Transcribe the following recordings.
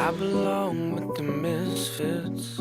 I belong with the misfits.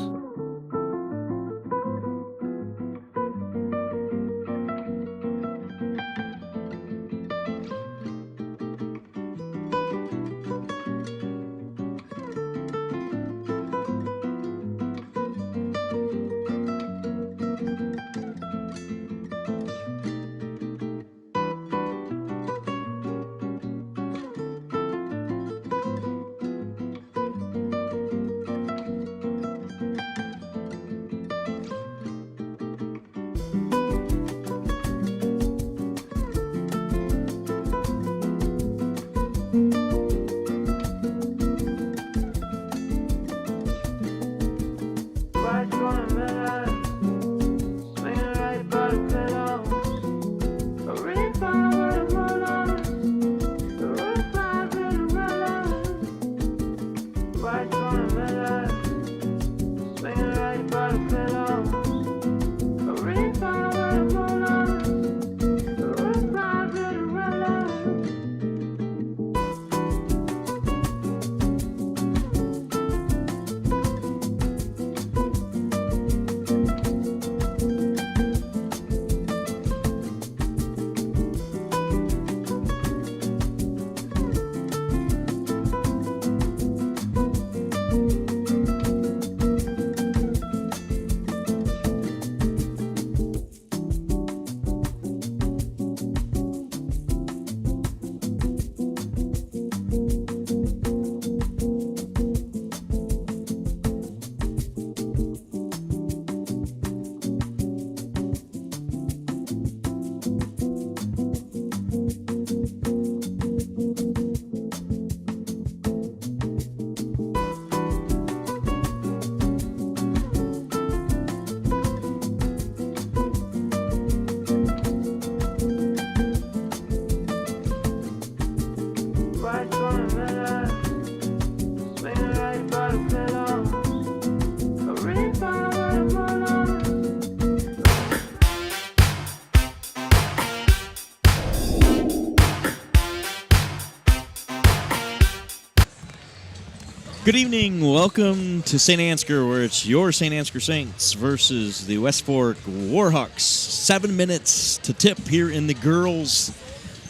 Good evening. Welcome to Saint Ansgar, where it's your Saint Ansgar Saints versus the West Fork Warhawks. 7 minutes to tip here in the girls'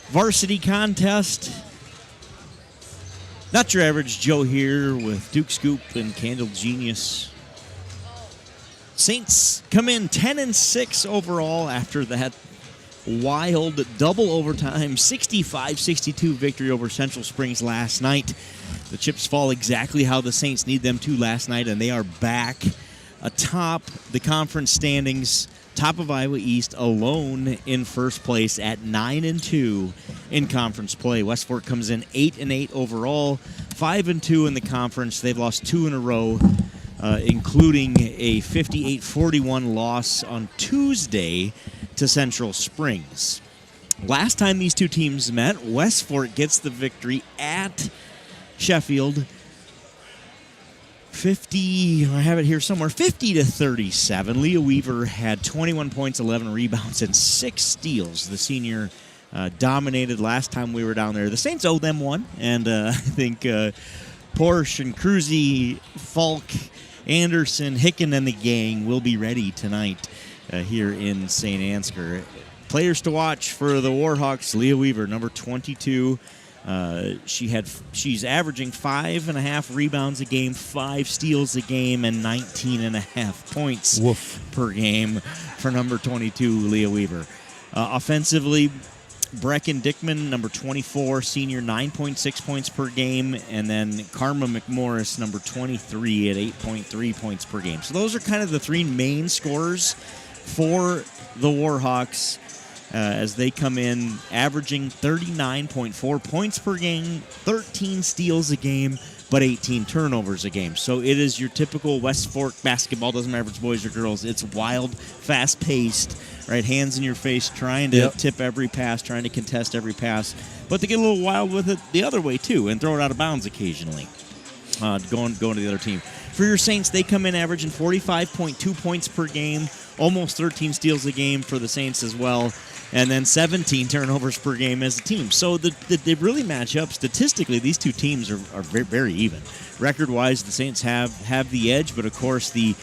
varsity contest. Not your average Joe here with Duke Scoop and Candle Genius. Saints come in 10-6 overall after that wild double overtime 65-62 victory over Central Springs last night. The chips fall exactly how the Saints need them to last night, and they are back atop the conference standings, top of Iowa East, alone in first place at 9-2 in conference play. West Fork comes in 8-8 overall, 5-2 in the conference. They've lost 2 in a row, including a 58-41 loss on Tuesday to Central Springs. Last time these two teams met, West Fork gets the victory at Sheffield, 50-37. Leah Weaver had 21 points, 11 rebounds, and 6 steals. The senior dominated last time we were down there. The Saints owe them one, and I think Porsche and Cruzy, Falk, Anderson, Hicken, and the gang will be ready tonight here in St. Ansgar. Players to watch for the Warhawks: Leah Weaver, number 22. She's averaging 5.5 rebounds a game, 5 steals a game, and 19.5 points per game for number 22, Leah Weaver. Offensively, Brecken Dickman, number 24, senior, 9.6 points per game, and then Karma McMorris, number 23, at 8.3 points per game. So those are kind of the 3 main scorers for the Warhawks. As they come in averaging 39.4 points per game, 13 steals a game, but 18 turnovers a game. So it is your typical West Fork basketball. Doesn't matter if it's boys or girls. It's wild, fast-paced, right? Hands in your face, trying to tip every pass, trying to contest every pass. But they get a little wild with it the other way, too, and throw it out of bounds occasionally, going to the other team. For your Saints, they come in averaging 45.2 points per game, almost 13 steals a game for the Saints as well. and then 17 turnovers per game as a team. So they really match up. Statistically, these two teams are very, very even. Record-wise, the Saints have the edge, but of course the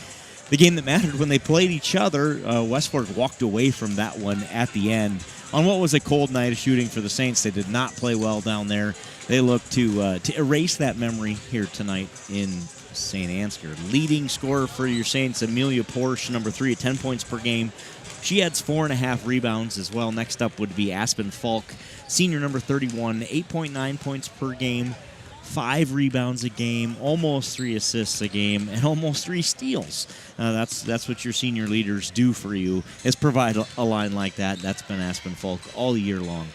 game that mattered when they played each other, West Fork walked away from that one at the end. On what was a cold night of shooting for the Saints, they did not play well down there. They look to erase that memory here tonight in Saint Ansgar. Leading scorer for your Saints, Amelia Porsche, number 3 at 10 points per game. She adds 4.5 rebounds as well. Next up would be Aspen Falk, senior number 31, 8.9 points per game, 5 rebounds a game, almost 3 assists a game, and almost 3 steals. That's what your senior leaders do for you, is provide a line like that. That's been Aspen Falk all year long.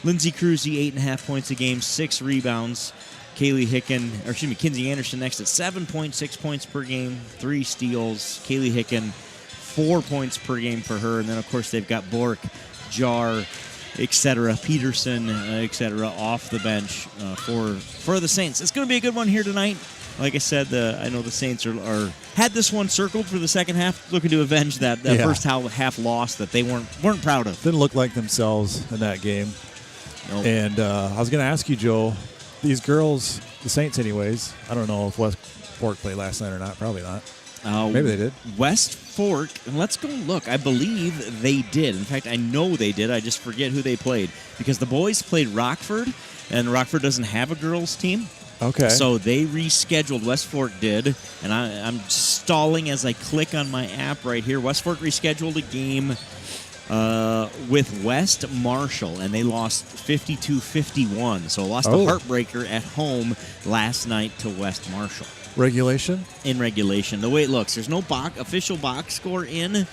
Lindsay Cruzy, 8.5 points a game, 6 rebounds. Kinsey Anderson next at 7.6 points per game, 3 steals. Kaylee Hicken, 4 points per game for her. And then, of course, they've got Bork, Jar, etc., Peterson, etc., off the bench for the Saints. It's going to be a good one here tonight. Like I said, I know the Saints are had this one circled for the second half, looking to avenge that first half loss that they weren't proud of. Didn't look like themselves in that game. Nope. And I was going to ask you, Joe, these girls, the Saints anyways, I don't know if West Fork played last night or not. Probably not. Maybe they did. West Fork, and let's go look. I believe they did. In fact, I know they did. I just forget who they played. Because the boys played Rockford, and Rockford doesn't have a girls' team. Okay. So they rescheduled. West Fork did. And I'm stalling as I click on my app right here. West Fork rescheduled a game with West Marshall, and they lost 52-51. So lost a heartbreaker at home last night to West Marshall. Regulation? In regulation. The way it looks, there's no official box score in,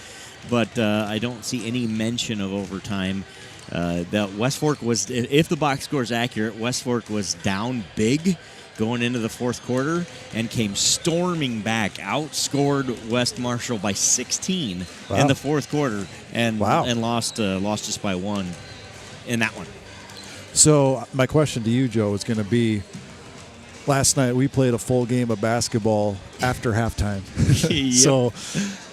but I don't see any mention of overtime. That West Fork was, if the box score is accurate, West Fork was down big going into the fourth quarter and came storming back, outscored West Marshall by 16 in the fourth quarter, and lost just by 1 in that one. So my question to you, Joe, is going to be, last night we played a full game of basketball after halftime. Yep. So,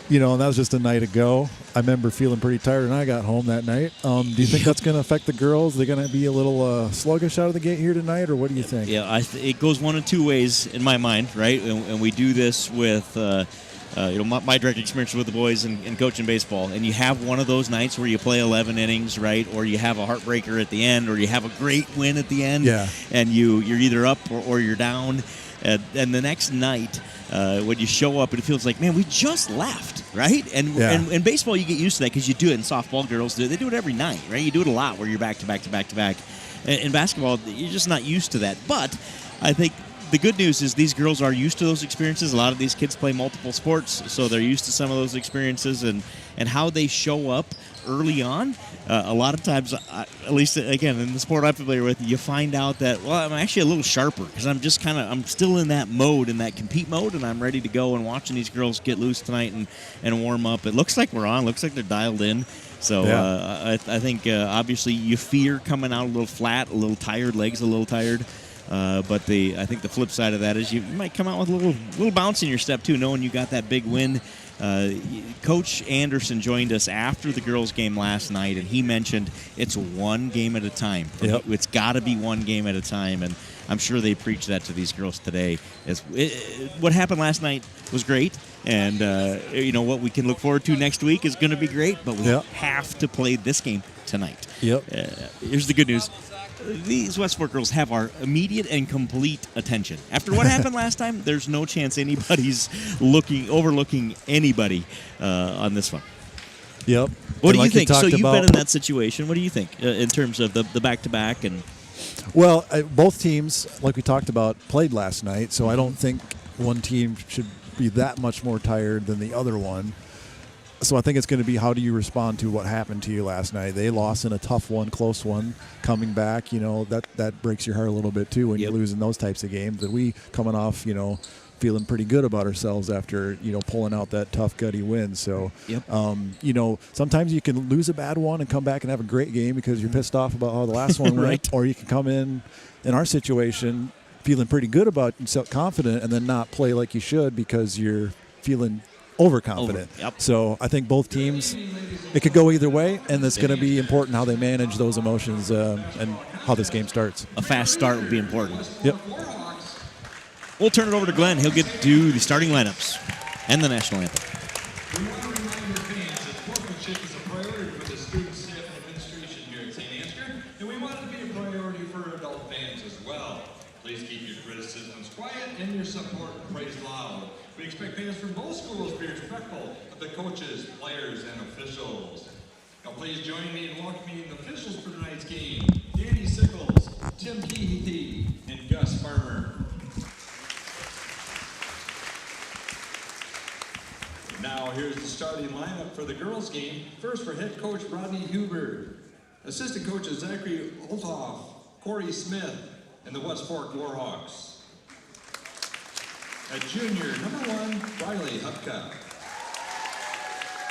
and that was just a night ago. I remember feeling pretty tired when I got home that night. Do you think that's going to affect the girls? They're going to be a little sluggish out of the gate here tonight, or what do you think? Yeah, it goes one of two ways in my mind, right? And we do this with my direct experience with the boys and coaching baseball. And you have one of those nights where you play 11 innings, right? Or you have a heartbreaker at the end, or you have a great win at the end. Yeah. And you're either up or you're down. And the next night, when you show up, it feels like, man, we just left, right? And in baseball, you get used to that because you do it. And softball girls do it. They do it every night, right? You do it a lot where you're back to back to back to back. In basketball, you're just not used to that. But I think the good news is these girls are used to those experiences. A lot of these kids play multiple sports, so they're used to some of those experiences and how they show up early on. A lot of times, at least, again, in the sport I'm familiar with, you find out that, well, I'm actually a little sharper because I'm still in that mode, in that compete mode, and I'm ready to go and watching these girls get loose tonight and warm up. It looks like we're on. Looks like they're dialed in. So I think, obviously, you fear coming out a little flat, a little tired, legs a little tired. But I think the flip side of that is you might come out with a little bounce in your step, too, knowing you got that big win. Coach Anderson joined us after the girls' game last night, and he mentioned it's one game at a time. Yep. It's got to be one game at a time, and I'm sure they preach that to these girls today. What happened last night was great, and what we can look forward to next week is going to be great, but we have to play this game tonight. Yep. Here's the good news. These West Fork girls have our immediate and complete attention. After what happened last time, there's no chance anybody's overlooking anybody on this one. Yep. What do you think? So you've been in that situation. What do you think in terms of the back-to-back? Well, both teams, like we talked about, played last night, so I don't think one team should be that much more tired than the other one. So I think it's going to be, how do you respond to what happened to you last night? They lost in a tough one, close one. Coming back, that breaks your heart a little bit too when you lose in those types of games. And we coming off, feeling pretty good about ourselves after, pulling out that tough, gutty win. So, sometimes you can lose a bad one and come back and have a great game because you're pissed off about how the last one went. Right. Or you can come in our situation, feeling pretty good about yourself, confident, and then not play like you should because you're feeling overconfident. Yep. So I think both teams, it could go either way, and it's going to be important how they manage those emotions and how this game starts. A fast start would be important. Yep. We'll turn it over to Glenn. He'll get to the starting lineups and the national anthem. We want to remind the fans that sportsmanship is a priority for the student, staff, and administration here at St. Ansgar, and we want it to be a priority for adult fans as well. Please keep your criticisms quiet and your support praised loud. We expect fans from both schools to be respectful of the coaches, players, and officials. Now please join me in welcoming the officials for tonight's game. Danny Sickles, Tim Keithy, and Gus Farmer. Now here's the starting lineup for the girls' game. First for head coach Rodney Huber. Assistant coaches Zachary Olthoff, Corey Smith, and the West Fork Warhawks. A junior, number 1, Riley Hupka.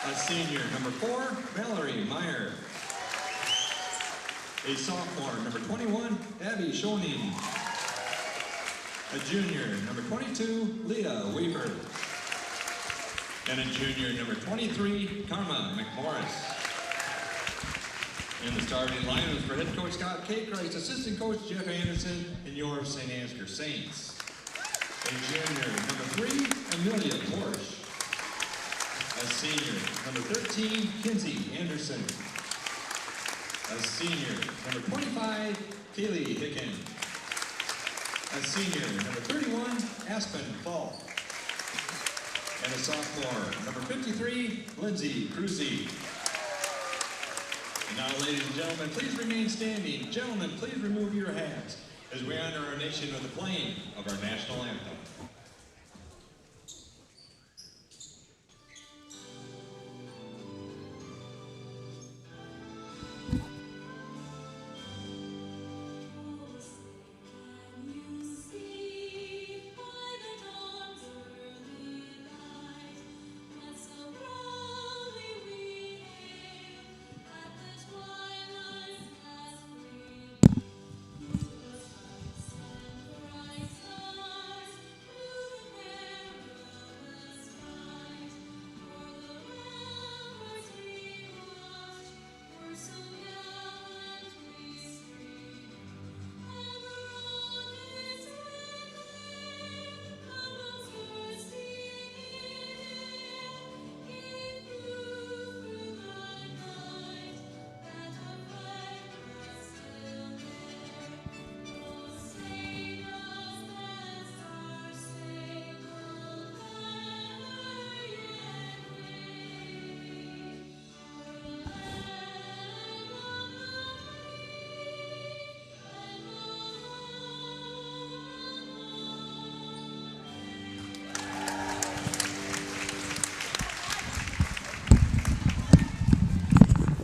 A senior, number 4, Valerie Meyer. A sophomore, number 21, Abby Schoening. A junior, number 22, Leah Weaver. And a junior, number 23, Karma McMorris. In the starting lineups for head coach Scott K. Christ, assistant coach Jeff Anderson, and your St. Ansgar Saints. A junior, number 3, Amelia Porsche. A senior, number 13, Kinsey Anderson. A senior, number 25, Kaylee Hicken. A senior, number 31, Aspen Falk. And a sophomore, number 53, Lindsay Cruzy. And now, ladies and gentlemen, please remain standing. Gentlemen, please remove your hats as we honor our nation with the playing of our national anthem.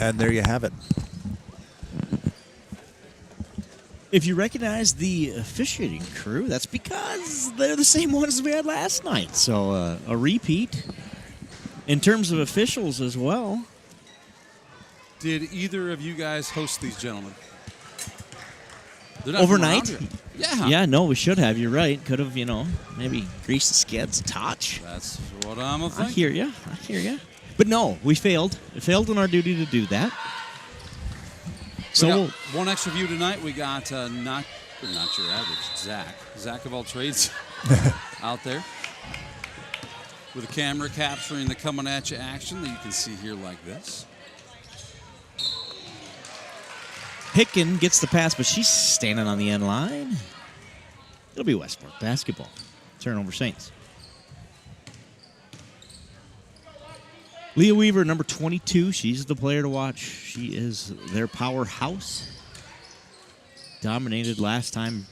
And there you have it. If you recognize the officiating crew, that's because they're the same ones we had last night. So a repeat in terms of officials as well. Did either of you guys host these gentlemen? They're not from Overnight? around here. Yeah. Yeah, no, we should have. You're right. Could have, maybe greased the skids a touch. That's what I'm a I hear you. But no, we failed. We failed in our duty to do that. So we got one extra view tonight. We got not your average Zach of all trades out there with a camera capturing the coming at you action that you can see here like this. Hicken gets the pass, but she's standing on the end line. It'll be West Fork basketball. Turnover Saints. Leah Weaver, number 22. She's the player to watch. She is their powerhouse. Dominated last time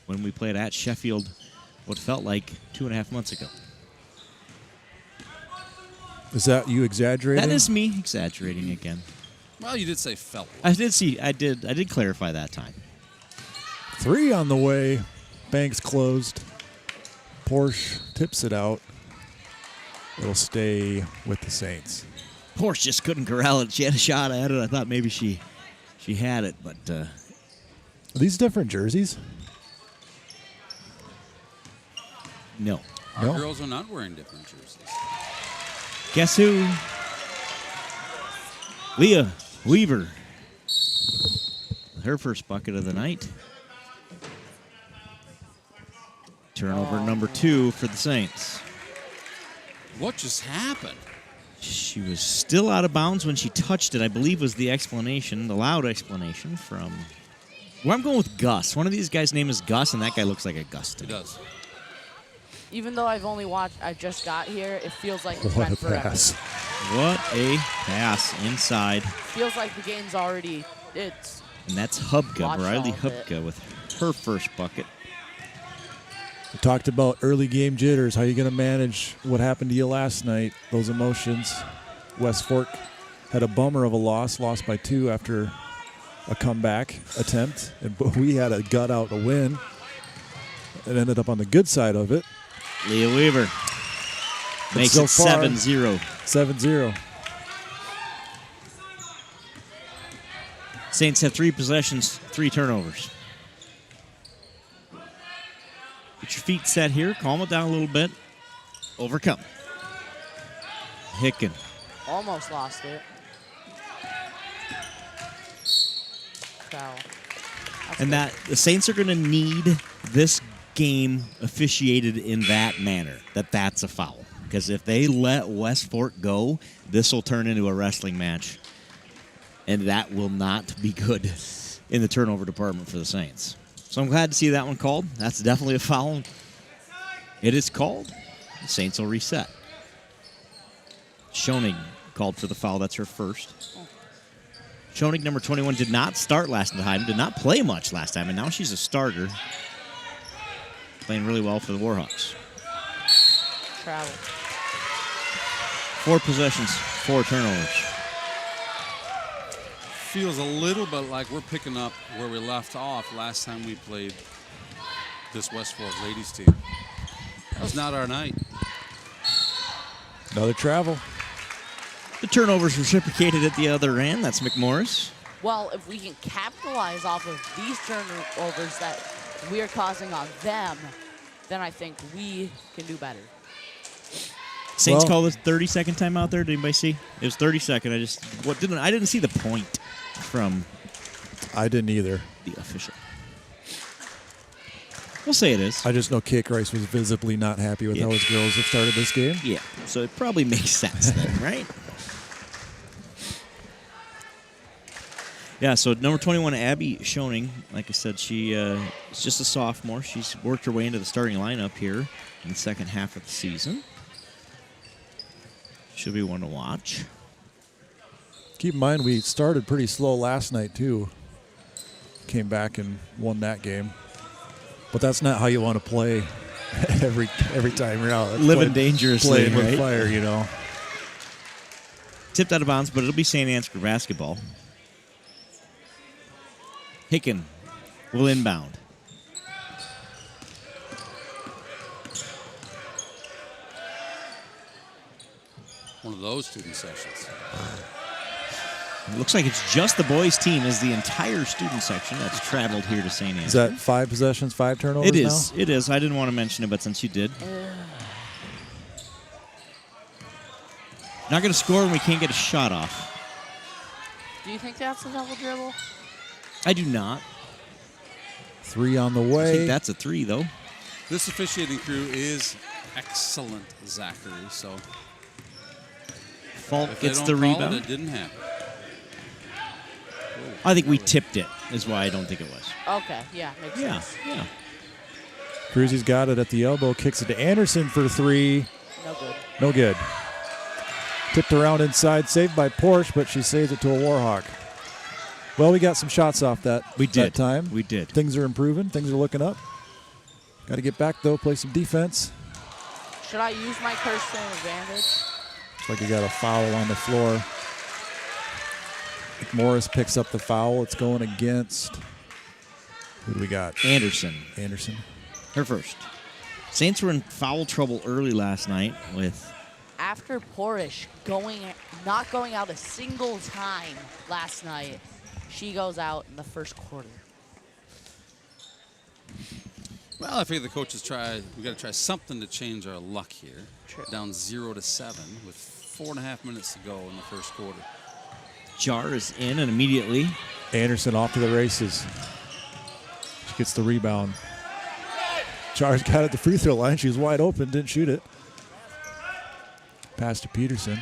when we played at Sheffield, what felt like 2.5 months ago. Is that you exaggerating? That is me exaggerating again. Well, you did say felt. I did clarify that time. 3 on the way. Banks closed. Porsche tips it out. It'll stay with the Saints. Porsche just couldn't corral it. She had a shot at it. I thought maybe she had it, but Are these different jerseys? no. Our girls are not wearing different jerseys. Guess who? Leah Weaver. Her first bucket of the night. Turnover number 2 for the Saints. What just happened? She was still out of bounds when she touched it, I believe was the explanation, the loud explanation from... Well, I'm going with Gus. One of these guys' name is Gus, and that guy looks like a Gus to He me. does. Even though I just got here, it feels like it's What been a forever. pass. What a pass inside. Feels like the game's already, it's And that's Hubka, Watch Riley all of it. Hubka with her first bucket. We talked about early game jitters. How you going to manage what happened to you last night? Those emotions. West Fork had a bummer of a lost by 2 after a comeback attempt, and we had a gut out to win. It ended up on the good side of it. Leah Weaver makes so it far, 7-0. 7-0. Saints have 3 possessions, 3 turnovers. Get your feet set here. Calm it down a little bit. Overcome. Hicken. almost lost it. Foul. And that the Saints are going to need this game officiated in that manner, that's a foul. Because if they let West Fork go, this will turn into a wrestling match. And that will not be good in the turnover department for the Saints. So I'm glad to see that one called. That's definitely a foul. It is called. The Saints will reset. Schoening called for the foul. That's her first. Schoening, number 21, did not start last time, did not play much last time, and now she's a starter. Playing really well for the Warhawks. Travel. 4 possessions, 4 turnovers. Feels a little bit like we're picking up where we left off last time we played this West Fork ladies team. It was not our night. Another travel. The turnovers reciprocated at the other end. That's McMorris. Well, if we can capitalize off of these turnovers that we're causing on them, then I think we can do better. Saints Well, call this 30-second timeout there. Did anybody see? It was 30-second. I didn't see the point from I didn't either. the official. We'll say it is. I just know Kate Rice was visibly not happy with how his girls have started this game. Yeah, so it probably makes sense then, right? Yeah, so number 21, Abby Schoening, like I said, she is just a sophomore. She's worked her way into the starting lineup here in the second half of the season. She'll be one to watch. Keep in mind, we started pretty slow last night, too. Came back and won that game. But that's not how you want to play every time you're out. That's Living dangerously, playing with right? fire, you know. Tipped out of bounds, but it'll be Saint Ansgar basketball. Hicken will inbound. One of those student sessions. It looks like it's just the boys' team is the entire student section that's traveled here to Saint Ansgar. Is that 5 possessions, 5 turnovers It is. now? It is. I didn't want to mention it, but since you did. Not going to score when we can't get a shot off. Do you think that's a double dribble? I do not. 3 on the I think way. that's a 3, though. This officiating crew is excellent, Zachary. So Falk if they gets don't the call rebound. it didn't happen. I think we tipped it, is why I don't think it was. Okay, yeah, makes Yeah, sense. yeah. Cruzy's got it at the elbow, kicks it to Anderson for 3. No good. No good. Tipped around inside, saved by Porsche, but she saves it to a Warhawk. Well, we got some shots off that that time. We did. Things are improving. Things are looking up. Got to get back, though, play some defense. Should I use my Kirsten advantage? Looks like you got a foul on the floor. Morris picks up the foul. It's going against, who do we got? Anderson. Anderson. Her first. Saints were in foul trouble early last night with... After Porish not going out a single time last night, she goes out in the first quarter. Well, I figure the coaches we got to try something to change our luck here. True. Down 0-7 with 4.5 minutes to go in the first quarter. Jar is in, and immediately Anderson off to the races. She gets the rebound. Jar's got it at the free throw line. She was wide open, didn't shoot it. Pass to Peterson.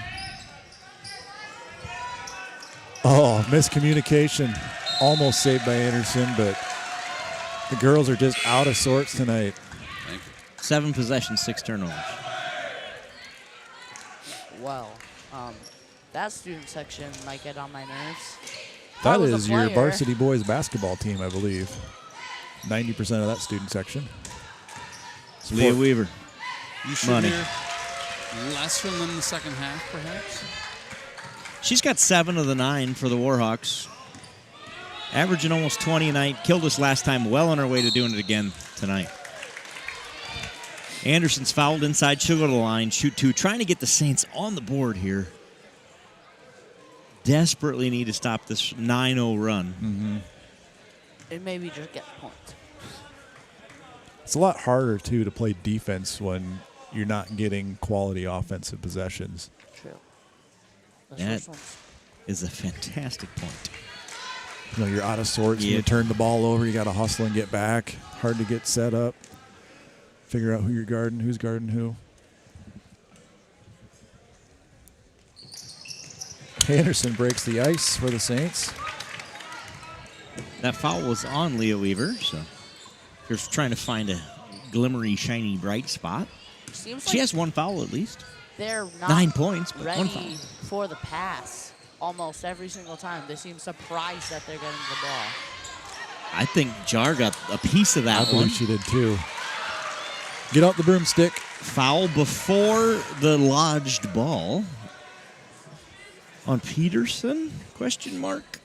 Oh, miscommunication. Almost saved by Anderson, but the girls are just out of sorts tonight. Thank you. 7 possessions, 6 turnovers. Well, that student section might get on my nerves. That I was a is your player. varsity boys basketball team, I believe. 90% of that student section. Leah Weaver. You should Money. hear less from them in the second half, perhaps. She's got 7 of the 9 for the Warhawks. Averaging almost 20 a night. Killed us last time. Well on her way to doing it again tonight. Anderson's fouled inside. She'll go to the line. Shoot 2. Trying to get the Saints on the board here. Desperately need to stop this 9-0 run. Mm-hmm. It maybe just get points. It's a lot harder, too, to play defense when you're not getting quality offensive possessions. True. The That first one's is a fantastic point. You know, you're out of sorts. Yeah. You turn the ball over. You got to hustle and get back. Hard to get set up. Figure out who you're guarding, who's guarding who. Anderson breaks the ice for the Saints. That foul was on Leah Weaver, so you're trying to find a glimmery, shiny, bright spot. seems She like has 1 foul at least. they're not 9 points, but 1 foul. ready for the pass almost every single time. They seem surprised that they're getting the ball. I think Jar got a piece of I that one. believe she did, too. Get out the broomstick. Foul before the lodged ball on Peterson? Question mark.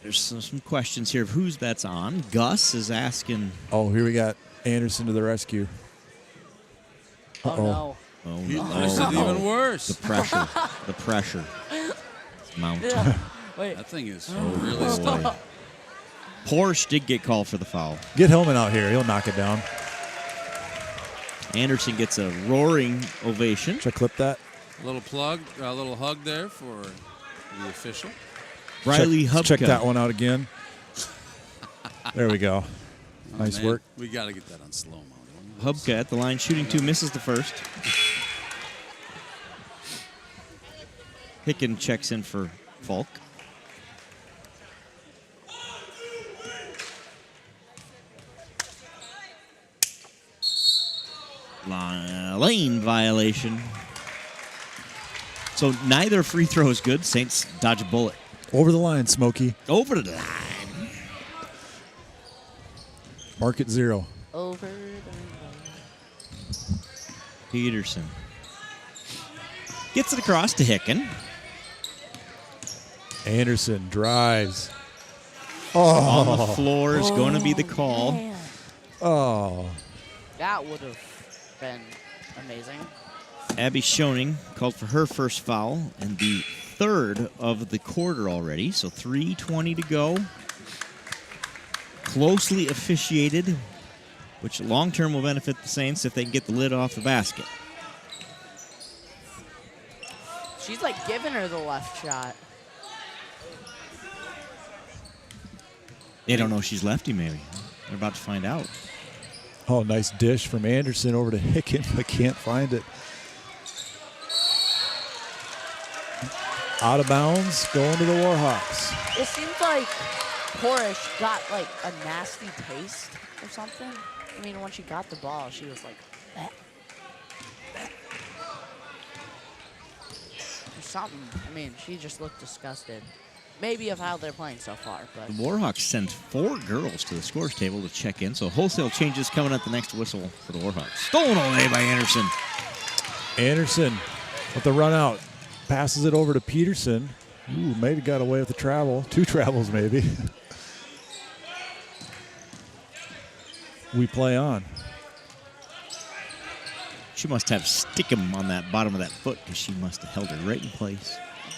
There's some questions here of whose that's on. Gus is asking. Oh, here we got Anderson to the rescue. Oh, no. Oh, He no. makes it even worse. The pressure. The pressure. Mounting. Yeah. Wait. That thing is really stiff. Boy. Porsche did get called for the foul. Get Hillman out here. He'll knock it down. Anderson gets a roaring ovation. Should I clip that? A little plug, a little hug there for the official. Riley Check Hubka. that one out again. There we go. Nice Man, work. We got to get that on slow-mo. Hubka at the line, shooting 2, misses the first. Hicken checks in for Falk. Lane violation. So neither free throw is good. Saints dodge a bullet. Over the line, Smokey. Over to the line. Mark it 0. Over the Peterson gets it across to Hicken. Anderson drives. On the floor is going to be the call. man. Oh. That would have been amazing. Abby Schoening called for her first foul and the 3rd of the quarter already. So 3:20 to go. Closely officiated, which long-term will benefit the Saints if they can get the lid off the basket. She's like giving her the left shot. They don't know she's lefty, maybe. They're about to find out. Oh, nice dish from Anderson over to Hicken. I can't find it. Out of bounds, going to the Warhawks. It seems like Porish got like a nasty taste or something. I mean, when she got the ball, she was like, "Eh." Or something. I mean, she just looked disgusted. Maybe of how they're playing so far, but The Warhawks sent 4 girls to the scores table to check in, so wholesale changes coming at the next whistle for the Warhawks. Stolen away by Anderson. Anderson with the run out. Passes it over to Peterson. Ooh, maybe got away with the travel. 2 travels, maybe. We play on. She must have stickum on that bottom of that foot because she must have held it right in place.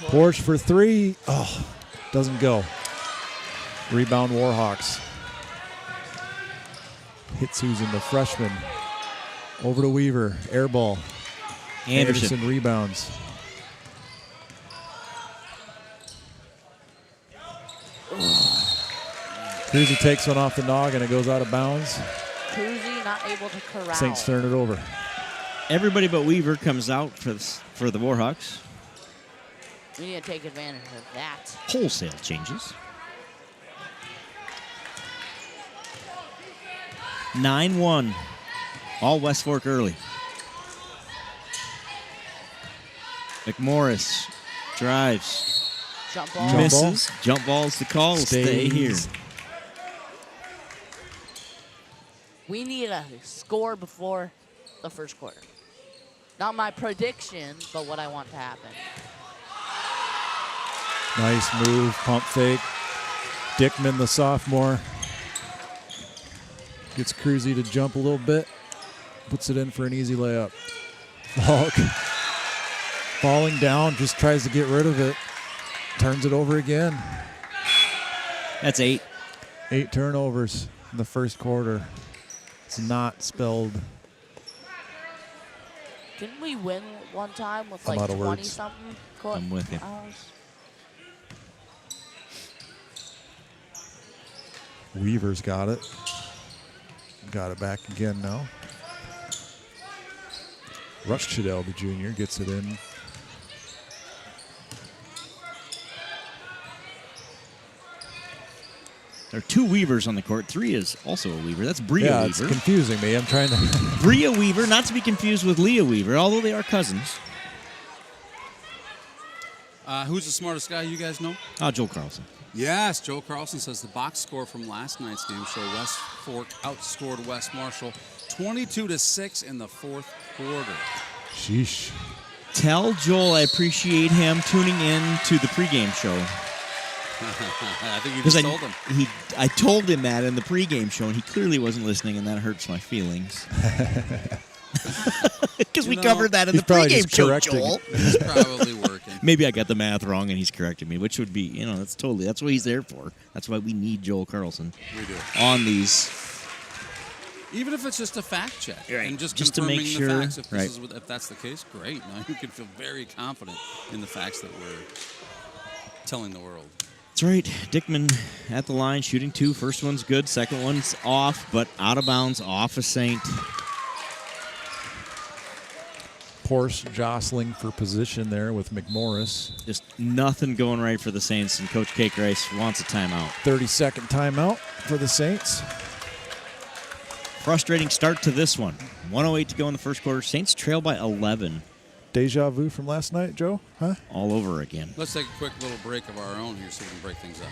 Porsche for 3. Oh, doesn't go. Rebound Warhawks. Hit Susan, the freshman. Over to Weaver. Air ball. Anderson. Rebounds. Cruzy takes one off the nog and it goes out of bounds. Cruzy not able to corral. Saints turn it over. Everybody but Weaver comes out for the Warhawks. We need to take advantage of that. Wholesale changes. 9-1. All West Fork early. McMorris drives. Jump ball. Misses. Jump ball's the call. Will stay here. We need a score before the first quarter. Not my prediction, but what I want to happen. Nice move, pump fake. Dickman, the sophomore, gets Cruzy to jump a little bit. Puts it in for an easy layup. Falk falling down, just tries to get rid of it. Turns it over again. That's 8. 8 turnovers in the first quarter. It's not spelled. Didn't we win one time with I'm like out of 20 words. something? I'm with you. Hours? Weaver's got it. Got it back again now. Rushchadell, the junior, gets it in. There are 2 Weavers on the court. 3 is also a Weaver. That's Bria Yeah, Weaver. it's confusing me. I'm trying to. Bria Weaver, not to be confused with Leah Weaver, although they are cousins. Who's the smartest guy you guys know? Joel Carlson. Yes, Joe Carlson says the box score from last night's game show West Fork outscored West Marshall 22-6 in the fourth quarter. Sheesh. Tell Joel I appreciate him tuning in to the pregame show. I think you just told him. I told him that in the pregame show, and he clearly wasn't listening, and that hurts my feelings. Because we covered that in the pregame show, Joel. He's probably working. Maybe I got the math wrong, and he's correcting me, which would be, that's what he's there for. That's why we need Joel Carlson. We do. On these. Even if it's just a fact check. Right. And just to confirming make sure. the facts. If, Right. if that's the case, great. Now you can feel very confident in the facts that we're telling the world. That's right. Dickman at the line, shooting 2. First one's good. Second one's off, but out of bounds, off of Saint. Porsche jostling for position there with McMorris. Just nothing going right for the Saints, and Coach Cake Rice wants a timeout. 30-second timeout for the Saints. Frustrating start to this one. 1:08 to go in the first quarter. Saints trail by 11. Deja vu from last night, Joe? Huh? All over again. Let's take a quick little break of our own here so we can break things up.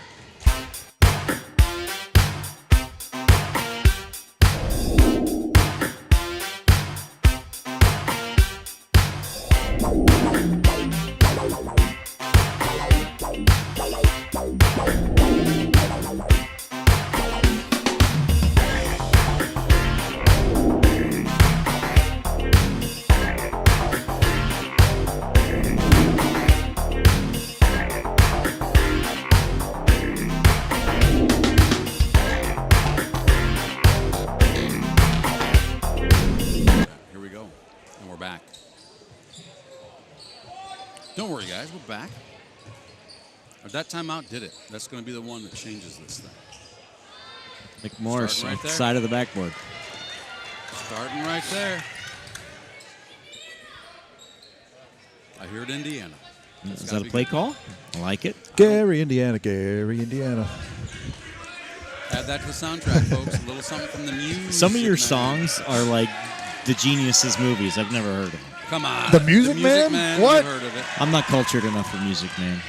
Don't worry, guys. We're back. That timeout did it. That's going to be the one that changes this thing. McMorris Right on the side of the backboard. Starting right there. I hear it, Indiana. Is that a play call? I like it. Gary, Indiana. Gary, Indiana. Add that to the soundtrack, folks. A little something from the music. Some of your songs are like the Geniuses movies. I've never heard of them. Come on. The Music Man? What? You've heard of it. I'm not cultured enough for Music Man.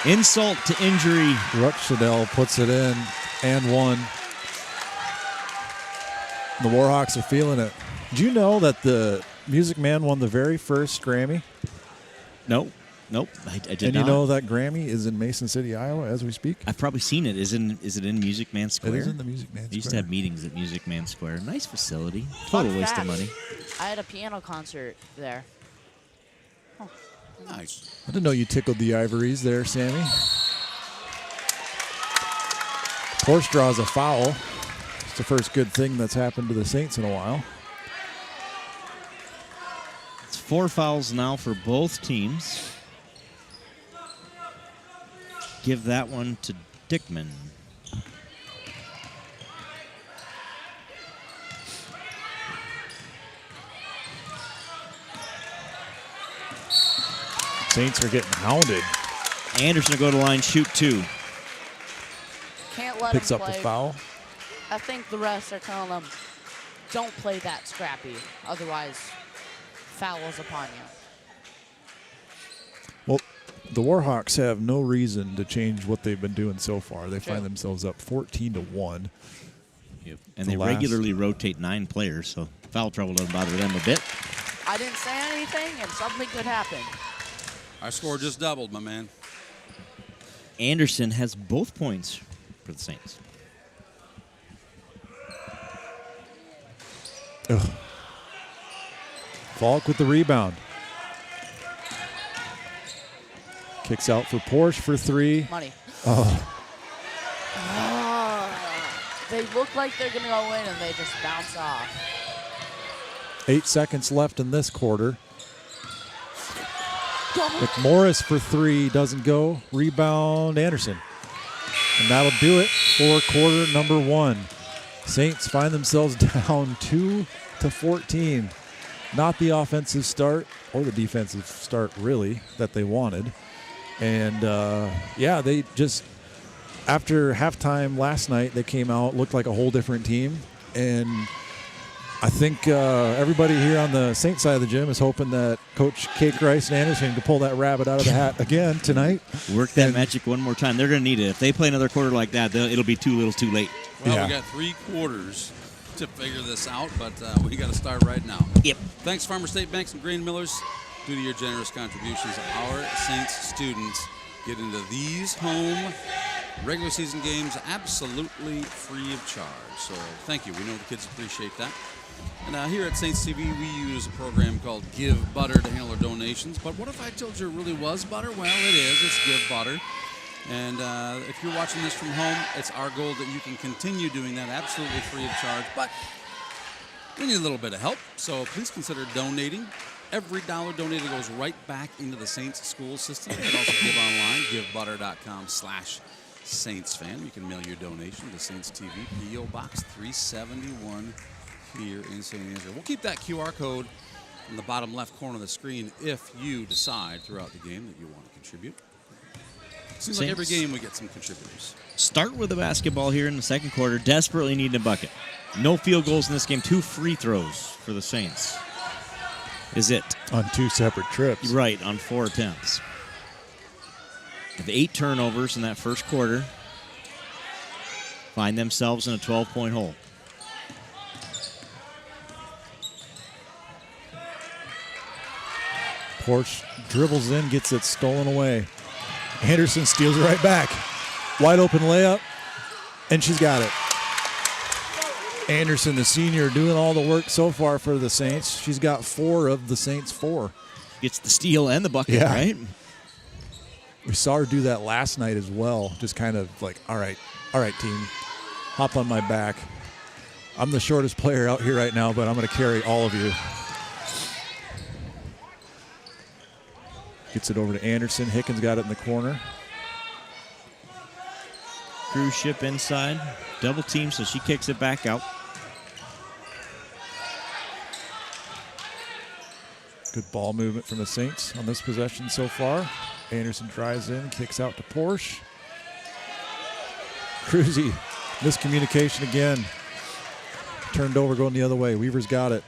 Insult to injury. Rushchadell puts it in and one. The Warhawks are feeling it. Do you know that the Music Man won the very first Grammy? Nope. I did and not. you know that Grammy is in Mason City, Iowa, as we speak? I've probably seen it. Is it in Music Man Square? It is in the Music Man Square. They used to have meetings at Music Man Square. Nice facility. Total waste of money. I had a piano concert there. Nice. I didn't know you tickled the ivories there, Sammy. Porsche draws a foul. It's the first good thing that's happened to the Saints in a while. It's 4 fouls now for both teams. Give that one to Dickman. Saints are getting hounded. Anderson will go to the line, shoot 2. Can't let Picks him up play. the foul. I think the refs are telling them, don't play that scrappy, otherwise fouls upon you. Well, the Warhawks have no reason to change what they've been doing so far. They find themselves up 14-1. Yep. And they regularly rotate 9 players, so foul trouble doesn't bother them a bit. I didn't say anything, and something could happen. Our score just doubled, my man. Anderson has both points for the Saints. Ugh. Falk with the rebound. Kicks out for Porsche for 3. Money. Oh, They look like they're going to go in, and they just bounce off. 8 seconds left in this quarter. McMorris for 3 doesn't go. Rebound Anderson. And that'll do it for quarter number 1. Saints find themselves down 2-14. Not the offensive start or the defensive start, really, that they wanted. And, they just, after halftime last night, they came out, looked like a whole different team. And I think everybody here on the Saints side of the gym is hoping that Coach Kate Rice and Anderson can pull that rabbit out of the hat again tonight. Work that magic one more time. They're going to need it. If they play another quarter like that, it'll be too little too late. Well, we got 3 quarters to figure this out, but we got to start right now. Yep. Thanks, Farmer State Banks and Grain Millers. Due to your generous contributions, our Saints students get into these home regular season games absolutely free of charge. So thank you. We know the kids appreciate that. And here at Saints TV, we use a program called Give Butter to handle our donations. But what if I told you it really was butter? Well, it is. It's Give Butter. And if you're watching this from home, it's our goal that you can continue doing that absolutely free of charge. But we need a little bit of help, so please consider donating. Every dollar donated goes right back into the Saints school system. You can also give online, givebutter.com/SaintsFan. You can mail your donation to Saints TV, P.O. Box 371 here in St. Ansgar. We'll keep that QR code in the bottom left corner of the screen if you decide throughout the game that you want to contribute. Seems like every game we get some contributors. Start with the basketball here in the second quarter. Desperately needing a bucket. No field goals in this game. 2 free throws for the Saints. Is it. On 2 separate trips. Right, on 4 attempts. With 8 turnovers in that first quarter. Find themselves in a 12-point hole. Porsche dribbles in, gets it stolen away. Anderson steals it right back. Wide open layup, and she's got it. Anderson, the senior, doing all the work so far for the Saints. She's got 4 of the Saints' 4. Gets the steal and the bucket, right? We saw her do that last night as well. Just kind of like, all right, team, hop on my back. I'm the shortest player out here right now, but I'm going to carry all of you. Gets it over to Anderson. Hickens got it in the corner. Cruise ship inside. Double team, so she kicks it back out. Good ball movement from the Saints on this possession so far. Anderson drives in, kicks out to Porsche. Cruzy, miscommunication again. Turned over, going the other way. Weaver's got it.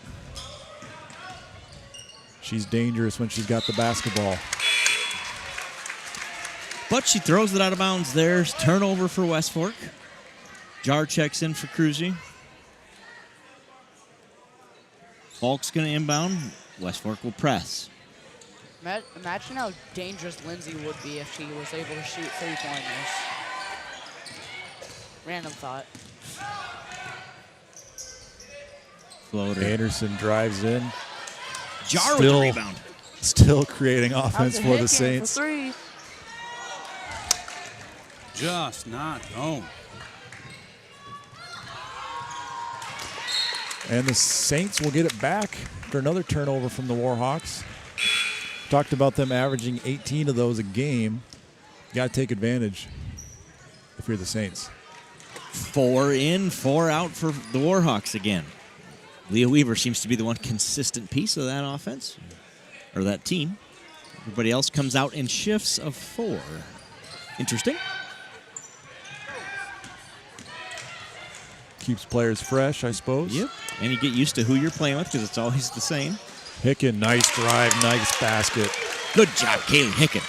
She's dangerous when she's got the basketball. But she throws it out of bounds there. Turnover for West Fork. Jar checks in for Cruzy. Falk's going to inbound. West Fork will press. Imagine how dangerous Lindsay would be if she was able to shoot 3-pointers. Random thought. Floater. Anderson drives in. Jar with the rebound. Still creating offense for the Saints. For 3. Just not home. And the Saints will get it back for another turnover from the Warhawks. Talked about them averaging 18 of those a game. Got to take advantage. if you're the Saints. 4 in, 4 out for the Warhawks again. Leah Weaver seems to be the one consistent piece of that offense, or that team. Everybody else comes out in shifts of 4. Interesting. Keeps players fresh, I suppose. Yep. And you get used to who you're playing with because it's always the same. Hicken, nice drive, nice basket. Good job, Kaylee Hicken.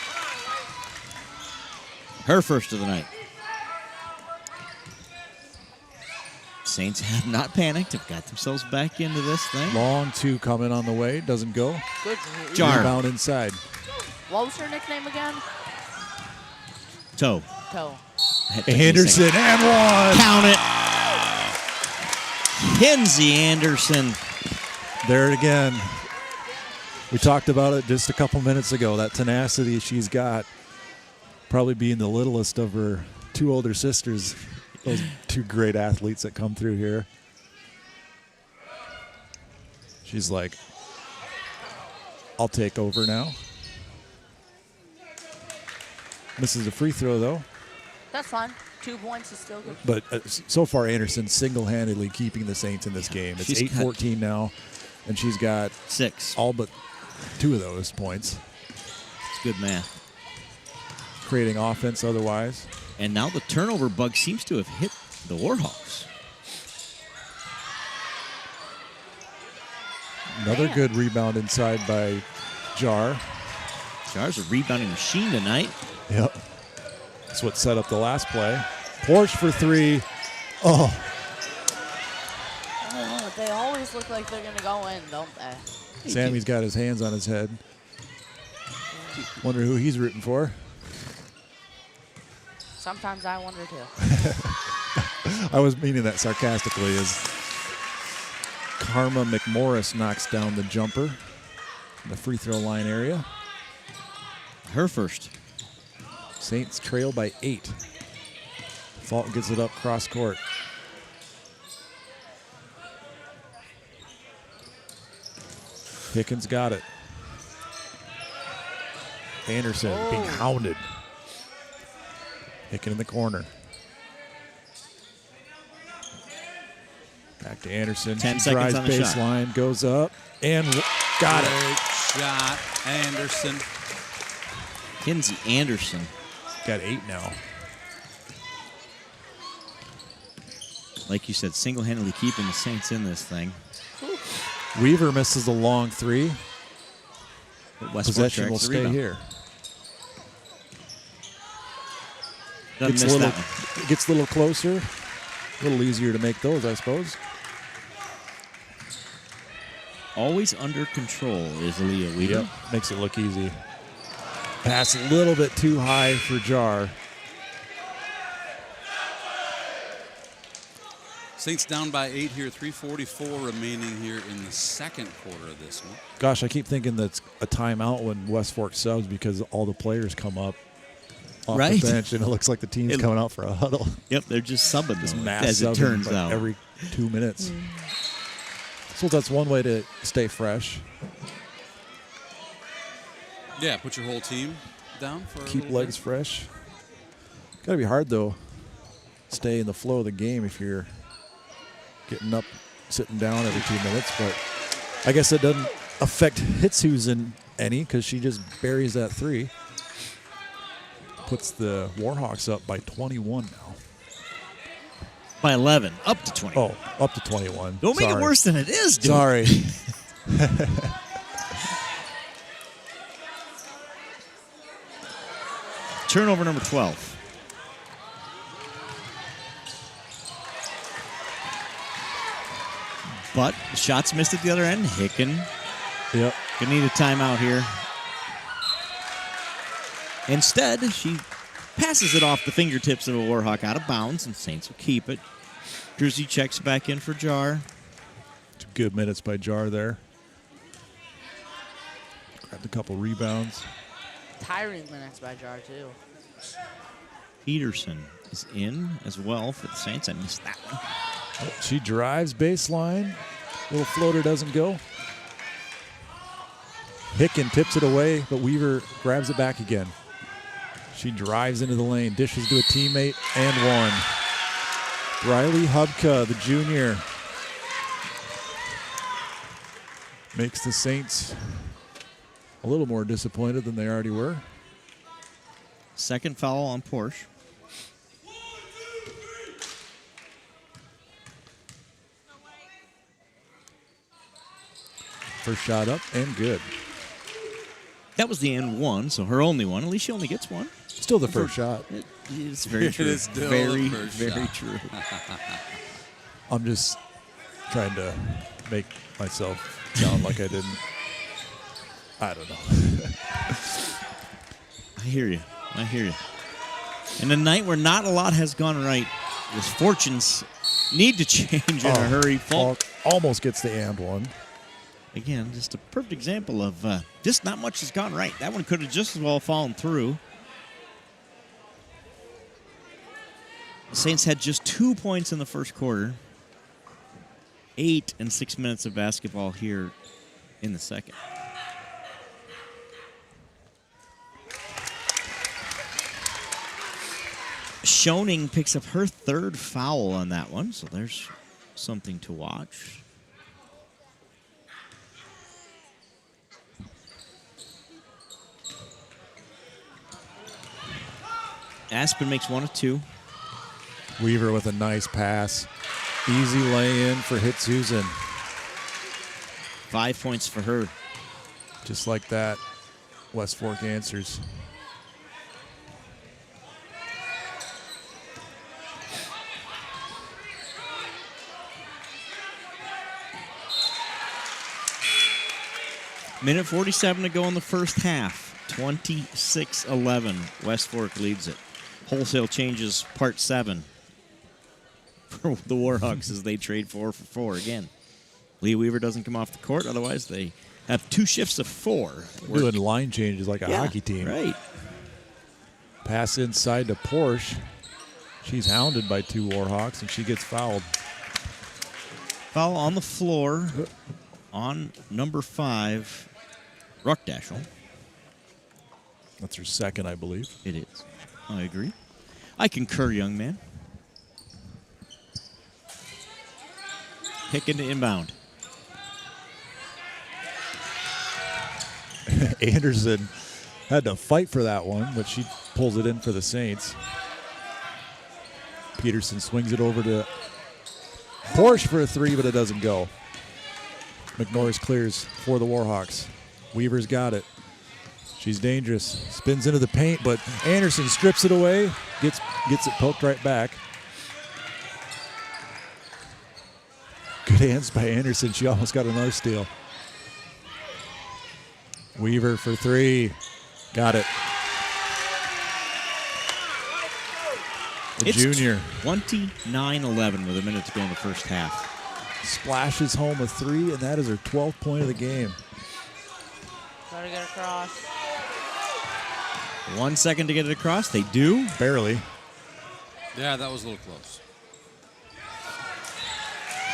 Her first of the night. Saints have not panicked, have got themselves back into this thing. Long 2 coming on the way, doesn't go. Good. Jar. Rebound inside. What was her nickname again? Toe. Toe. Anderson and 1. Count it. Kenzie Anderson. There it again. We talked about it just a couple minutes ago, that tenacity she's got. Probably being the littlest of her 2 older sisters. Those 2 great athletes that come through here. She's like, I'll take over now. Misses a free throw, though. That's fine. 2 points is still good. But so far, Anderson single-handedly keeping the Saints in this game. It's 8-14 now, and she's got 6. all but 2 of those points. It's good math. Creating offense otherwise. And now the turnover bug seems to have hit the Warhawks. Another good rebound inside by Jar. Jar's a rebounding machine tonight. Yep. That's what set up the last play. Porsche for 3. Oh, Oh, they always look like they're going to go in, don't they? Sammy's got his hands on his head. Wonder who he's rooting for. Sometimes I wonder too. I was meaning that sarcastically as Karma McMorris knocks down the jumper in the free throw line area. Her first. Saints trail by 8. Fulton gets it up cross court. Hickens got it. Anderson being hounded. Hicken in the corner. Back to Anderson. 10 She seconds drives on the shot. baseline, goes up, and got it. Great shot, Anderson. Kenzie Anderson. Got 8 now. Like you said, single-handedly keeping the Saints in this thing. Weaver misses a long 3. But West Possession Fork will tracks the stay rebound. here. Doesn't Gets miss a little, that one. gets a little closer. A little easier to make those, I suppose. Always under control is Leah Weaver. Makes it look easy. Pass a little bit too high for Jar. Saints down by 8 here, 3:44 remaining here in the second quarter of this one. Gosh, I keep thinking that's a timeout when West Fork subs because all the players come up off Right. the bench and it looks like the team's coming out for a huddle. Yep, they're just subbing Just them, mass as it subbing, turns like, out. every 2 minutes. So that's one way to stay fresh. Yeah, put your whole team down for a Keep little legs bit. fresh. Got to be hard, though. Stay in the flow of the game if you're getting up, sitting down every 2 minutes. But I guess it doesn't affect Hitsuzen any because she just buries that 3. Puts the Warhawks up by 21 now. By 11, up to 20. Oh, up to 21. Don't make it Sorry. worse than it is, dude. Sorry. Turnover number 12. But the shots missed at the other end. Hicken Yep. gonna need a timeout here. Instead, she passes it off the fingertips of a Warhawk out of bounds, and Saints will keep it. Druzy checks back in for Jar. Good minutes by Jar there. Grabbed a couple rebounds. Tiring minutes by Jar, too. Peterson is in as well for the Saints. I missed that one. She drives baseline. Little floater doesn't go. Hicken tips it away, but Weaver grabs it back again. She drives into the lane, dishes to a teammate, and one. Riley Hubka, the junior, makes the Saints a little more disappointed than they already were. Second foul on Porsche. First shot up and good. That was the and one, so her only one. At least she only gets one. Still the first shot. It's very true. It is still very, the first very shot. true. I'm just trying to make myself sound like I didn't. I don't know. I hear you. I hear you. In a night where not a lot has gone right, his fortunes need to change in a hurry. Almost gets the and one. Again, just a perfect example of just not much has gone right. That one could have just as well fallen through. The Saints had just 2 points in the first quarter. 8 and 6 minutes of basketball here in the second. Schoening picks up her third foul on that one, so there's something to watch. Aspen makes 1 of 2. Weaver with a nice pass. Easy lay-in for Hit Susan. 5 points for her. Just like that, West Fork answers. Minute 47 to go in the first half. 26-11. West Fork leads it. Wholesale changes part 7 for the Warhawks as they trade 4 for 4 again. Leah Weaver doesn't come off the court. Otherwise, they have 2 shifts of 4. Doing line changes like a hockey team. Right. Pass inside to Porsche. She's hounded by 2 Warhawks, and she gets fouled. Foul on the floor on number 5, Ruckdashel. That's her second, I believe. It is. I agree. I concur, young man. Pick into inbound. Anderson had to fight for that one, but she pulls it in for the Saints. Peterson swings it over to Porsche for a 3, but it doesn't go. McNorris clears for the Warhawks. Weaver's got it. She's dangerous. Spins into the paint, but Anderson strips it away. Gets it poked right back. Good hands by Anderson. She almost got another steal. Weaver for 3. Got it. The junior. 29-11 with a minute to go in the first half. Splashes home a 3, and that is her 12th point of the game. Gotta get across. 1 second to get it across. They do. Barely. Yeah, that was a little close.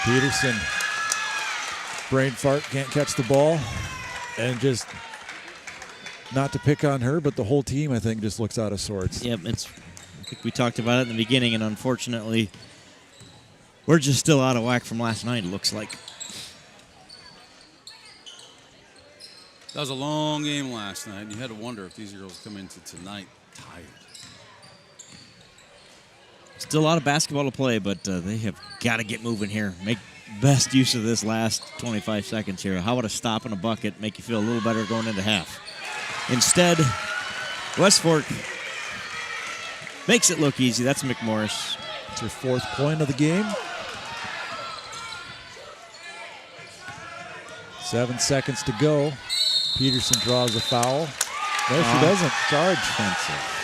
Peterson. Brain fart, can't catch the ball. And just, not to pick on her, but the whole team, I think, just looks out of sorts. Yep, I think we talked about it in the beginning, and unfortunately, we're just still out of whack from last night, it looks like. That was a long game last night, and you had to wonder if these girls come into tonight tired. Still a lot of basketball to play, but they have got to get moving here. Make best use of this last 25 seconds here. How about a stop and a bucket make you feel a little better going into half? Instead, West Fork makes it look easy. That's McMorris. It's her 4th point of the game. 7 seconds to go. Peterson draws a foul. No, she doesn't. Charge. Offensive.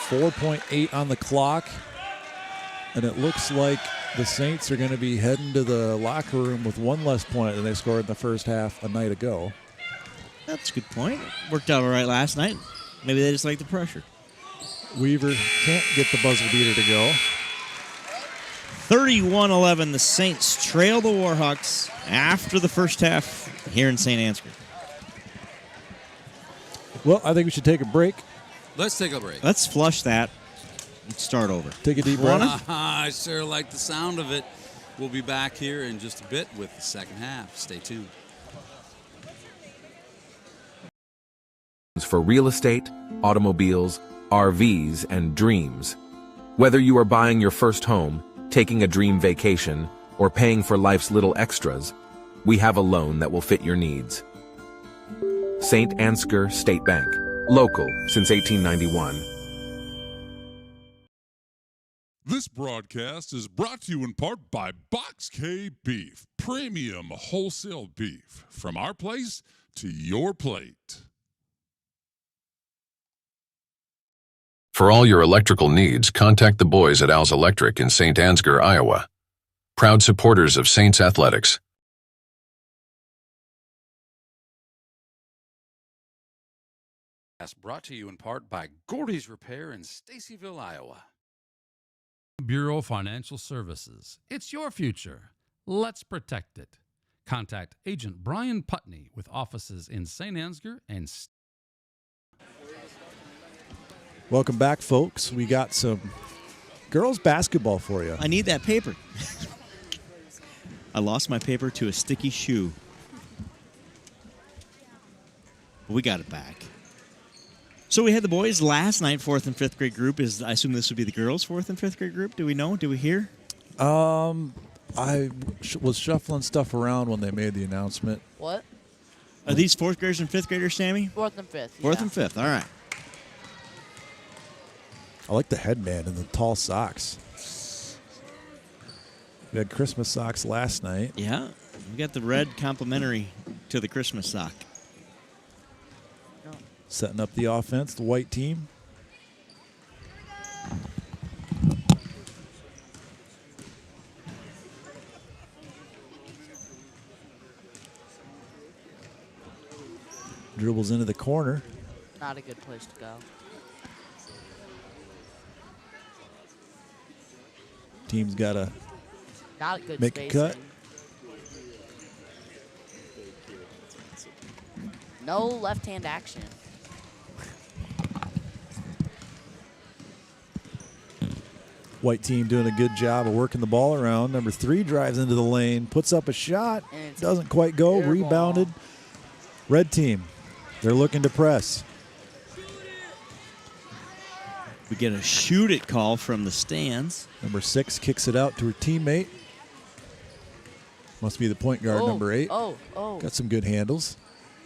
4.8 on the clock. And it looks like the Saints are going to be heading to the locker room with 1 less point than they scored in the first half a night ago. That's a good point. Worked out all right last night. Maybe they just like the pressure. Weaver can't get the buzzer beater to go. 31-11, the Saints trail the Warhawks after the first half here in Saint Ansgar. Well, I think we should take a break. Let's take a break. Let's flush that and start over. Take a deep breath. I sure like the sound of it. We'll be back here in just a bit with the second half. Stay tuned. For real estate, automobiles, RVs, and dreams. Whether you are buying your first home, taking a dream vacation, or paying for life's little extras, we have a loan that will fit your needs. Saint Ansgar State Bank. Local since 1891. This broadcast is brought to you in part by Box K Beef, premium wholesale beef. From our place to your plate. For all your electrical needs, contact the boys at Al's Electric in Saint Ansgar, Iowa. Proud supporters of Saints Athletics. Brought to you in part by Gordy's Repair in Stacyville, Iowa. Bureau Financial Services. It's your future. Let's protect it. Contact Agent Brian Putney with offices in Saint Ansgar and Welcome back, folks. We got some girls basketball for you. I need that paper. I lost my paper to a sticky shoe. But we got it back. So we had the boys last night, 4th and 5th grade group. I assume this would be the girls' 4th and 5th grade group. Do we know? Do we hear? I was shuffling stuff around when they made the announcement. What? Are these 4th graders and 5th graders, Sammy? 4th and 5th. 4th and 5th. All right. I like the headband and the tall socks. We had Christmas socks last night. Yeah. We got the red complimentary to the Christmas sock. Setting up the offense, the white team. Dribbles into the corner. Not a good place to go. Team's got to Not a good make a spacing. cut. No left-hand action. White team doing a good job of working the ball around. Number 3 drives into the lane, puts up a shot, doesn't quite go, air rebounded. ball. Red team, they're looking to press. We get a shoot it call from the stands. Number 6 kicks it out to her teammate. Must be the point guard, number 8. Oh. Got some good handles.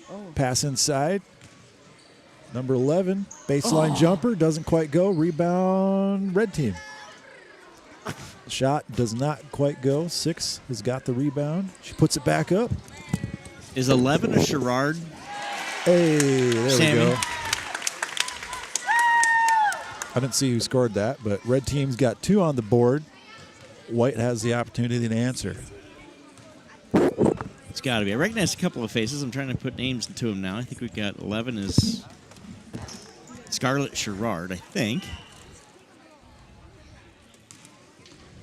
Oh. Pass inside. Number 11, baseline jumper, doesn't quite go. Rebound, red team. Shot does not quite go. 6 has got the rebound. She puts it back up. Is 11 a Sherrard? Hey, there Sammy. we go. I didn't see who scored that, but red team's got 2 on the board. White has the opportunity to answer. It's got to be. I recognize a couple of faces. I'm trying to put names to them now. I think we've got 11 is Scarlett Sherrard, I think.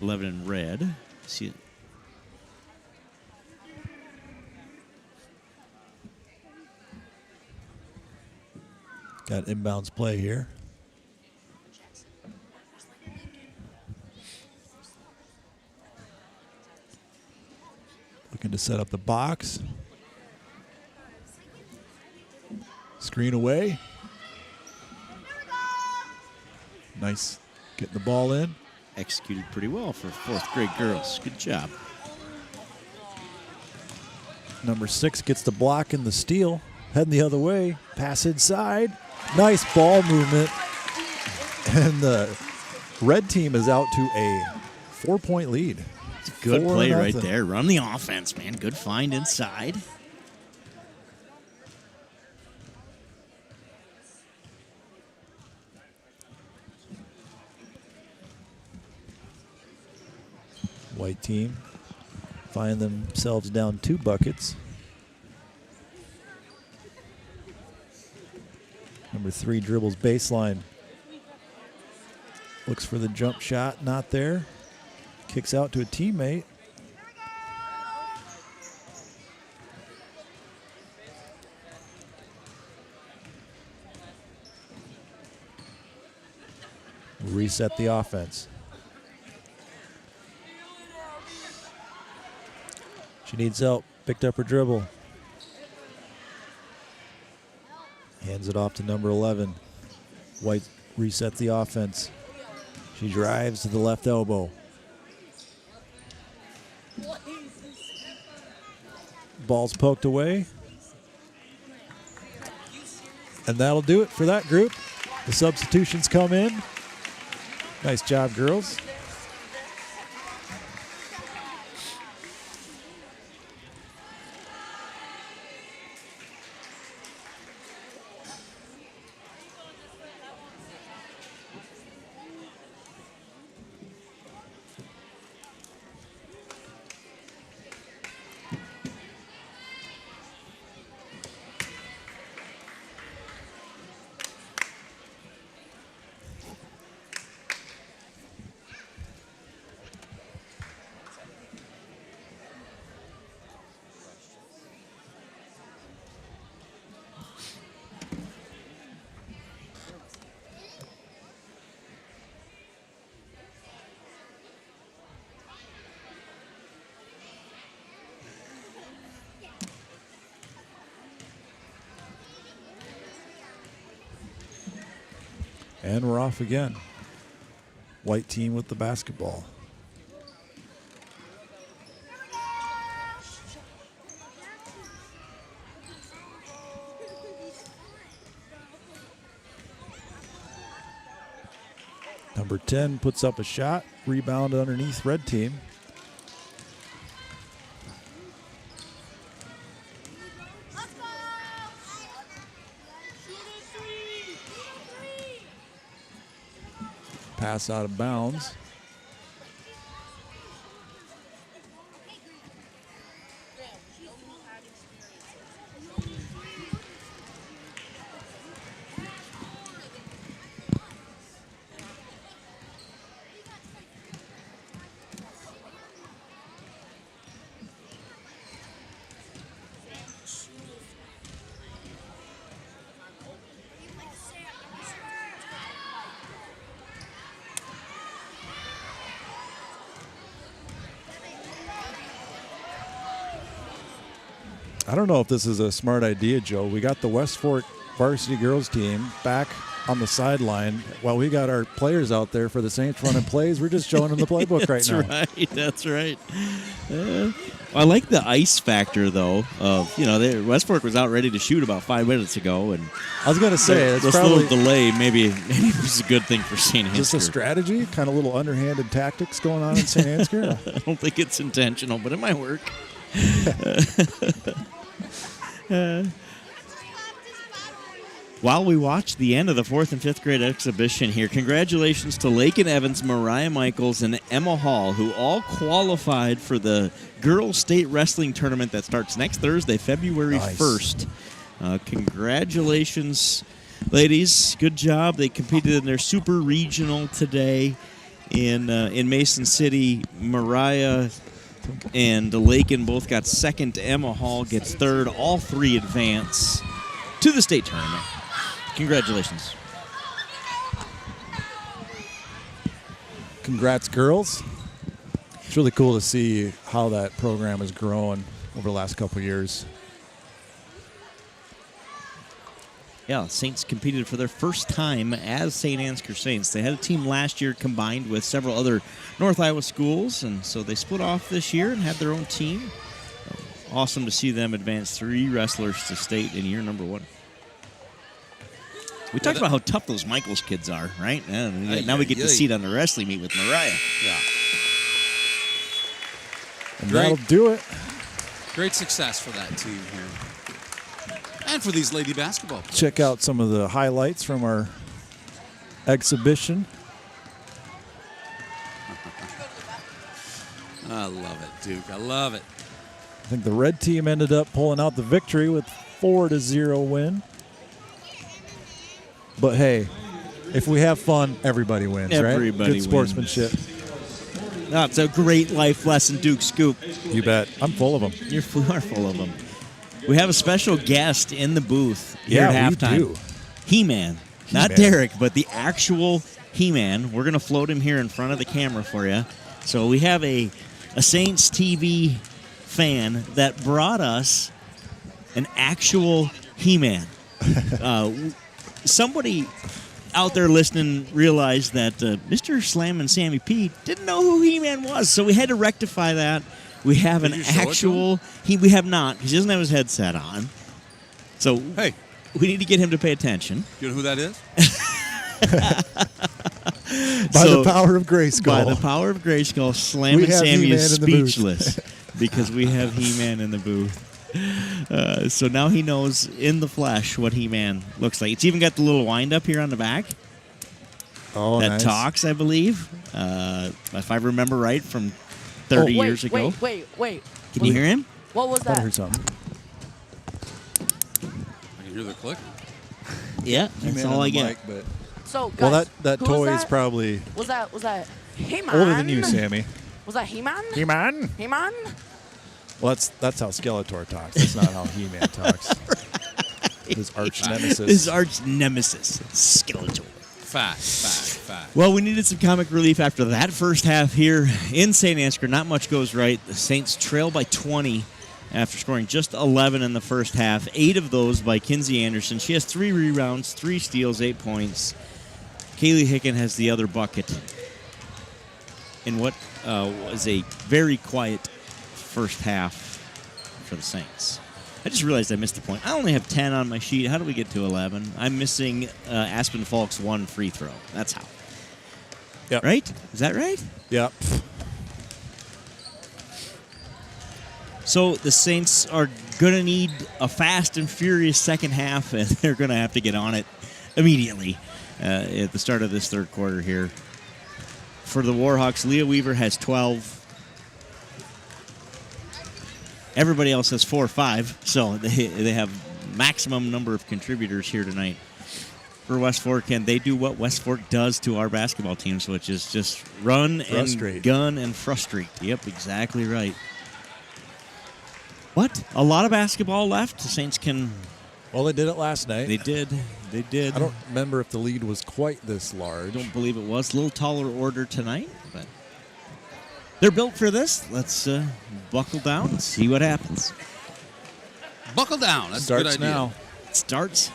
11 in red. See. Got inbounds play here. Looking to set up the box. Screen away. Nice. Getting the ball in. Executed pretty well for 4th grade girls. Good job. Number 6 gets the block and the steal. Heading the other way. Pass inside. Nice ball movement. And the red team is out to a 4-point lead. It's a good 4-0. play right there. Run the offense, man. Good find inside. White team find themselves down 2 buckets. Number 3 dribbles baseline. Looks for the jump shot, not there. Kicks out to a teammate. reset the offense. She needs help. Picked up her dribble. Hands it off to number 11. White resets the offense. She drives to the left elbow. Ball's poked away. And that'll do it for that group. The substitutions come in. Nice job, girls. And we're off again. White team with the basketball. Number 10 puts up a shot. Rebound underneath red team. Pass out of bounds. I don't know if this is a smart idea, Joe. We got the West Fork varsity girls team back on the sideline while we got our players out there for the Saints running plays. We're just showing them the playbook right now. That's right. I like the ice factor, though. West Fork was out ready to shoot about 5 minutes ago, and I was going to say this little delay maybe it was a good thing for Saint Ansgar. Just a strategy, kind of little underhanded tactics going on in Saint Ansgar. I don't think it's intentional, but it might work. While we watch the end of the 4th and 5th grade exhibition here, congratulations to Lakin Evans, Mariah Michaels, and Emma Hall, who all qualified for the Girls State Wrestling Tournament that starts next Thursday, February 1st. Congratulations, ladies. Good job. They competed in their Super Regional today in Mason City. Mariah and Lakin both got second. Emma Hall gets third. All three advance to the state tournament. Congratulations. Congrats, girls. It's really cool to see how that program has grown over the last couple of years. Yeah, Saints competed for their first time as Saint Ansgar Saints. They had a team last year combined with several other North Iowa schools, and so they split off this year and had their own team. Awesome to see them advance 3 wrestlers to state in year number 1. We talked about how tough those Michaels kids are, right? Now we get to see it on the wrestling meet with Mariah. Yeah. And that'll do it. Great success for that team here. And for these lady basketball players. Check out some of the highlights from our exhibition. I love it, Duke. I love it. I think the red team ended up pulling out the victory with 4-0 win. But hey, if we have fun, everybody wins, right? Good sportsmanship. That's a great life lesson, Duke Scoop. You bet. I'm full of them. You are full of them. We have a special guest in the booth here at halftime. We do. He-Man. Not Derek, but the actual He-Man. We're going to float him here in front of the camera for you. So we have a Saints TV fan that brought us an actual He-Man. Somebody out there listening realized that Mr. Slam and Sammy P didn't know who He-Man was, so we had to rectify that. We have an actual. We have not, because he doesn't have his headset on. So hey, we need to get him to pay attention. You know who that is? By the power of Grayskull. By the power of Grayskull, Slam and Sammy is speechless because we have He-Man in the booth. So now he knows in the flesh what He-Man looks like. It's even got the little wind up here on the back. Oh, that nice. talks, I believe, if I remember right, from 30 years ago. Wait. Can you hear him? What was that? I heard something. I can hear the click. Yeah, that's all I get. Mic, but So, guys, well, that who toy was is that? probably Was that He-Man? older than you, Sammy. Was that He-Man? He-Man? He-Man? Well, that's how Skeletor talks. That's not how He-Man talks. His arch nemesis. His arch nemesis, Skeletor. Fact. Well, we needed some comic relief after that first half here in St. Ansgar. Not much goes right. The Saints trail by 20 after scoring just 11 in the first half. 8 of those by Kinsey Anderson. She has 3 rebounds, 3 steals, 8 points. Kaylee Hicken has the other bucket in what was a very quiet first half for the Saints. I just realized I missed the point. I only have 10 on my sheet. How do we get to 11? I'm missing Aspen Falk's 1 free throw. That's how. Yep. Right? Is that right? Yep. So the Saints are going to need a fast and furious second half, and they're going to have to get on it immediately at the start of this third quarter here. For the Warhawks, Leah Weaver has 12. Everybody else has 4 or 5, so they have maximum number of contributors here tonight for West Fork, and they do what West Fork does to our basketball teams, which is just run and gun and frustrate. Yep, exactly right. What? A lot of basketball left? The Saints can... Well, they did it last night. They did. I don't remember if the lead was quite this large. I don't believe it was. A little taller order tonight, but... They're built for this. Let's buckle down and see what happens. Buckle down. That's a good idea. Now. It starts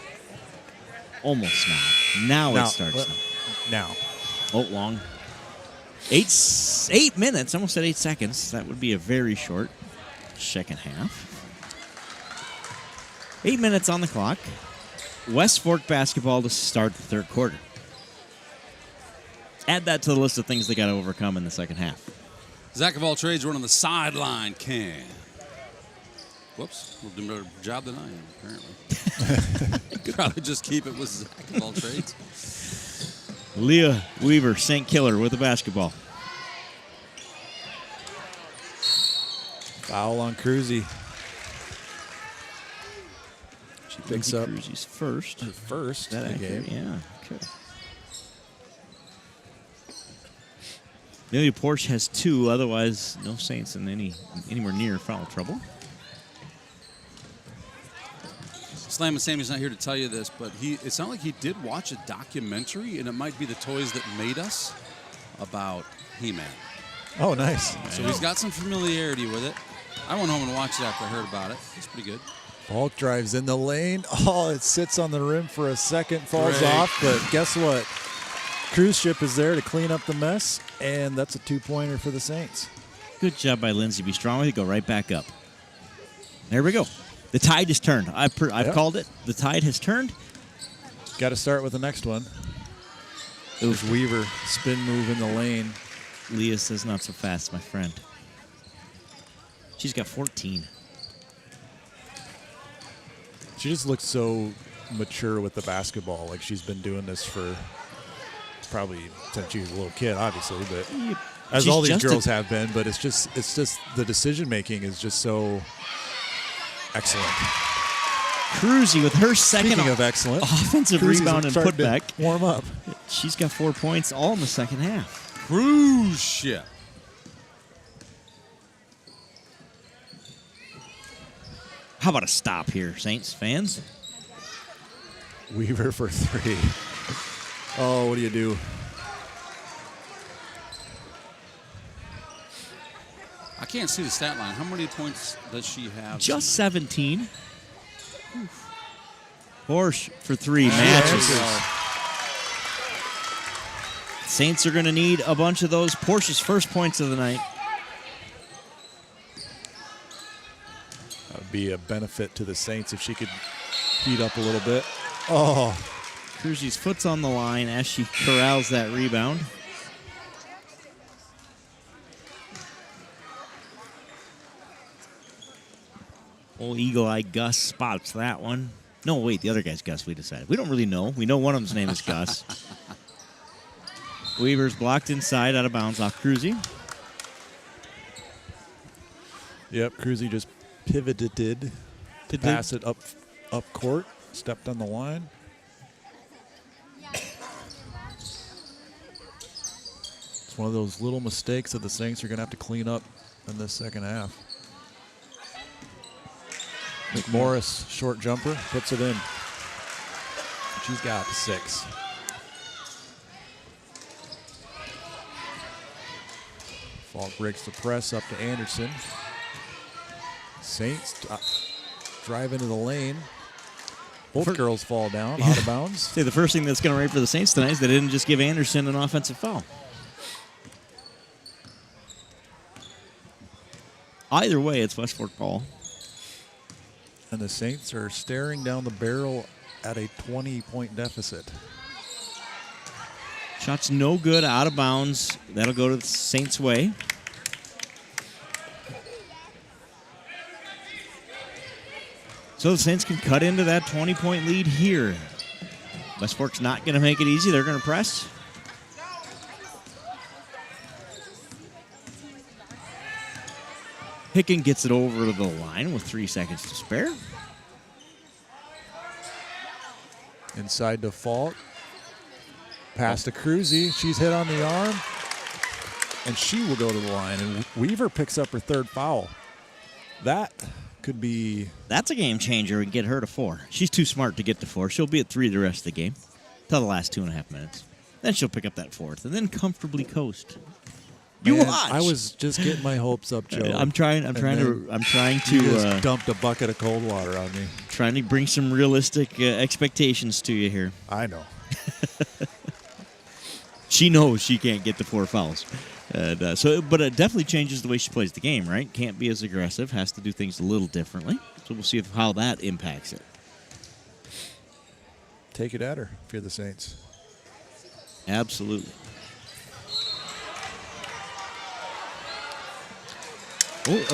almost now. Now it starts now. Oh, long. 8 minutes. Almost at 8 seconds. That would be a very short second half. 8 minutes on the clock. West Fork basketball to start the third quarter. Add that to the list of things they got to overcome in the second half. Zach of all trades running the sideline can. Whoops. We'll do a better job than I am, apparently. Could probably just keep it with Zach of all trades. Leah Weaver, St. Killer with the basketball. Foul on Cruzy. She picks up Cruzy's first. Her first that in the game. Yeah, okay. Amelia Porsche has 2, otherwise no Saints in anywhere near foul trouble. Slam and Sammy's not here to tell you this, but it sounded like he did watch a documentary, and it might be The Toys That Made Us, about He-Man. Oh, nice. So he's got some familiarity with it. I went home and watched it after I heard about it. It's pretty good. Falk drives in the lane. Oh, it sits on the rim for a second, falls off, but guess what? Cruise ship is there to clean up the mess, and that's a 2-pointer for the Saints. Good job by Lindsay. Be strong with it. Go right back up. There we go. The tide has turned. I've called it. The tide has turned. Got to start with the next one. There's Weaver, spin move in the lane. Leah says not so fast, my friend. She's got 14. She just looks so mature with the basketball. Like she's been doing this for probably since she was a little kid, obviously, but as all these girls have been. But it's just the decision making is just so excellent. Cruzy with her second Speaking of excellent, offensive rebound and putback. Warm up. She's got 4 points all in the second half. Cruise ship. How about a stop here, Saints fans? Weaver for 3. Oh, what do you do? I can't see the stat line. How many points does she have? Just 17. Horsch for 3 matches. Saints are going to need a bunch of those. Porsche's first points of the night. That would be a benefit to the Saints if she could heat up a little bit. Oh. Cruzy's foot's on the line as she corrals that rebound. Old Eagle-Eye Gus spots that one. No, wait, the other guy's Gus, we decided. We don't really know. We know one of them's name is Gus. Weaver's blocked inside, out of bounds off Cruzy. Yep, Cruzy just pivoted to pass it up court, stepped on the line. It's one of those little mistakes that the Saints are going to have to clean up in this second half. McMorris, short jumper, puts it in. She's got 6. Falk breaks the press up to Anderson. Saints drive into the lane. Both girls fall down, out of bounds. Say the first thing that's going to rape for the Saints tonight is they didn't just give Anderson an offensive foul. Either way, it's West Fork ball. And the Saints are staring down the barrel at a 20-point deficit. Shot's no good, out of bounds. That'll go to the Saints' way. So the Saints can cut into that 20-point lead here. West Fork's not going to make it easy. They're going to press. Hicken gets it over to the line with 3 seconds to spare. Inside to Falk. Pass to Cruzy. She's hit on the arm. And she will go to the line. And Weaver picks up her 3rd foul. That could be... That's a game changer and get her to 4. She's too smart to get to 4. She'll be at 3 the rest of the game. Till the last 2.5 minutes. Then she'll pick up that 4th and then comfortably coast. You watch. I was just getting my hopes up, Joe. I'm trying to. You just dumped a bucket of cold water on me. Trying to bring some realistic expectations to you here. I know. She knows she can't get the 4 fouls, but it definitely changes the way she plays the game. Right? Can't be as aggressive. Has to do things a little differently. So we'll see how that impacts it. Take it at her if you're the Saints. Absolutely.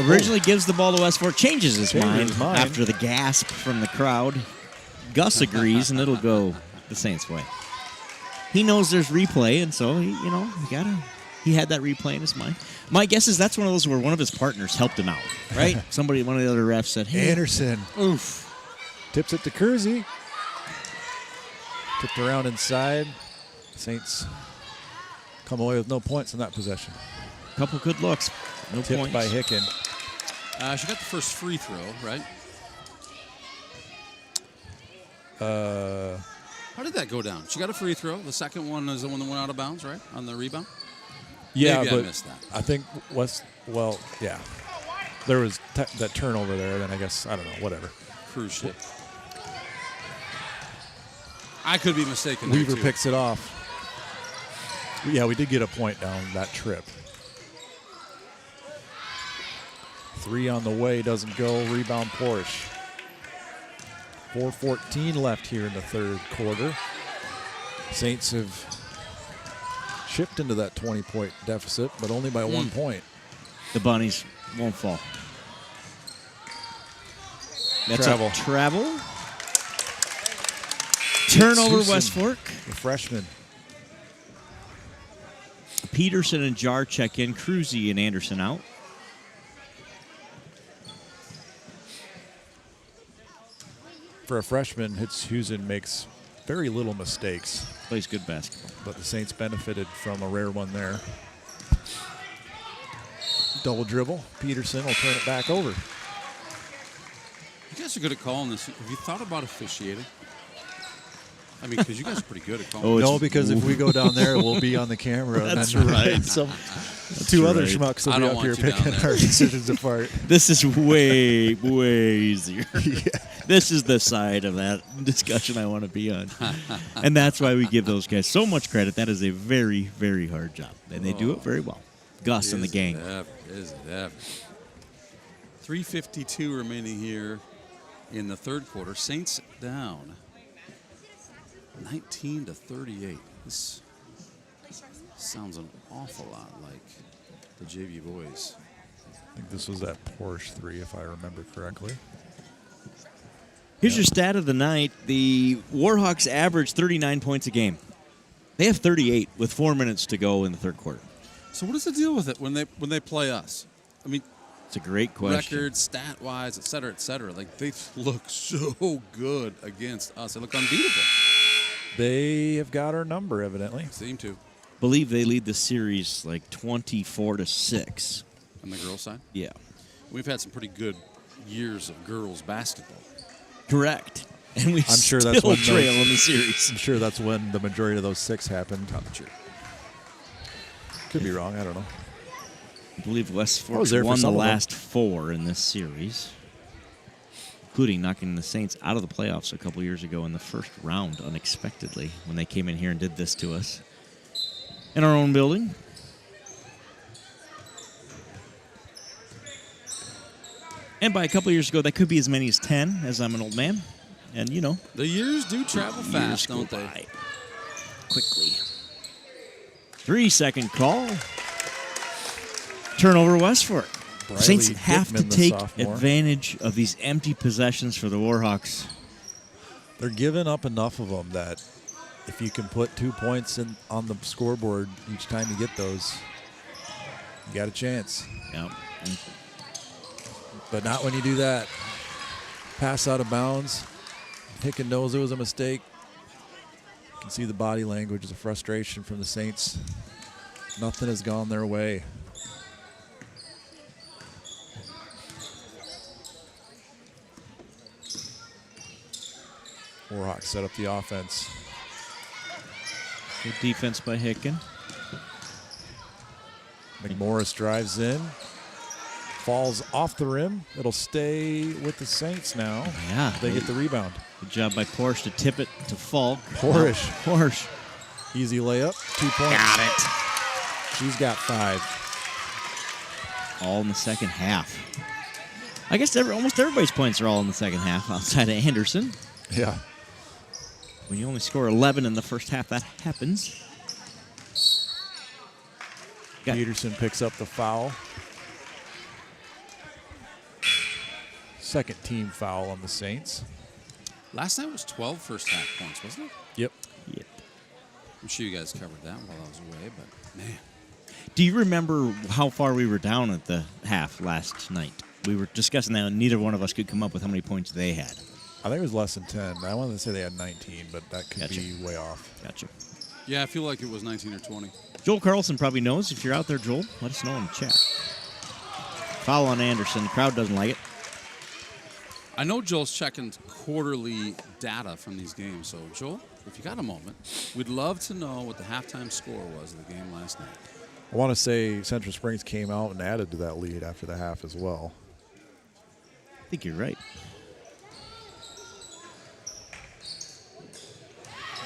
Originally gives the ball to West Fork, changes his mind after the gasp from the crowd. Gus agrees, and it'll go the Saints' way. He knows there's replay, and so he had that replay in his mind. My guess is that's one of those where one of his partners helped him out, right? One of the other refs said, "Hey, Anderson, oof," tips it to Cruzy. Tipped around inside. Saints come away with no points in that possession. Couple good looks. No Tipped points. by Hicken. She got the first free throw, right? How did that go down? She got a free throw. The second one is the one that went out of bounds, right? On the rebound? Yeah, Maybe but I missed that. I think yeah. There was that turnover there, then I guess, I don't know, whatever. Cruise ship. I could be mistaken. Weaver picks it off. Yeah, we did get a point down that trip. 3 on the way, doesn't go. Rebound Porsche. 4:14 left here in the 3rd quarter. Saints have chipped into that 20-point deficit, but only by 1 point. The Bunnies won't fall. That's Travel. a travel. Turnover, Susan, West Fork. the freshman. Peterson and Jar check in. Cruzy and Anderson out. For a freshman, Hitzhusen makes very little mistakes. Plays good basketball. But the Saints benefited from a rare one there. Double dribble. Peterson will turn it back over. You guys are good at calling this. Have you thought about officiating? I mean, because you guys are pretty good at calling. No, because if we go down there, we'll be on the camera. That's and right. Two other right. schmucks will I be don't up want here you down picking there. our decisions apart. This is way, way easier. This is the side of that discussion I want to be on. And that's why we give those guys so much credit. That is a very, very hard job. And they do it very well. Gus and the gang. Is it ever. 3:52 remaining here in the third quarter. Saints down 19-38. This sounds an awful lot like the JV boys. I think this was that Porsche 3, if I remember correctly. Here's your stat of the night. The Warhawks average 39 points a game. They have 38 with 4 minutes to go in the third quarter. So what is the deal with it when they play us? I mean, it's a great question. Record, stat-wise, et cetera, et cetera. Like, they look so good against us. They look unbeatable. They have got our number, evidently. Seem to. Believe they lead the series like 24-6. On the girls' side? Yeah. We've had some pretty good years of girls basketball. Correct. And we I'm sure still that's when trail in the series. I'm sure that's when the majority of those 6 happened. Probably true. Could be wrong. I don't know. I believe West I was Forks there for won the some of them. last 4 in this series, including knocking the Saints out of the playoffs a couple years ago in the first round unexpectedly when they came in here and did this to us in our own building. And by a couple years ago, that could be as many as 10, as I'm an old man. And, you know. The years do travel fast, don't they? By quickly. 3-second call. Turnover West Fork. Briley Saints have to Dickman, the take sophomore. advantage of these empty possessions for the Warhawks. They're giving up enough of them that if you can put 2 points on the scoreboard each time you get those, you got a chance. Yep. But not when you do that. Pass out of bounds. Hicken knows it was a mistake. You can see the body language, the frustration from the Saints. Nothing has gone their way. Warhawks set up the offense. Good defense by Hicken. McMorris drives in. Falls off the rim. It'll stay with the Saints now. Yeah. They get the rebound. Good job by Porsche to tip it to Falk. Porsche. Porsche. Easy layup. 2 points. Got it. She's got 5. All in the second half. I guess almost everybody's points are all in the second half outside of Anderson. Yeah. When you only score 11 in the first half, that happens. Peterson picks up the foul. Second team foul on the Saints. Last night was 12 first half points, wasn't it? Yep. I'm sure you guys covered that while I was away, but man. Do you remember how far we were down at the half last night? We were discussing that, and neither one of us could come up with how many points they had. I think it was less than 10. I wanted to say they had 19, but that could Gotcha. be way off. Gotcha. Yeah, I feel like it was 19 or 20. Joel Carlson probably knows. If you're out there, Joel, let us know in the chat. Foul on Anderson. The crowd doesn't like it. I know Joel's checking quarterly data from these games, so Joel, if you got a moment, we'd love to know what the halftime score was of the game last night. I want to say Central Springs came out and added to that lead after the half as well. I think you're right.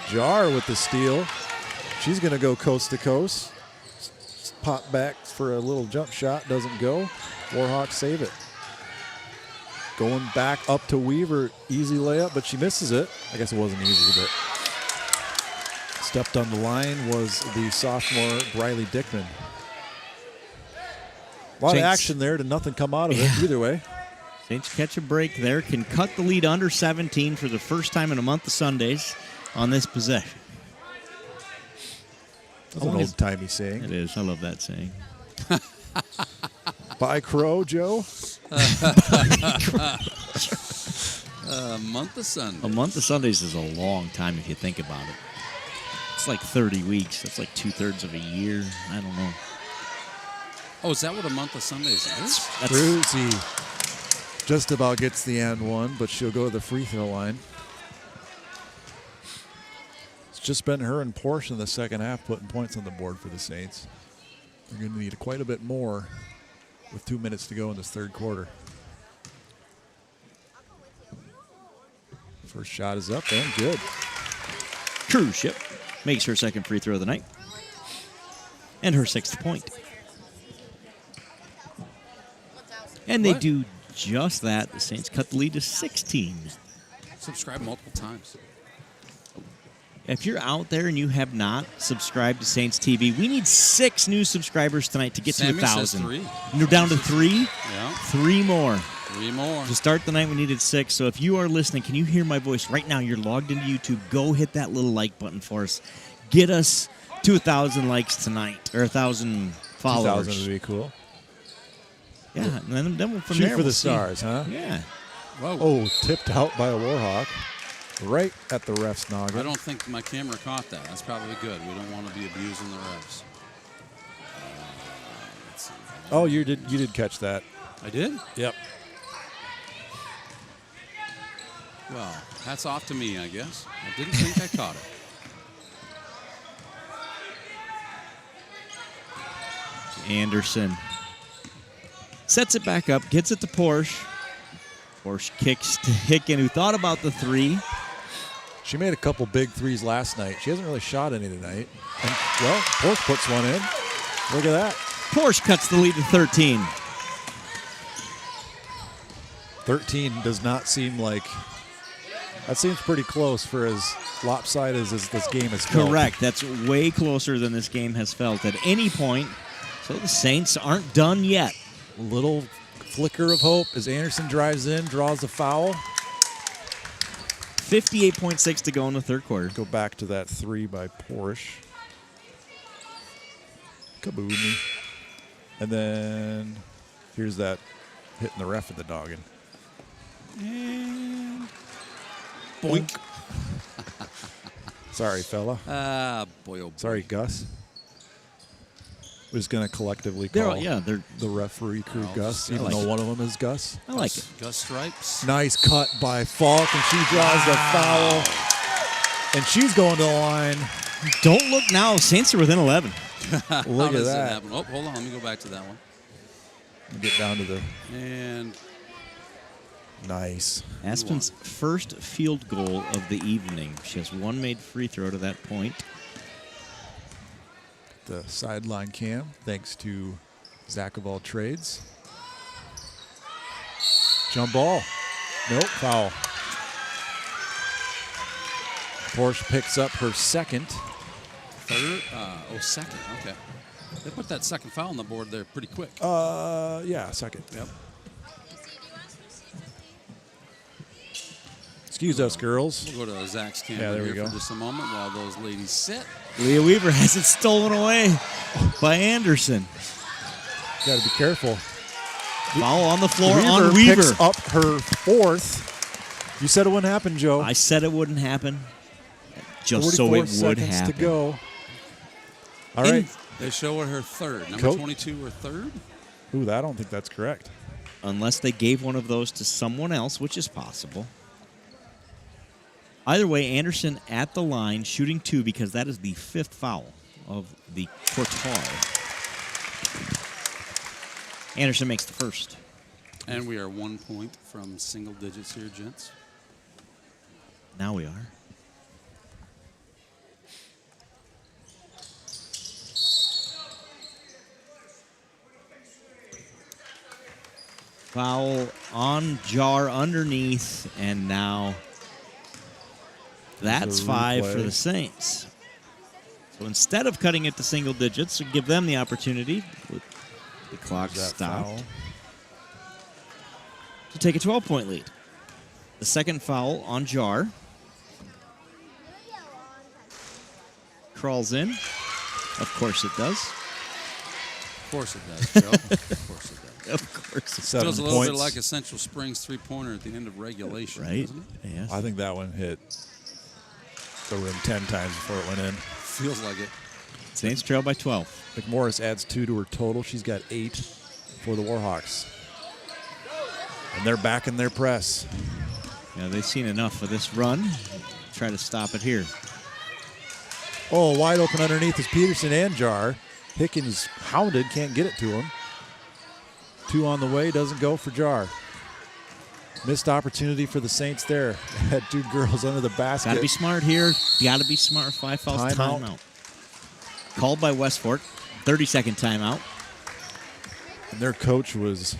Jar with the steal. She's going to go coast to coast. Pop back for a little jump shot. Doesn't go. Warhawks save it. Going back up to Weaver. Easy layup, but she misses it. I guess it wasn't easy, but stepped on the line was the sophomore Briley Dickman. A lot of action there. Did nothing come out of it either way. Saints catch a break there. Can cut the lead under 17 for the first time in a month of Sundays on this possession. That's an old-timey saying. It is. I love that saying. Bye, Crow, Joe. A month of Sundays. A month of Sundays is a long time if you think about it. It's like 30 weeks. That's like 2/3 of a year. I don't know. Oh, is that what a month of Sundays is? Brucey just about gets the and one, but she'll go to the free throw line. It's just been her and Porsche in the second half putting points on the board for the Saints. They're going to need quite a bit more with 2 minutes to go in this third quarter. First shot is up and good. Cruise ship makes her second free throw of the night. And her 6th point. And they do just that. The Saints cut the lead to 16. Subscribe multiple times. If you're out there and you have not subscribed to Saints TV, we need 6 new subscribers tonight to get Sammy to 1,000. says 3. We're down to 3? Yeah. 3 more. 3 more. To start the night, we needed 6. So if you are listening, can you hear my voice right now? You're logged into YouTube. Go hit that little like button for us. Get us to 1,000 likes tonight, or 1,000 followers. 2,000 would be cool. Yeah, and then from Shoot there for we'll the see. stars, huh? Yeah. Whoa. Oh, tipped out by a Warhawk. Right at the ref's noggin. I don't think my camera caught that. That's probably good. We don't want to be abusing the refs. Let's see. Oh, you did catch that. I did? Yep. Well, hats off to me, I guess. I didn't think I caught it. Anderson sets it back up, gets it to Porsche. Porsche kicks to Hicken, who thought about the 3. She made a couple big threes last night. She hasn't really shot any tonight. And, well, Porsche puts one in. Look at that. Porsche cuts the lead to 13. 13 does not seem like... That seems pretty close for as lopsided as this game has felt. Correct. That's way closer than this game has felt at any point. So the Saints aren't done yet. A little flicker of hope as Anderson drives in, draws the foul. 58.6 to go in the third quarter. Go back to that 3 by Porsche. Kaboom. And then here's that hitting the ref at the noggin. And boink. Sorry, fella. Boy, oh boy. Sorry, Gus. We're just going to collectively call they're the referee crew Oh, Gus, I even like though it. one of them is Gus. I like it. Gus Stripes. Nice cut by Falk, and she draws the foul. And she's going to the line. Don't look now. Saints are within 11. Look How at does that. It happen? Oh, hold on. Let me go back to that one. Get down to the And nice. Aspen's first field goal of the evening. She has 1 made free throw to that point. The sideline cam, thanks to Zach of all trades. Jump ball. Nope, foul. Porsche picks up her second. third. Second. Okay. They put that second foul on the board there pretty quick. Yeah, second. Yep. Excuse us, girls. We'll go to Zach's camera Yeah, there we here go. for just a moment while those ladies sit. Leah Weaver has it stolen away by Anderson. Got to be careful. Foul on the floor on Weaver. Picks up her 4th. You said it wouldn't happen, Joe. I said it wouldn't happen. Just so 44 it would seconds happen. to go. All right. They show her third. Number Coach. 22, her third. Ooh, I don't think that's correct. Unless they gave one of those to someone else, which is possible. Either way, Anderson at the line, shooting 2 because that is the 5th foul of the quarter. Anderson makes the first. And we are 1 point from single digits here, gents. Now we are. Foul on Jar underneath, and now that's 5 for the Saints. So instead of cutting it to single digits, give them the opportunity with the clock stopped to take a 12-point lead. The second foul on Jar. Crawls in. Of course it does. Of course it does, Joe. Of course it does. Of course it does. Seven Feels a little bit points. like a Central Springs three-pointer at the end of regulation, Right? doesn't it? Yes. I think that one hit the rim 10 times before it went in. Feels like it. Saints trail by 12. McMorris adds 2 to her total. She's got 8 for the Warhawks. And they're back in their press. Yeah, they've seen enough of this run. Try to stop it here. Oh, wide open underneath is Peterson and Jar. Hickens hounded, can't get it to him. 2 on the way, doesn't go for Jar. Missed opportunity for the Saints there. Had 2 girls under the basket. Got to be smart here. Got to be smart. 5 fouls, timeout. Called by West Fork. 30-second timeout. And their coach was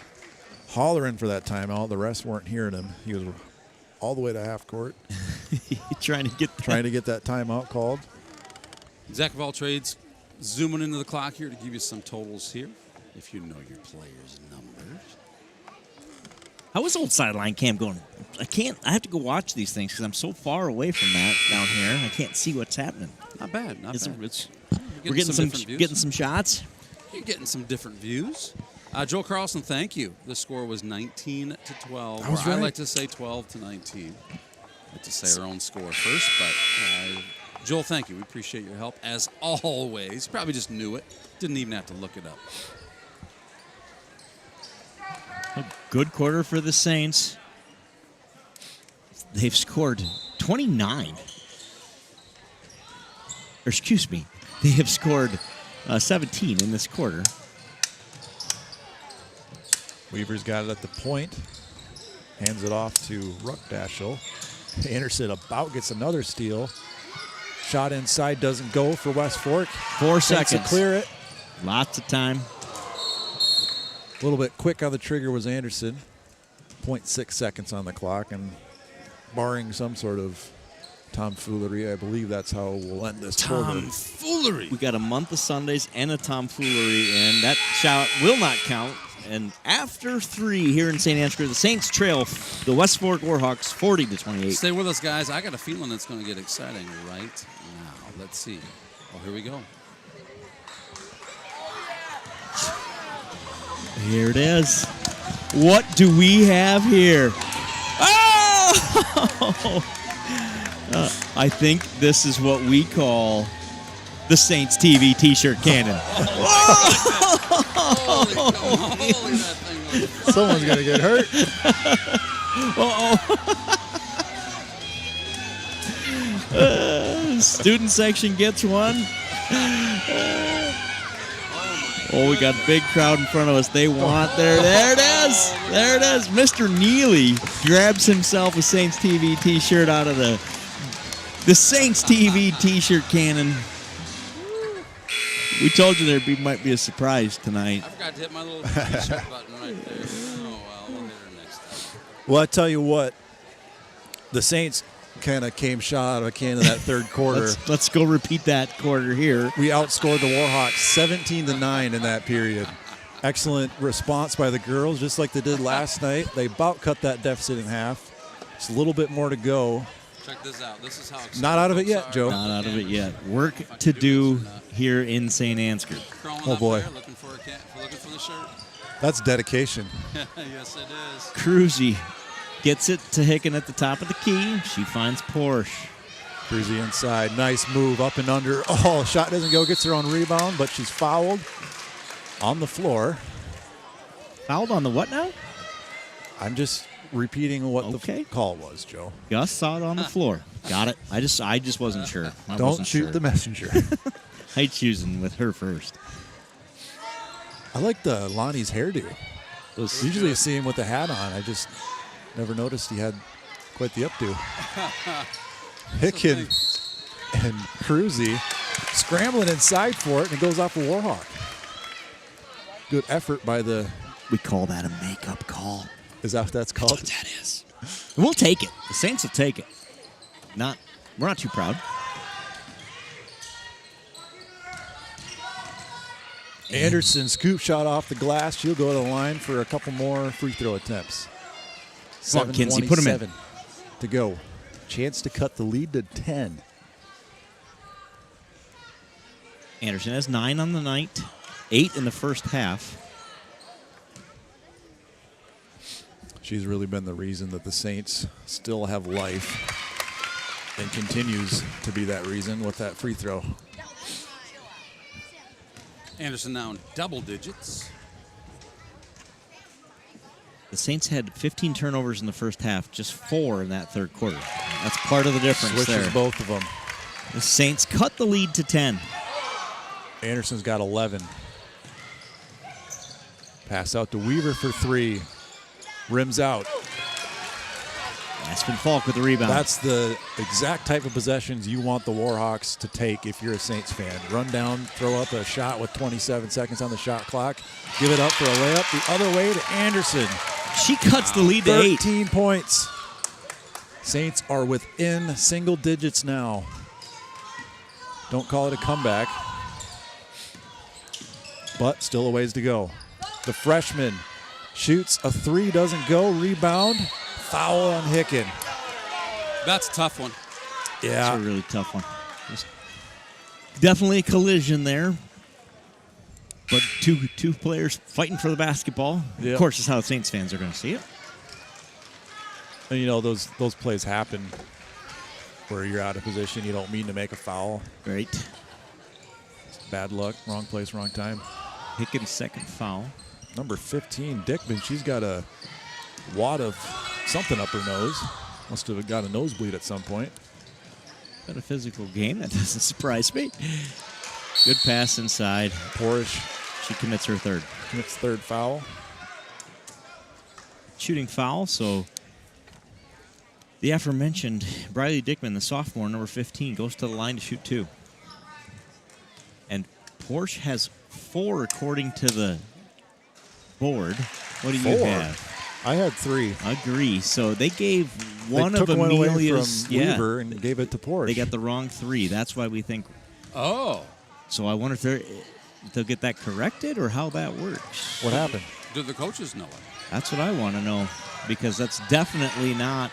hollering for that timeout. The rest weren't hearing him. He was all the way to half court. trying to get that timeout called. Jack of all trades, zooming into the clock here to give you some totals here, if you know your players' numbers. How is old sideline cam going? I have to go watch these things because I'm so far away from that down here. I can't see what's happening. Not bad, not bad. We're getting some shots. You're getting some different views. Joel Carlson, thank you. The score was 19-12. Right. I like to say 12-19. I like to say our own score first, but Joel, thank you. We appreciate your help as always. Probably just knew it. Didn't even have to look it up. A good quarter for the Saints. They've scored 29. Or excuse me, they have scored 17 in this quarter. Weaver's got it at the point. Hands it off to Ruckdashel. Anderson about gets another steal. Shot inside doesn't go for West Fork. 4 seconds. To clear it. Lots of time. A little bit quick on the trigger was Anderson. 0.6 seconds on the clock, and barring some sort of tomfoolery, I believe that's how we'll end this quarter. Tomfoolery. We got a month of Sundays and a tomfoolery, and that shot will not count. And after 3 here in St. Ansgar, the Saints trail the West Fork Warhawks 40-28. Stay with us, guys. I got a feeling it's going to get exciting right now. Let's see. Oh, here we go. Here it is. What do we have here? Oh! I think this is what we call the Saints TV T-shirt cannon. Holy that thing was. Someone's going to get hurt. Student section gets one. Oh, we got a big crowd in front of us. They want there it is. There it is. Mr. Neely grabs himself a Saints TV T-shirt out of the Saints TV T-shirt cannon. We told you might be a surprise tonight. I forgot to hit my little T-shirt button right there. Oh, well, we'll hit her next time. Well, I tell you what, the Saints kind of came shot out of a can in that third quarter. Let's go repeat that quarter here. We outscored the Warhawks 17-9 in that period. Excellent response by the girls, just like they did last night. They about cut that deficit in half. Just a little bit more to go. Check this out. This is how excited Not out of it yet, folks are. Joe. Not out of it yet. Work to do here in St. Ansgar. Crawling Oh, up boy. there, looking for the shirt. That's dedication. Yes, it is. Cruzy gets it to Hicken at the top of the key. She finds Porsche. Cruzy inside. Nice move up and under. Oh, shot doesn't go. Gets her own rebound, but she's fouled on the floor. Fouled on the what now? I'm just repeating what Okay. the call was, Joe. Gus saw it on the floor. Got it. I just wasn't sure. Don't shoot the messenger. I choosing with her first. I like the Lonnie's hairdo. Usually I see him with the hat on. I just never noticed he had quite the updo. Hicken and Cruzy scrambling inside for it, and it goes off a Warhawk. Good effort by the... We call that a makeup call. Is that what that's called? That's what that is. We'll take it. The Saints will take it. We're not too proud. Anderson scoop shot off the glass. She'll go to the line for a couple more free throw attempts. Come on, Kinsey, put 'em in. 7:27 to go. Chance to cut the lead to 10. Anderson has 9 on the night, 8 in the first half. She's really been the reason that the Saints still have life and continues to be that reason with that free throw. Anderson now in double digits. The Saints had 15 turnovers in the first half, just 4 in that third quarter. That's part of the difference Switches there. both of them. The Saints cut the lead to 10. Anderson's got 11. Pass out to Weaver for 3. Rims out. Aspen Falk with the rebound. That's the exact type of possessions you want the Warhawks to take if you're a Saints fan. Run down, throw up a shot with 27 seconds on the shot clock. Give it up for a layup the other way to Anderson. She cuts the lead to 8. 13 points. Saints are within single digits now. Don't call it a comeback. But still a ways to go. The freshman shoots a 3, doesn't go. Rebound. Foul on Hicken. That's a tough one. Yeah. That's a really tough one. Definitely a collision there. But two players fighting for the basketball. Yep. Of course, that's how Saints fans are going to see it. And you know, those plays happen where you're out of position. You don't mean to make a foul. Right. Bad luck. Wrong place, wrong time. Hicken's second foul. Number 15, Dickman. She's got a wad of something up her nose. Must have got a nosebleed at some point. Been a physical game. That doesn't surprise me. Good pass inside. Porish. She commits her third. Commits third foul. Shooting foul, so the aforementioned Briley Dickman, the sophomore, number 15, goes to the line to shoot 2. And Porsche has 4 according to the board. What do you 4? have? I had 3. Agree. So they gave one They of took one away Amelia's from Weaver and gave it to Porsche. They got the wrong 3. That's why we think. Oh. So I wonder if they'll get that corrected or how that works. What happened? Do the coaches know it? That's what I want to know, because that's definitely not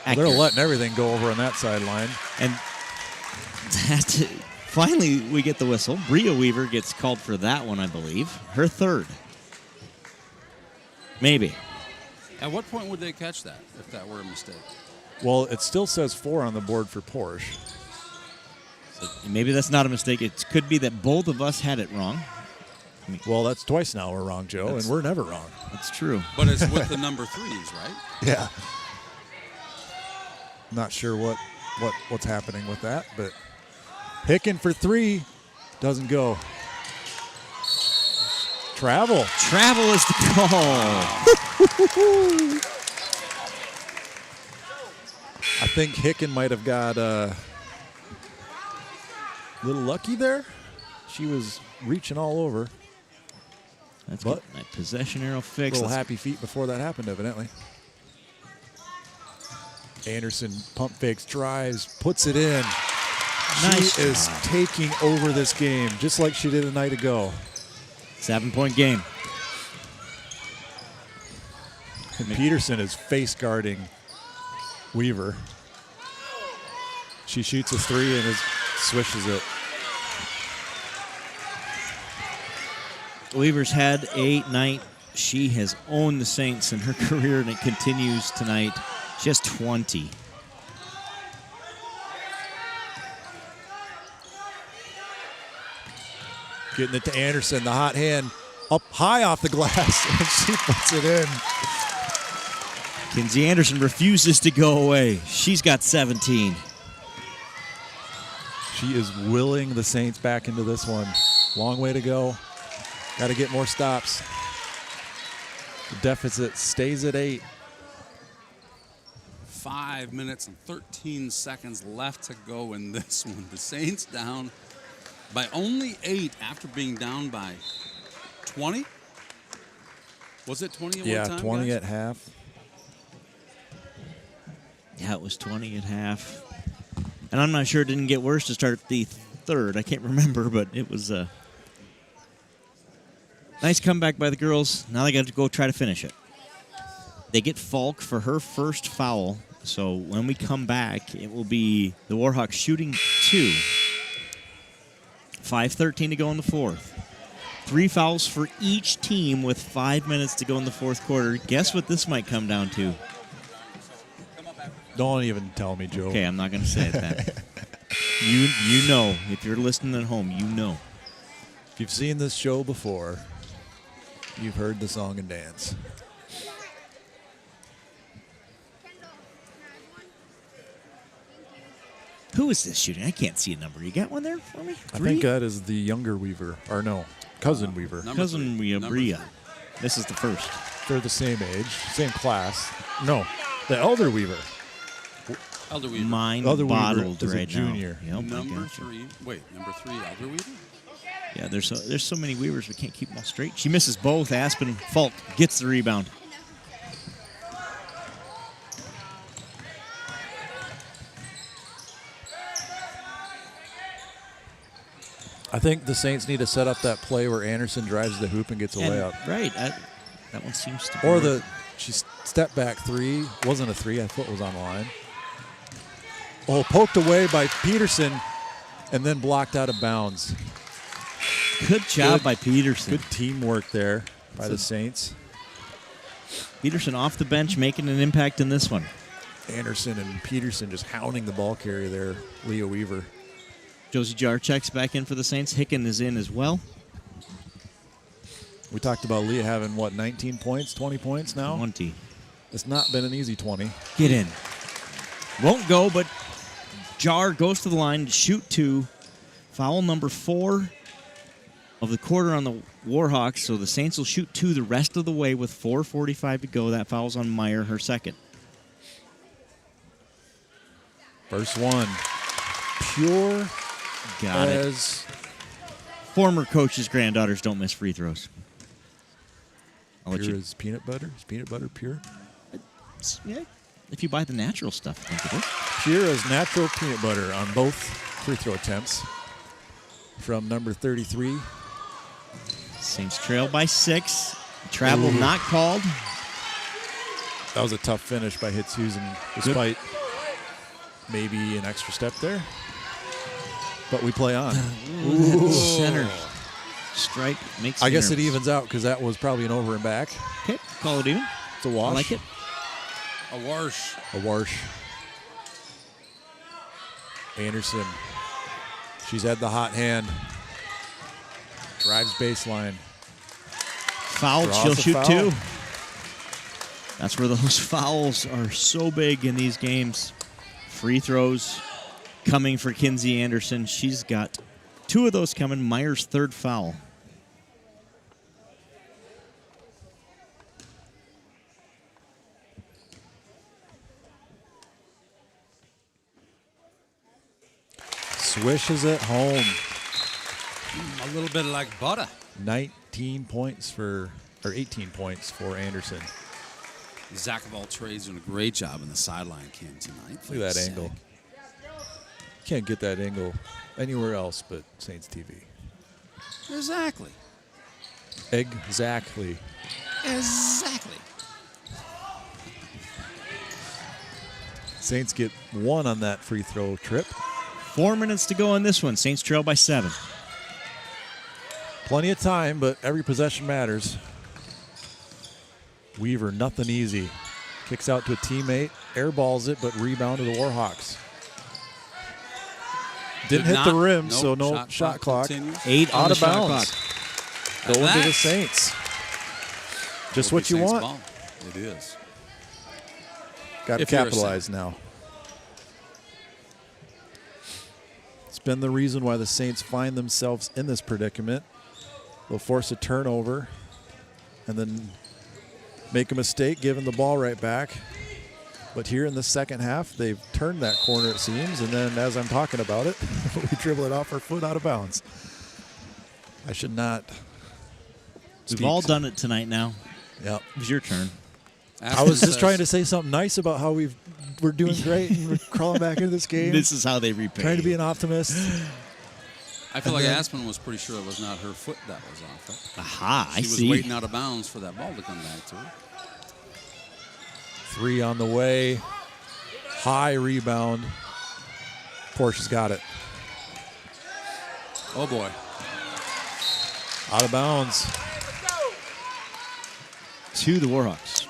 accurate. They're letting everything go over on that sideline. And finally, we get the whistle. Bria Weaver gets called for that one, I believe. Her third. Maybe. At what point would they catch that if that were a mistake? Well, it still says 4 on the board for Porsche. So maybe that's not a mistake. It could be that both of us had it wrong. Well, that's twice now we're wrong, Joe, and we're never wrong. That's true. But it's with the number 3s, right? Yeah. Not sure what's happening with that, but Hicken for 3 doesn't go. Travel. Travel is the call. I think Hicken might have got a little lucky there. She was reaching all over. That's but good. That possession arrow fixed. Little happy feet before that happened, evidently. Anderson pump fakes, drives, puts it in. Nice She is job. taking over this game, just like she did a night ago. 7-point game. And Peterson is face guarding Weaver. She shoots a 3 and swishes it. Weaver's had a night. She has owned the Saints in her career, and it continues tonight. She has 20. Getting it to Anderson, the hot hand up high off the glass, and she puts it in. Kinsey Anderson refuses to go away. She's got 17. She is willing the Saints back into this one. Long way to go. Got to get more stops. The deficit stays at 8. 5 minutes and 13 seconds left to go in this one. The Saints down by only 8 after being down by 20. Was it 20 at one time? Yeah, 20 guys? at half. Yeah, it was 20 at half. And I'm not sure it didn't get worse to start the third. I can't remember, but it was a nice comeback by the girls. Now they got to go try to finish it. They get Falk for her first foul. So when we come back, it will be the Warhawks shooting 2. 5:13 to go in the fourth. 3 fouls for each team with 5 minutes to go in the fourth quarter. Guess what this might come down to? Don't even tell me, Joe. Okay, I'm not going to say it then. You know. If you're listening at home, you know. If you've seen this show before, you've heard the song and dance. Who is this shooting? I can't see a number. You got one there for me? I think that is the younger Weaver. Or no, cousin Weaver. Cousin Bria. This is the first. They're the same age, same class. No, the elder Weaver. Elder Weaver. Mine Elder bottled Weaver is right a junior. now. Yep, Number 3. Wait, number 3, Elder Weaver? Yeah, there's so many Weavers we can't keep them all straight. She misses both. Aspen Falk gets the rebound. I think the Saints need to set up that play where Anderson drives the hoop and gets a layup. Right. That one seems to be. Or she step back three. Wasn't a three. I thought it was on the line. Oh, poked away by Peterson and then blocked out of bounds. Good job by Peterson. Good teamwork there by the Saints. Peterson off the bench making an impact in this one. Anderson and Peterson just hounding the ball carrier there, Leah Weaver. Josie Jarczyk's back in for the Saints. Hicken is in as well. We talked about Leah having, 19 points, 20 points now? 20. It's not been an easy 20. Get in. Won't go, but Jar goes to the line to shoot 2. Foul number 4 of the quarter on the Warhawks, so the Saints will shoot 2 the rest of the way with 4:45 to go. That foul's on Meyer, her second. First one. Pure Got as it. Former coach's granddaughters don't miss free throws. Pure as peanut butter? Is peanut butter pure? Yeah, if you buy the natural stuff, I think it is. Pure as natural peanut butter on both free throw attempts from number 33. Saints trail by 6. Travel not called. That was a tough finish by Hit Susan, despite maybe an extra step there. But we play on. Center stripe makes I guess nervous. it evens out because that was probably an over and back. Okay, call it even. It's a wash. I like it. A wash. A wash. Anderson. She's had the hot hand. Drives baseline. Fouled. Draws She'll a shoot foul. 2. That's where those fouls are so big in these games. Free throws coming for Kinsey Anderson. She's got 2 of those coming. Meyer's third foul. Swishes it home. A little bit like butter. 18 points for Anderson. Zach of all trades doing a great job in the sideline cam tonight. Look at that angle. Can't get that angle anywhere else but Saints TV. Exactly. Exactly. Exactly. Saints get 1 on that free throw trip. 4 minutes to go on this one. Saints trail by 7. Plenty of time, but every possession matters. Weaver, nothing easy. Kicks out to a teammate, airballs it, but rebound to the Warhawks. Didn't hit the rim, so no shot clock. Continues. 8 on Out the of shot bounds. clock. Going to the Saints. Just what you Saints want. ball. It is. Got to If you're a capitalize now. It's been the reason why the Saints find themselves in this predicament. They'll force a turnover and then make a mistake, giving the ball right back. But here in the second half, they've turned that corner, it seems, and then as I'm talking about it, we dribble it off our foot out of bounds. I should not speak. We've all done it tonight now. Yep. It was your turn. I was just trying to say something nice about how we're doing great and we're crawling back into this game. This is how they repay. Trying to be an optimist. I feel like Aspen was pretty sure it was not her foot that was off. Right? Aha, I She was see. waiting out of bounds for that ball to come back to her. 3 on the way. High rebound. Porsche's got it. Oh, boy. Out of bounds. To the Warhawks.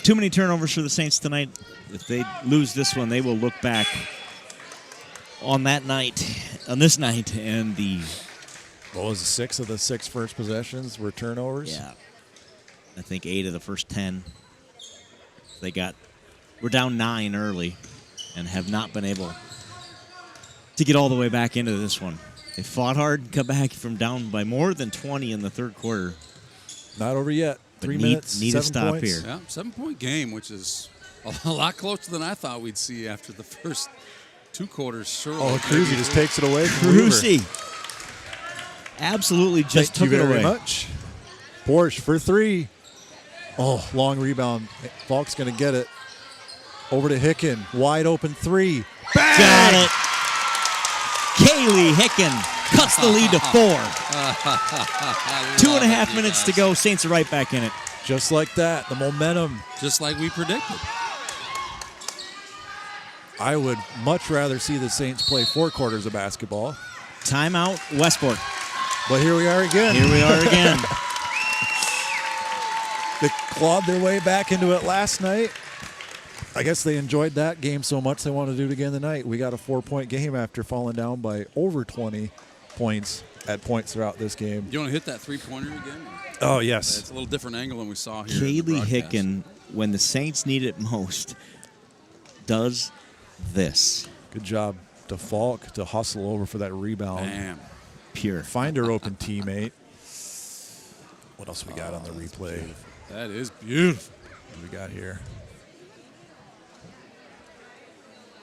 Too many turnovers for the Saints tonight. If they lose this one, they will look back on this night, and the... What was it, 6 of the 6 first possessions were turnovers? Yeah. I think 8 of the first 10. We're down 9 early. and have not been able to get all the way back into this one. They fought hard and come back from down by more than 20 in the third quarter. Not over yet. But 3 minutes, need a 7 stop points. here. Yeah, 7-point game, which is a lot closer than I thought we'd see after the first 2 quarters. Surely. Oh, Cruzy just takes it away from Weaver. Cruzy absolutely just took it away. Thank you very much. Porsche for 3. Oh, long rebound. Falk's going to get it. Over to Hicken. Wide open 3. Bang! Got it. Kaylee Hicken cuts the lead to 4. 2.5 minutes to go. Saints are right back in it. Just like that. The momentum. Just like we predicted. I would much rather see the Saints play 4 quarters of basketball. Timeout, Westport. But here we are again. Here we are again. They clawed their way back into it last night. I guess they enjoyed that game so much they want to do it again tonight. We got a 4-point game after falling down by over 20 points at points throughout this game. You want to hit that 3-pointer again? Oh, yes. It's a little different angle than we saw here. Kaylee Hicken, when the Saints need it most, does this. Good job to Falk to hustle over for that rebound. Bam. Pure. Find her open teammate. What else we got on the replay? That is beautiful. What do we got here?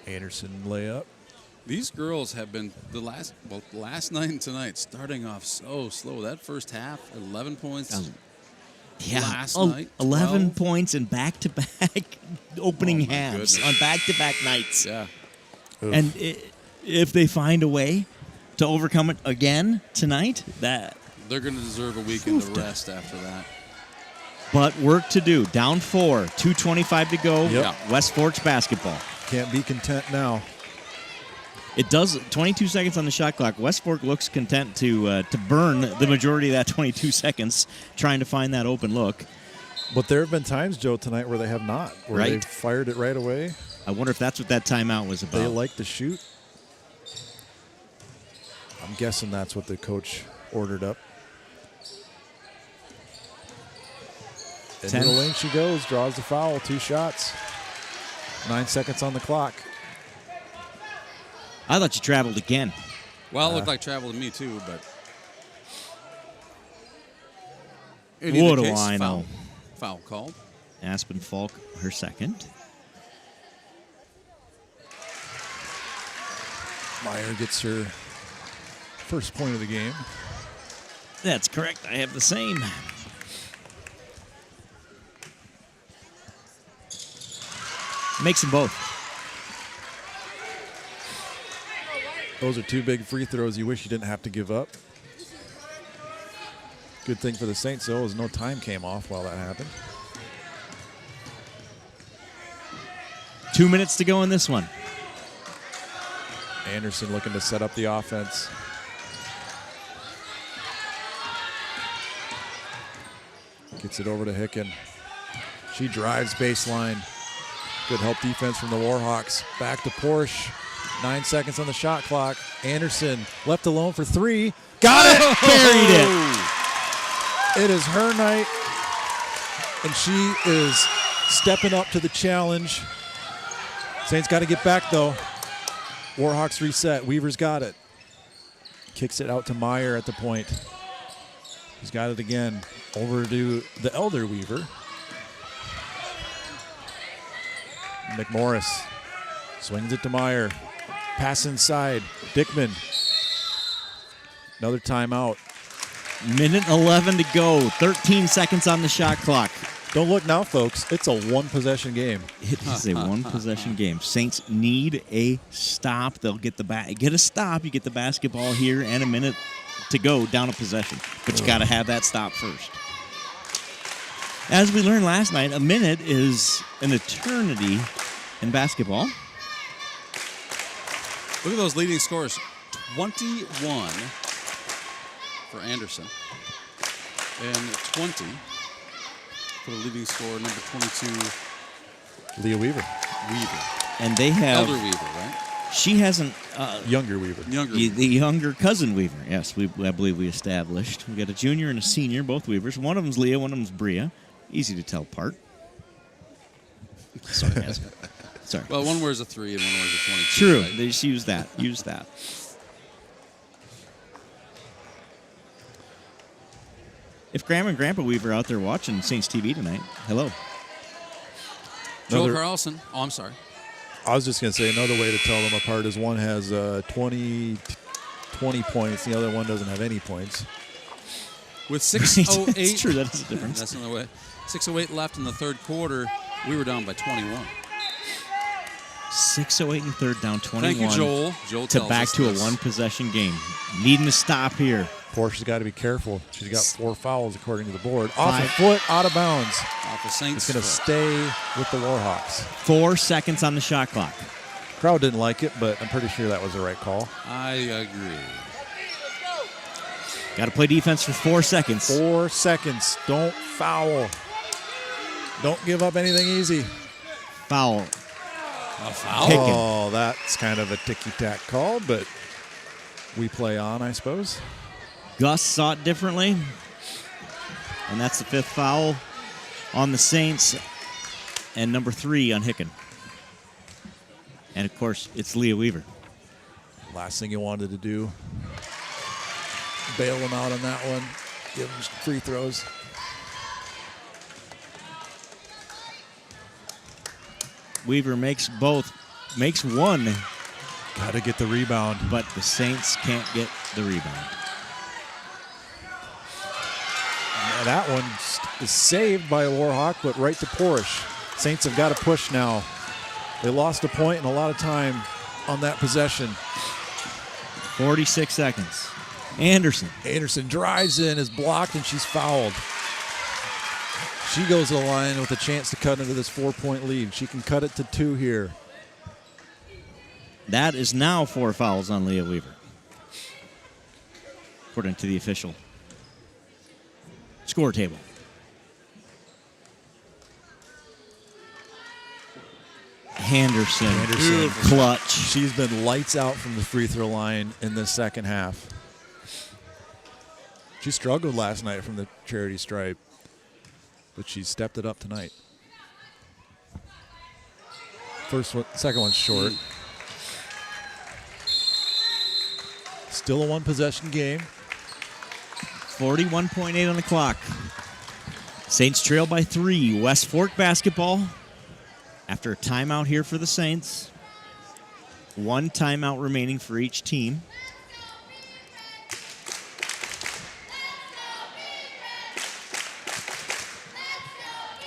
Anderson layup. These girls have been last night and tonight starting off so slow. That first half, 11 points. Last night, 11 12. points in back-to-back opening halves goodness. on back-to-back nights. Yeah. Oof. And if they find a way to overcome it again tonight, that. They're going to deserve a weekend of rest after that. But work to do. Down 4, 2:25 to go. Yep. West Forks basketball. Can't be content now. It does 22 seconds on the shot clock. West Fork looks content to burn the majority of that 22 seconds trying to find that open look. But there have been times, Joe, tonight where they have not, where Right. they've fired it right away. I wonder if that's what that timeout was about. They like to shoot. I'm guessing that's what the coach ordered up. Into 10. the lane she goes, draws the foul, 2 shots. 9 seconds on the clock. I thought you traveled again. Well, it looked like travel to me too, but What do I know? Foul called. Aspen Falk, her second. Meyer gets her first point of the game. That's correct. I have the same. Makes them both. Those are 2 big free throws you wish you didn't have to give up. Good thing for the Saints, though, is no time came off while that happened. 2 minutes to go in this one. Anderson looking to set up the offense. Gets it over to Hicken. She drives baseline. Good help defense from the Warhawks. Back to Porsche. 9 seconds on the shot clock. Anderson left alone for 3. Got it! Buried it. It is her night, and she is stepping up to the challenge. Saints got to get back, though. Warhawks reset. Weaver's got it. Kicks it out to Meyer at the point. He's got it again. Over to the elder Weaver. McMorris swings it to Meyer. Pass inside. Dickman. Another timeout. Minute 11 to go. 13 seconds on the shot clock. Don't look now, folks. It's a one-possession game. It is a one-possession game. Saints need a stop. They'll get get a stop. You get the basketball here and a minute to go down a possession. But you got to have that stop first. As we learned last night, a minute is an eternity in basketball. Look at those leading scores. 21 for Anderson. And 20 for the leading scorer, number 22. Leah Weaver. And they have... Elder Weaver, right? She hasn't... Younger Weaver. The younger cousin Weaver. Yes, I believe we established. We got a junior and a senior, both Weavers. One of them's Leah, one of them's Bria. Easy to tell apart. Sarcasm. Sorry. Well, one wears a 3 and one wears a 22. True. Right? They just use that. If Grandma and Grandpa Weaver are out there watching Saints TV tonight, hello. Joel Carlson. Oh, I'm sorry. I was just going to say another way to tell them apart is one has 20 points, the other one doesn't have any points. With 6:08. It's true, that is a difference. That's another way. 6:08 left in the third quarter. We were down by 21. 6:08 in the third, down 21. Thank you, Joel. Joel to tells back us to this. a one-possession game. Needing to stop here. Portia's got to be careful. She's got 4 fouls according to the board. Off a foot, out of bounds. Off the Saints. It's going to stay with the Warhawks. 4 seconds on the shot clock. Crowd didn't like it, but I'm pretty sure that was the right call. I agree. Got to play defense for 4 seconds. 4 seconds. Don't foul. Don't give up anything easy. Foul. A foul? Oh, that's kind of a ticky-tack call, but we play on, I suppose. Gus saw it differently. And that's the 5th foul on the Saints. And number 3 on Hicken. And, of course, it's Leah Weaver. Last thing you wanted to do. Bail them out on that one. Give them free throws. Weaver makes both. Makes one. Got to get the rebound. But the Saints can't get the rebound. And that one is saved by a Warhawk, but right to Porsche. Saints have got to push now. They lost a point and a lot of time on that possession. 46 seconds. Anderson drives in, is blocked, and she's fouled. She goes to the line with a chance to cut into this 4-point lead. She can cut it to 2 here. That is now 4 fouls on Leah Weaver, according to the official score table. Henderson. Clutch. She's been lights out from the free throw line in the second half. She struggled last night from the charity stripe, but she stepped it up tonight. Second one's short. Still a one-possession game. 41.8 on the clock. Saints trail by 3. West Fork basketball. After a timeout here for the Saints. 1 timeout remaining for each team.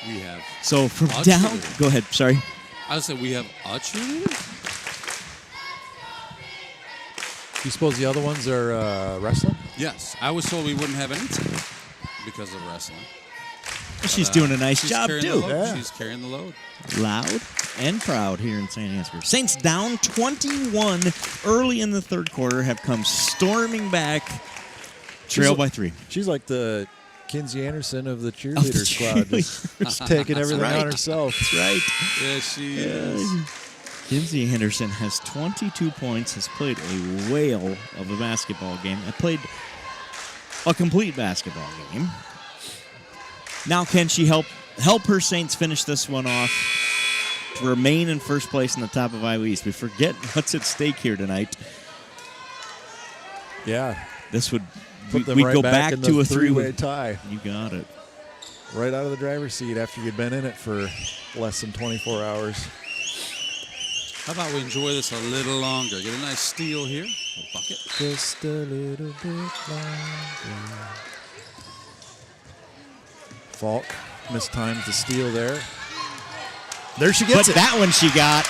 We have. So from down. Go ahead. Sorry. I would say we have a cheerleader. You suppose the other ones are wrestling? Yes. I was told we wouldn't have any team because of wrestling. She's doing a nice job, too. Yeah. She's carrying the load. Loud and proud here in Saint Ansgar. Saints down 21 early in the third quarter, have come storming back. Trail by 3. She's like the Kinsey Anderson of the cheerleader squad. Just taking everything on herself. That's right. Yeah, she is. Kinsey Anderson has 22 points, has played a whale of a basketball game. Played a complete basketball game. Now can she help her Saints finish this one off to remain in first place in the top of Iowa East? We forget what's at stake here tonight. Yeah. This would Put them we'd right go back back in to the a three-way tie. You got it. Right out of the driver's seat after you'd been in it for less than 24 hours. How about we enjoy this a little longer? Get a nice steal here. A bucket. Just a little bit longer. Falk mistimed the steal there. There she gets it. But that one she got.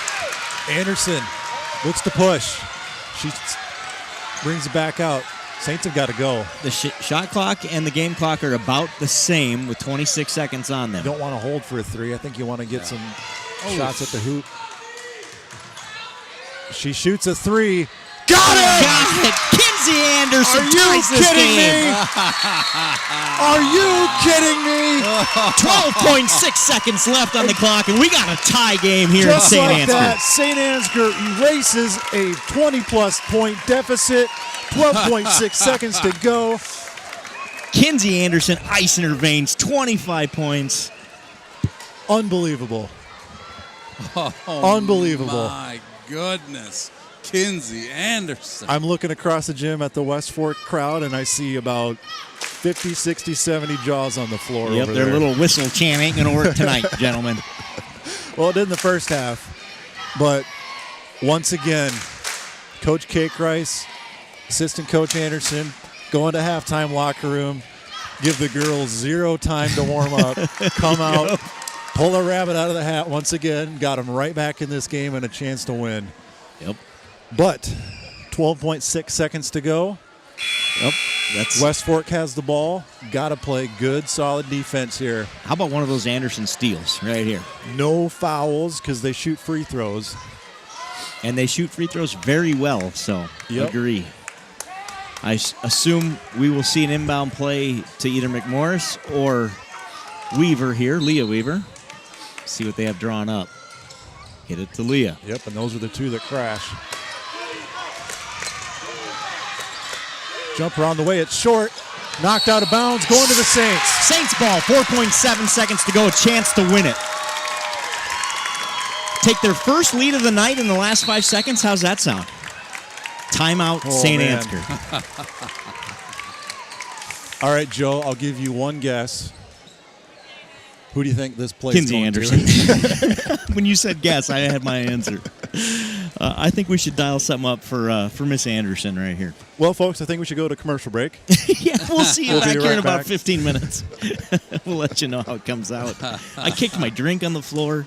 Anderson looks to push. She brings it back out. Saints have got to go. The shot clock and the game clock are about the same with 26 seconds on them. You don't want to hold for a 3. I think you want to get some shots at the hoop. She shoots a 3. Got it! Got it! Kinsey Anderson ties this game. Are you kidding me? 12.6 seconds left on the clock, and we got a tie game here Just in Saint like Ansgar. that, Saint Ansgar erases a 20-plus point deficit. 12.6 seconds to go. Kinsey Anderson, ice in her veins, 25 points. Unbelievable. Unbelievable. My goodness. Kinsey Anderson. I'm looking across the gym at the West Fork crowd, and I see about 50, 60, 70 jaws on the floor Yep, over their there. little whistle chant ain't going to work tonight, gentlemen. Well, it did in the first half. But once again, Coach Cake Rice, Assistant Coach Anderson, going to halftime locker room, give the girls 0 time to warm up, come out, pull a rabbit out of the hat once again, got them right back in this game and a chance to win. Yep. But 12.6 seconds to go. Yep. That's West Fork has the ball. Got to play good, solid defense here. How about one of those Anderson steals right here? No fouls because they shoot free throws. And they shoot free throws very well, so Yep. agree. I assume we will see an inbound play to either McMorris or Weaver here, Leah Weaver. See what they have drawn up. Hit it to Leah. Yep, and those are the two that crash. Jumper on the way, it's short. Knocked out of bounds, going to the Saints. Saints ball, 4.7 seconds to go, a chance to win it. Take their first lead of the night in the last 5 seconds. How's that sound? Timeout, Saint man. Ansgar. All right, Joe, I'll give you one guess. Who do you think this plays Kinsey going Anderson. to? When you said guess, I had my answer. I think we should dial something up for Miss Anderson right here. Well, folks, I think we should go to commercial break. Yeah, we'll see you We'll back be here in right about back. 15 minutes. We'll let you know how it comes out. I kicked my drink on the floor.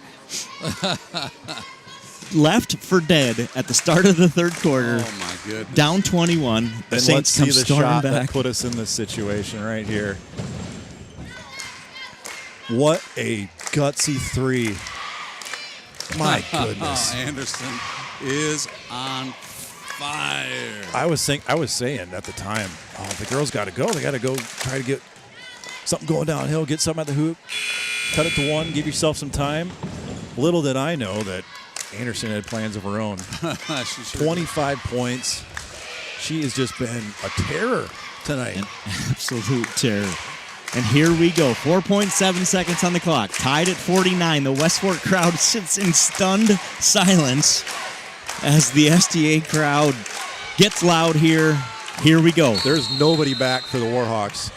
Left for dead at the start of the third quarter. Oh, my goodness. Down 21. The And let's Saints see come the storming shot back. that put us in this situation right here. What a gutsy three. My goodness. Anderson is on fire. I was saying at the time, oh, the girls got to go. They got to go try to get something going downhill, get something at the hoop, cut it to one, give yourself some time. Little did I know that Anderson had plans of her own. She sure 25 points. She has just been a terror tonight. An absolute terror. And here we go. 4.7 seconds on the clock. Tied at 49. The West Fork crowd sits in stunned silence as the STA crowd gets loud here. Here we go. There's nobody back for the Warhawks.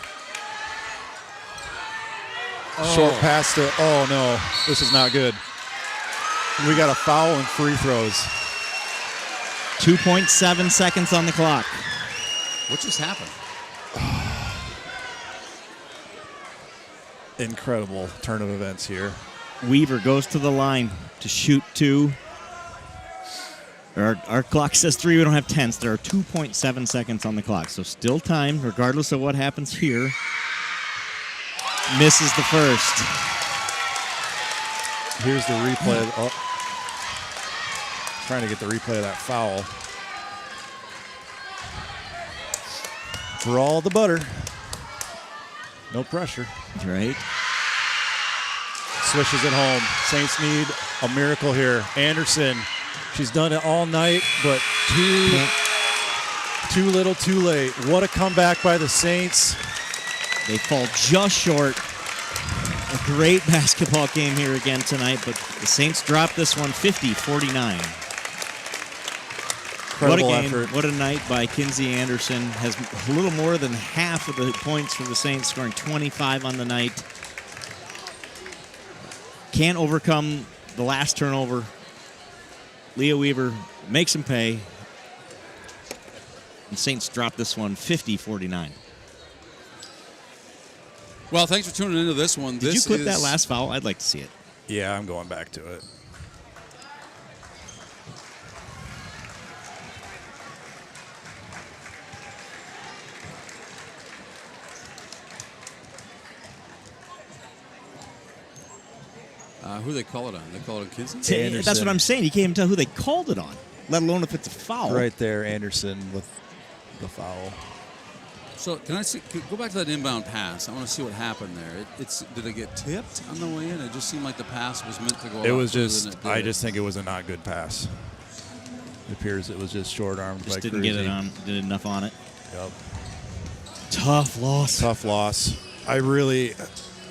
Short pass to, oh no, this is not good. We got a foul and free throws. 2.7 seconds on the clock. What just happened? Incredible turn of events here. Weaver goes to the line to shoot two. Our clock says 3. We don't have tenths. There are 2.7 seconds on the clock. So still time, regardless of what happens here. Misses the first. Here's the replay. Trying to get the replay of that foul. For all the butter. No pressure. Right. Swishes it home. Saints need a miracle here. Anderson, she's done it all night, but too little, too late. What a comeback by the Saints. They fall just short. A great basketball game here again tonight, but the Saints drop this one 50-49. What a game. Effort. What a night by Kinsey Anderson. Has a little more than half of the points for the Saints, scoring 25 on the night. Can't overcome the last turnover. Leah Weaver makes him pay. And Saints drop this one 50-49. Well, thanks for tuning into this one. Did you clip that last foul? I'd like to see it. Yeah, I'm going back to it. Who they call it on? They call it on Kinsey? Anderson. That's what I'm saying. You can't even tell who they called it on, let alone if it's a foul. Right there, Anderson with the foul. So can I see? Go back to that inbound pass. I want to see what happened there. Did it get tipped on the way in? It just seemed like the pass was meant to go. It out was further just, than it did. I just think it was a not good pass. It appears it was just short-armed Just by didn't get it Cruzy. on. Did enough on it. Yep. Tough loss. Tough loss. I really,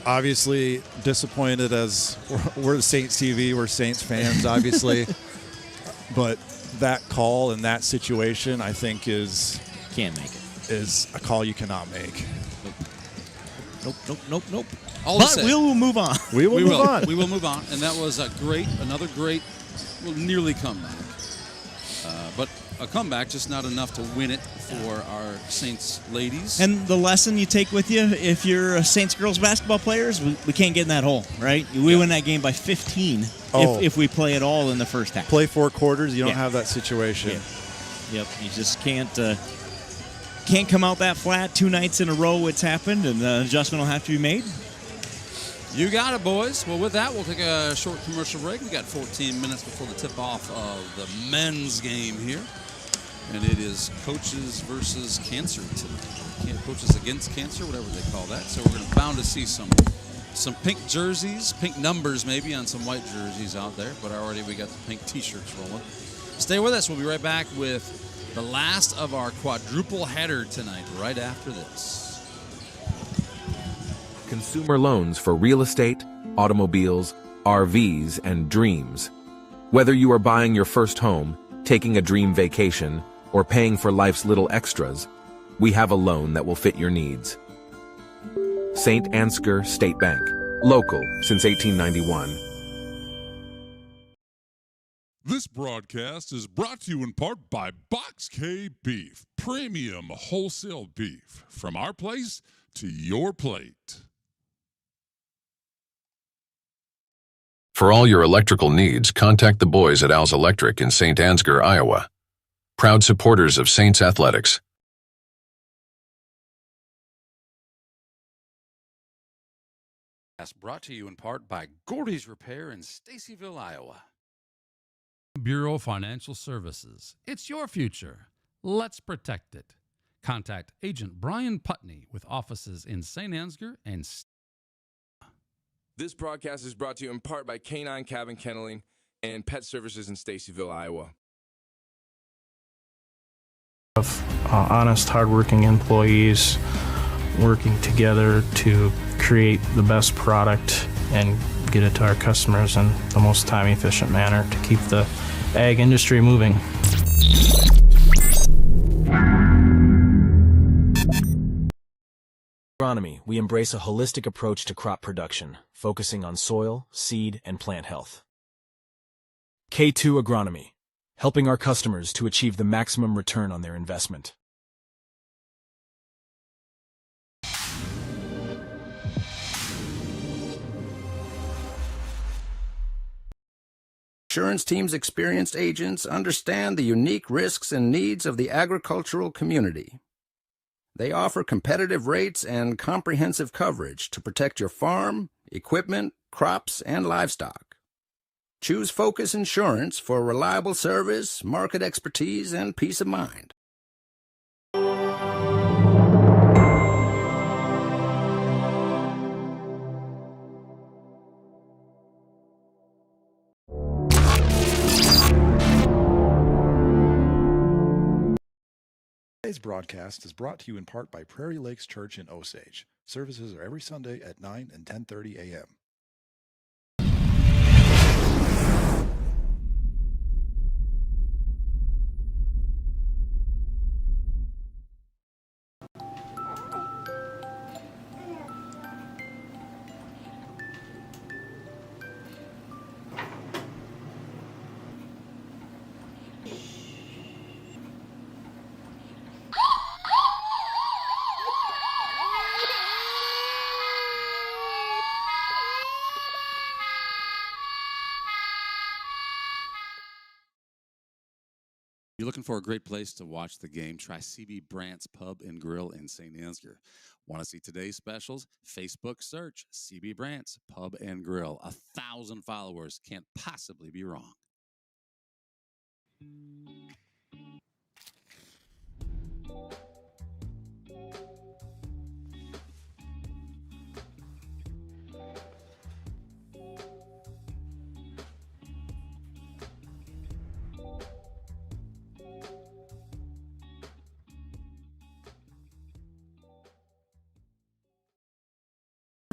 obviously disappointed as we're Saints TV, we're Saints fans, obviously. But that call in that situation, I think, can't make it. Is a call you cannot make. Nope. But we will move on. We will move on. We will move on. And that was another great, well, nearly comeback. But a comeback, just not enough to win it for our Saints ladies. And the lesson you take with you, if you're a Saints girls basketball players, we can't get in that hole, right? We win that game by 15 if we play it all in the first half. Play 4 quarters, you don't have that situation. Yep, you just can't come out that flat 2 nights in a row. It's happened, and an adjustment will have to be made. You got it, boys. Well, with that, we'll take a short commercial break. We got 14 minutes before the tip-off of the men's game here. And it is coaches versus cancer tonight. Coaches against cancer, whatever they call that. So we're bound to see some pink jerseys, pink numbers maybe on some white jerseys out there. But already we got the pink T-shirts rolling. Stay with us. We'll be right back with the last of our quadruple header tonight, right after this. Consumer loans for real estate, automobiles, RVs, and dreams. Whether you are buying your first home, taking a dream vacation, or paying for life's little extras, we have a loan that will fit your needs. Saint Ansgar State Bank. Local since 1891. This broadcast is brought to you in part by Box K Beef, premium wholesale beef. From our place to your plate. For all your electrical needs, contact the boys at Al's Electric in Saint Ansgar, Iowa. Proud supporters of Saints athletics. Brought to you in part by Gordy's Repair in Stacyville, Iowa. Bureau Financial Services. It's your future. Let's protect it. Contact Agent Brian Putney with offices in Saint Ansgar and This broadcast is brought to you in part by Canine Cabin Kenneling and Pet Services in Stacyville, Iowa. Honest, hardworking employees working together to create the best product and get it to our customers in the most time-efficient manner to keep the ag industry moving. Agronomy, we embrace a holistic approach to crop production, focusing on soil, seed, and plant health. K2 Agronomy, helping our customers to achieve the maximum return on their investment. Insurance team's experienced agents understand the unique risks and needs of the agricultural community. They offer competitive rates and comprehensive coverage to protect your farm, equipment, crops, and livestock. Choose Focus Insurance for reliable service, market expertise, and peace of mind. Today's broadcast is brought to you in part by Prairie Lakes Church in Osage. Services are every Sunday at 9 and 10:30 a.m. You're looking for a great place to watch the game? Try CB Brandt's Pub and Grill in Saint Ansgar. Want to see today's specials? Facebook search CB Brandt's Pub and Grill. 1,000 followers, can't possibly be wrong.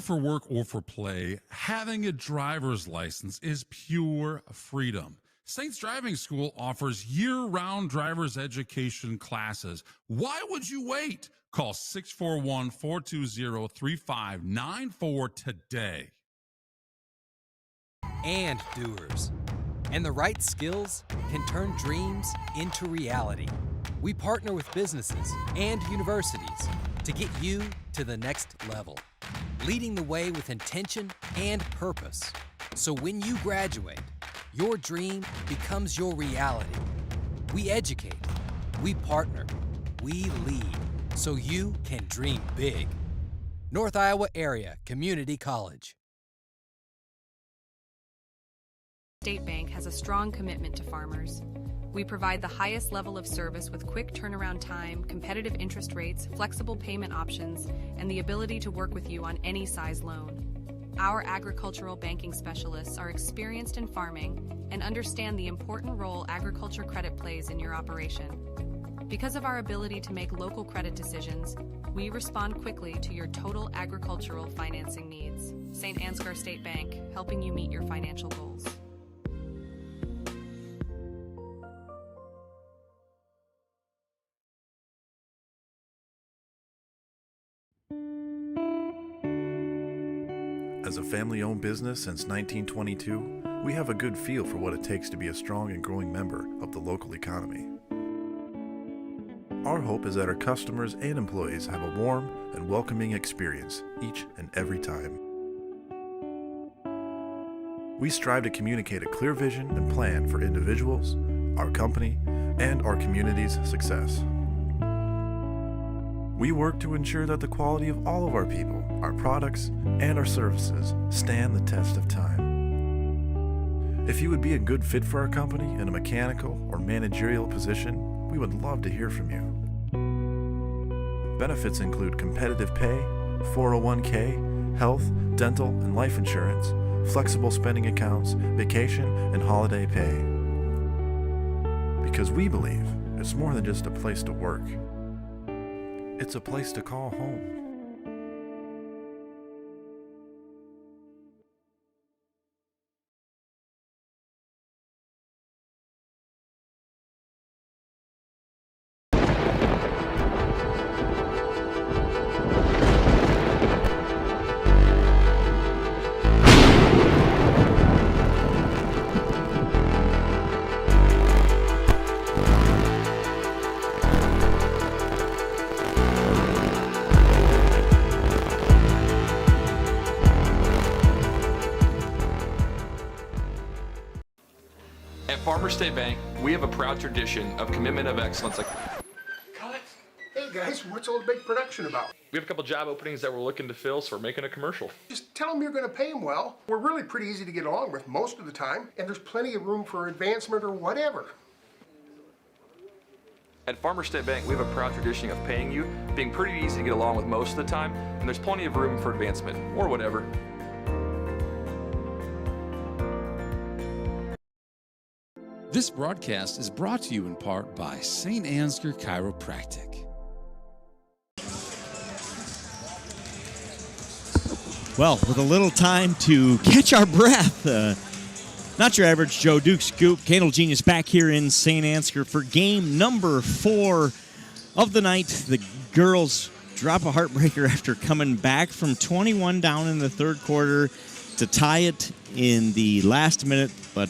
for work or for play, having a driver's license is pure freedom. Saints Driving School offers year-round driver's education classes. Why would you wait? Call 641-420-3594 today. And doers. And the right skills can turn dreams into reality. We partner with businesses and universities to get you to the next level, leading the way with intention and purpose. So when you graduate, your dream becomes your reality. We educate, we partner, we lead, so you can dream big. North Iowa Area Community College. State Bank has a strong commitment to farmers. We provide the highest level of service with quick turnaround time, competitive interest rates, flexible payment options, and the ability to work with you on any size loan. Our agricultural banking specialists are experienced in farming and understand the important role agriculture credit plays in your operation. Because of our ability to make local credit decisions, we respond quickly to your total agricultural financing needs. Saint Ansgar State Bank, helping you meet your financial goals. As a family-owned business since 1922, we have a good feel for what it takes to be a strong and growing member of the local economy. Our hope is that our customers and employees have a warm and welcoming experience each and every time. We strive to communicate a clear vision and plan for individuals, our company, and our community's success. We work to ensure that the quality of all of our people, our products, and our services stand the test of time. If you would be a good fit for our company in a mechanical or managerial position, we would love to hear from you. Benefits include competitive pay, 401k, health, dental, and life insurance, flexible spending accounts, vacation, and holiday pay. Because we believe it's more than just a place to work. It's a place to call home. At Farmers State Bank, we have a proud tradition of commitment of excellence. Cut! Hey guys, what's all the big production about? We have a couple job openings that we're looking to fill, so we're making a commercial. Just tell them you're going to pay them well. We're really pretty easy to get along with most of the time, and there's plenty of room for advancement or whatever. At Farmers State Bank, we have a proud tradition of paying you, being pretty easy to get along with most of the time, and there's plenty of room for advancement, or whatever. This broadcast is brought to you in part by Saint Ansgar Chiropractic. Well, with a little time to catch our breath, not your average Joe Duke scoop. Candle Genius back here in Saint Ansgar for game number 4 of the night. The girls drop a heartbreaker after coming back from 21 down in the third quarter to tie it in the last minute, but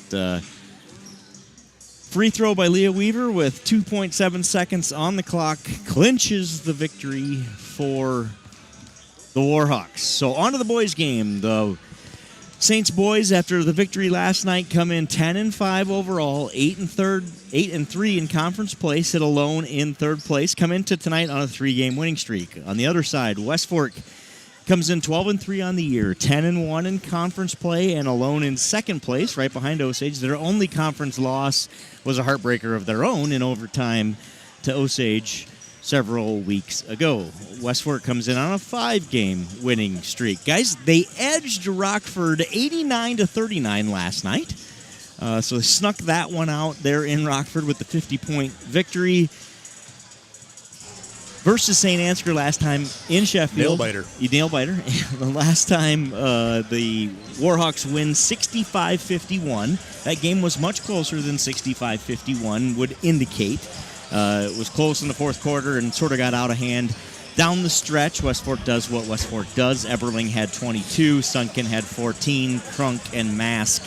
free throw by Leah Weaver with 2.7 seconds on the clock clinches the victory for the Warhawks. So on to the boys' game. The Saints boys, after the victory last night, come in 10-5 overall, 8-3 in conference play, sit alone in third place, come into tonight on a 3-game winning streak. On the other side, West Fork comes in 12-3 on the year, 10-1 in conference play, and alone in second place, right behind Osage. Their only conference loss was a heartbreaker of their own in overtime to Osage several weeks ago. West Fork comes in on a 5-game winning streak. Guys, they edged Rockford 89-39 last night. So they snuck that one out there in Rockford with the 50-point victory. versus Saint Ansgar last time in Sheffield. Nail-biter. Nail-biter. The last time the Warhawks win 65-51. That game was much closer than 65-51 would indicate. It was close in the fourth quarter and sort of got out of hand. Down the stretch, Westford does what Westford does. Eberling had 22, Sunken had 14, Crunk and Mask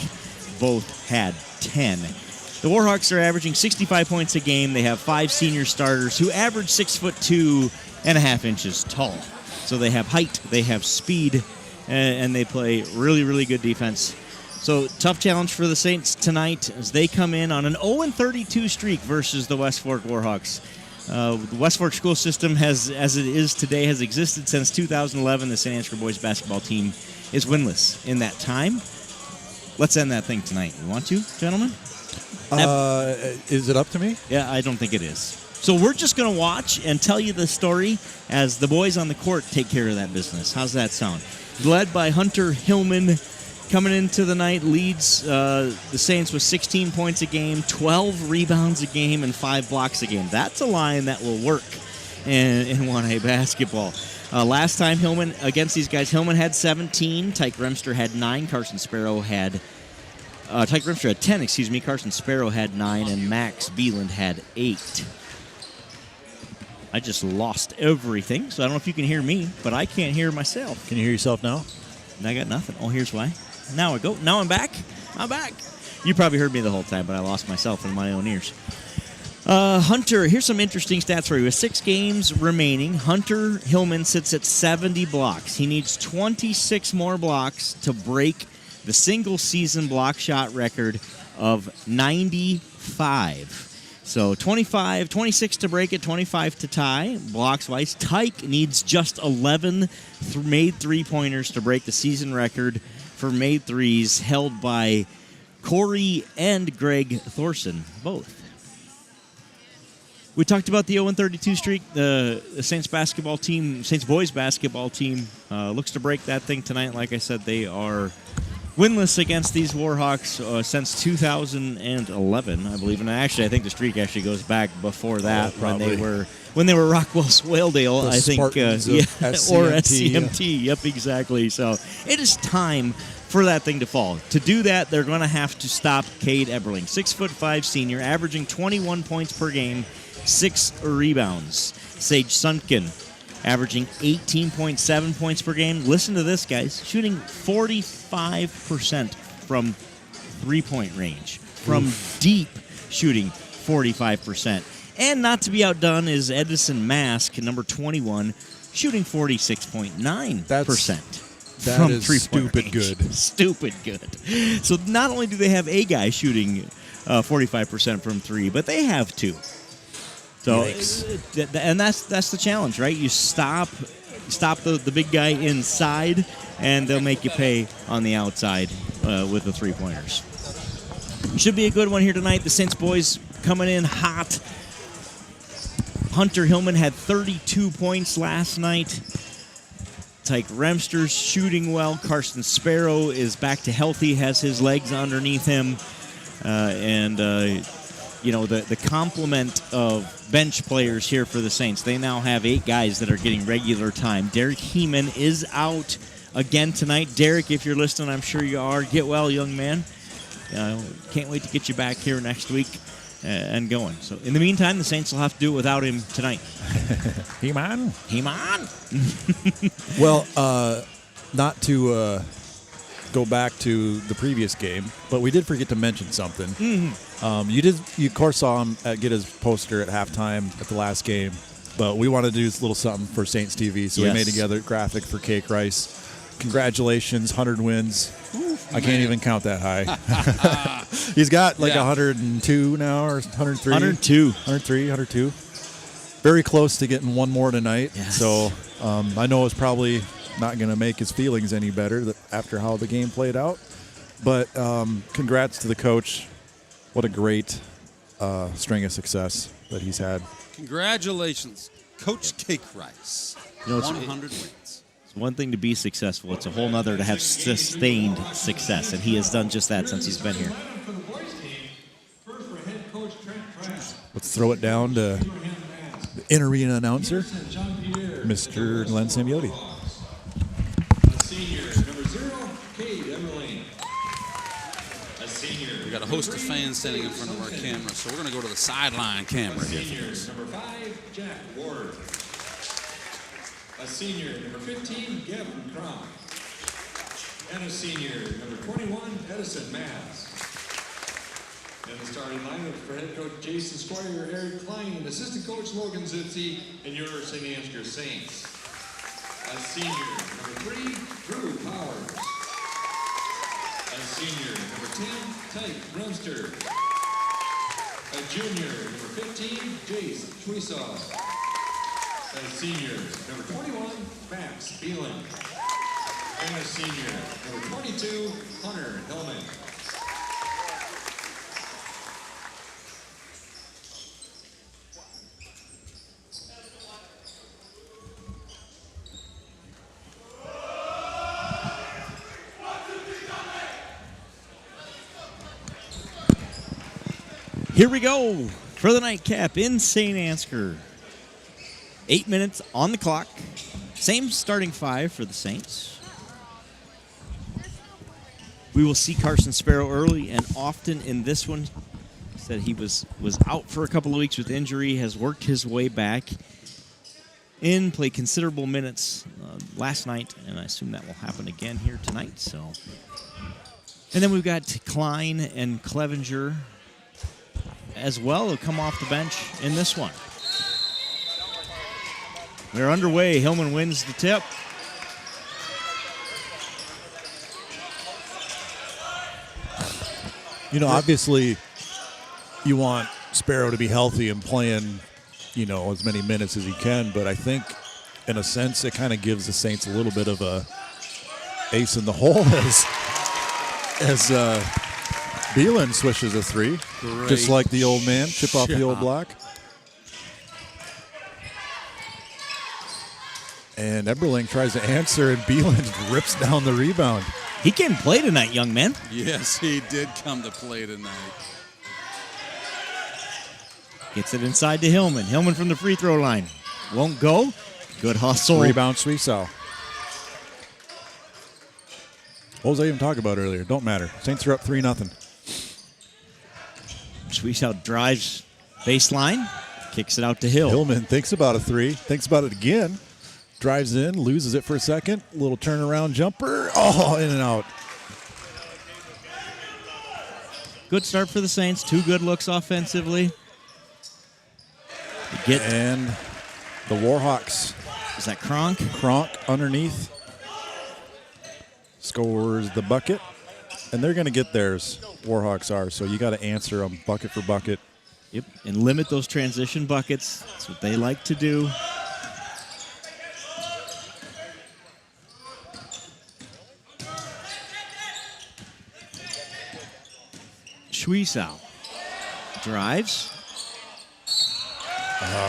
both had 10. The Warhawks are averaging 65 points a game. They have 5 senior starters who average 6'2.5" tall. So they have height, they have speed, and they play really, really good defense. So tough challenge for the Saints tonight as they come in on an 0-32 streak versus the Westford Warhawks. The Westford school system, as it is today, has existed since 2011. The Saint Ansgar boys basketball team is winless in that time. Let's end that thing tonight. You want to, gentlemen? Is it up to me? Yeah, I don't think it is. So we're just going to watch and tell you the story as the boys on the court take care of that business. How's that sound? Led by Hunter Hillman, coming into the night, leads the Saints with 16 points a game, 12 rebounds a game, and 5 blocks a game. That's a line that will work in 1A basketball. Last time Hillman against these guys, Hillman had 17, Tyke Remster had 9, Carson Sparrow had Tyke Remster had 10, Carson Sparrow had 9, and Max Beeland had 8. I just lost everything, so I don't know if you can hear me, but I can't hear myself. Can you hear yourself now? I got nothing. Oh, here's why. Now I go. Now I'm back. I'm back. You probably heard me the whole time, but I lost myself in my own ears. Hunter, here's some interesting stats for you. With 6 games remaining, Hunter Hillman sits at 70 blocks. He needs 26 more blocks to break the single-season block shot record of 95. So 26 to break it, 25 to tie, blocks-wise. Tyke needs just 11 made three-pointers to break the season record for made threes, held by Corey and Greg Thorson, both. We talked about the 0-32 streak. The Saints basketball team, Saints boys basketball team, looks to break that thing tonight. Like I said, they are winless against these Warhawks since 2011, I believe. And actually, I think the streak actually goes back before that, when they were Rockwell Swaledale, I think, or SCMT. Yep, exactly. So it is time for that thing to fall. To do that, they're going to have to stop Cade Eberling, 6'5" senior, averaging 21 points per game, 6 rebounds. Sage Sunken, averaging 18.7 points per game. Listen to this, guys. Shooting 45% from three-point range. From deep, shooting 45%. And not to be outdone is Edison Mask, number 21, shooting 46.9%. That is stupid good. Stupid good. So not only do they have a guy shooting 45% from 3, but they have 2. So, and that's the challenge, right? You stop the big guy inside, and they'll make you pay on the outside with the three-pointers. Should be a good one here tonight. The Saints boys coming in hot. Hunter Hillman had 32 points last night. Tyke Remster's shooting well. Carson Sparrow is back to healthy, has his legs underneath him. The complement of bench players here for the Saints. They now have 8 guys that are getting regular time. Derek Heeman is out again tonight. Derek, if you're listening, I'm sure you are. Get well, young man. Can't wait to get you back here next week and going. So in the meantime, the Saints will have to do it without him tonight. Heeman. Well, not to go back to the previous game, but we did forget to mention something. Mm-hmm. You of course saw him get his poster at halftime at the last game, but we wanted to do this little something for Saints TV, so we made together a graphic for Cake Rice. Congratulations, 100 wins. I can't even count that high. He's got 102 now, or 103. 102. Very close to getting one more tonight. Yes. So I know it's probably not going to make his feelings any better after how the game played out. But congrats to the coach. What a great string of success that he's had. Congratulations, Coach Cake Rice. 100 wins. It's one thing to be successful. It's a whole nother to have sustained success, and he has done just that since he's been here. Let's throw it down to The in-arena announcer, Mr. Glenn Samiotti. A senior, number 0, Cade Emmerling. A senior. We got a host of fans standing in front of our camera, so we're going to go to the sideline camera here. Senior, number 5, Jack Ward. A senior, number 15, Gavin Crom. And a senior, number 21, Edison Maz. And the starting lineup for head coach Jason Squire, Eric Klein, and assistant coach Logan Zitzi, and your Saint Ansgar Saints. A senior, number 3, Drew Powers. A senior, number 10, Tyke Brunster. A junior, number 15, Jace Schwesaw. A senior, number 21, Max Beelan. And a senior, number 22, Hunter Hillman. Here we go for the nightcap in Saint Ansgar. 8 minutes on the clock. Same starting 5 for the Saints. We will see Carson Sparrow early and often in this one. Said he was out for a couple of weeks with injury, has worked his way back in, played considerable minutes last night, and I assume that will happen again here tonight. So, and then we've got Klein and Clevenger as well who come off the bench in this one. They're underway. Hillman wins the tip. You know, obviously, you want Sparrow to be healthy and playing, you know, as many minutes as he can. But I think, in a sense, it kind of gives the Saints a little bit of a ace in the hole as Beelan swishes a 3, just like the old man, chip off the old block. And Eberling tries to answer, and Beelan rips down the rebound. He can play tonight, young man. Yes, he did come to play tonight. Gets it inside to Hillman. Hillman from the free throw line. Won't go. Good hustle. Rebound, Suisow. What was I even talking about earlier? Don't matter. Saints are up 3-0. Suisow drives baseline. Kicks it out to Hill. Hillman thinks about a 3. Thinks about it again. Drives in, loses it for a second. Little turnaround jumper. Oh, in and out. Good start for the Saints. 2 good looks offensively. And the Warhawks. Is that Kronk? Kronk underneath. Scores the bucket. And they're going to get theirs. Warhawks are. So you got to answer them bucket for bucket. Yep, and limit those transition buckets. That's what they like to do. Schwesow drives.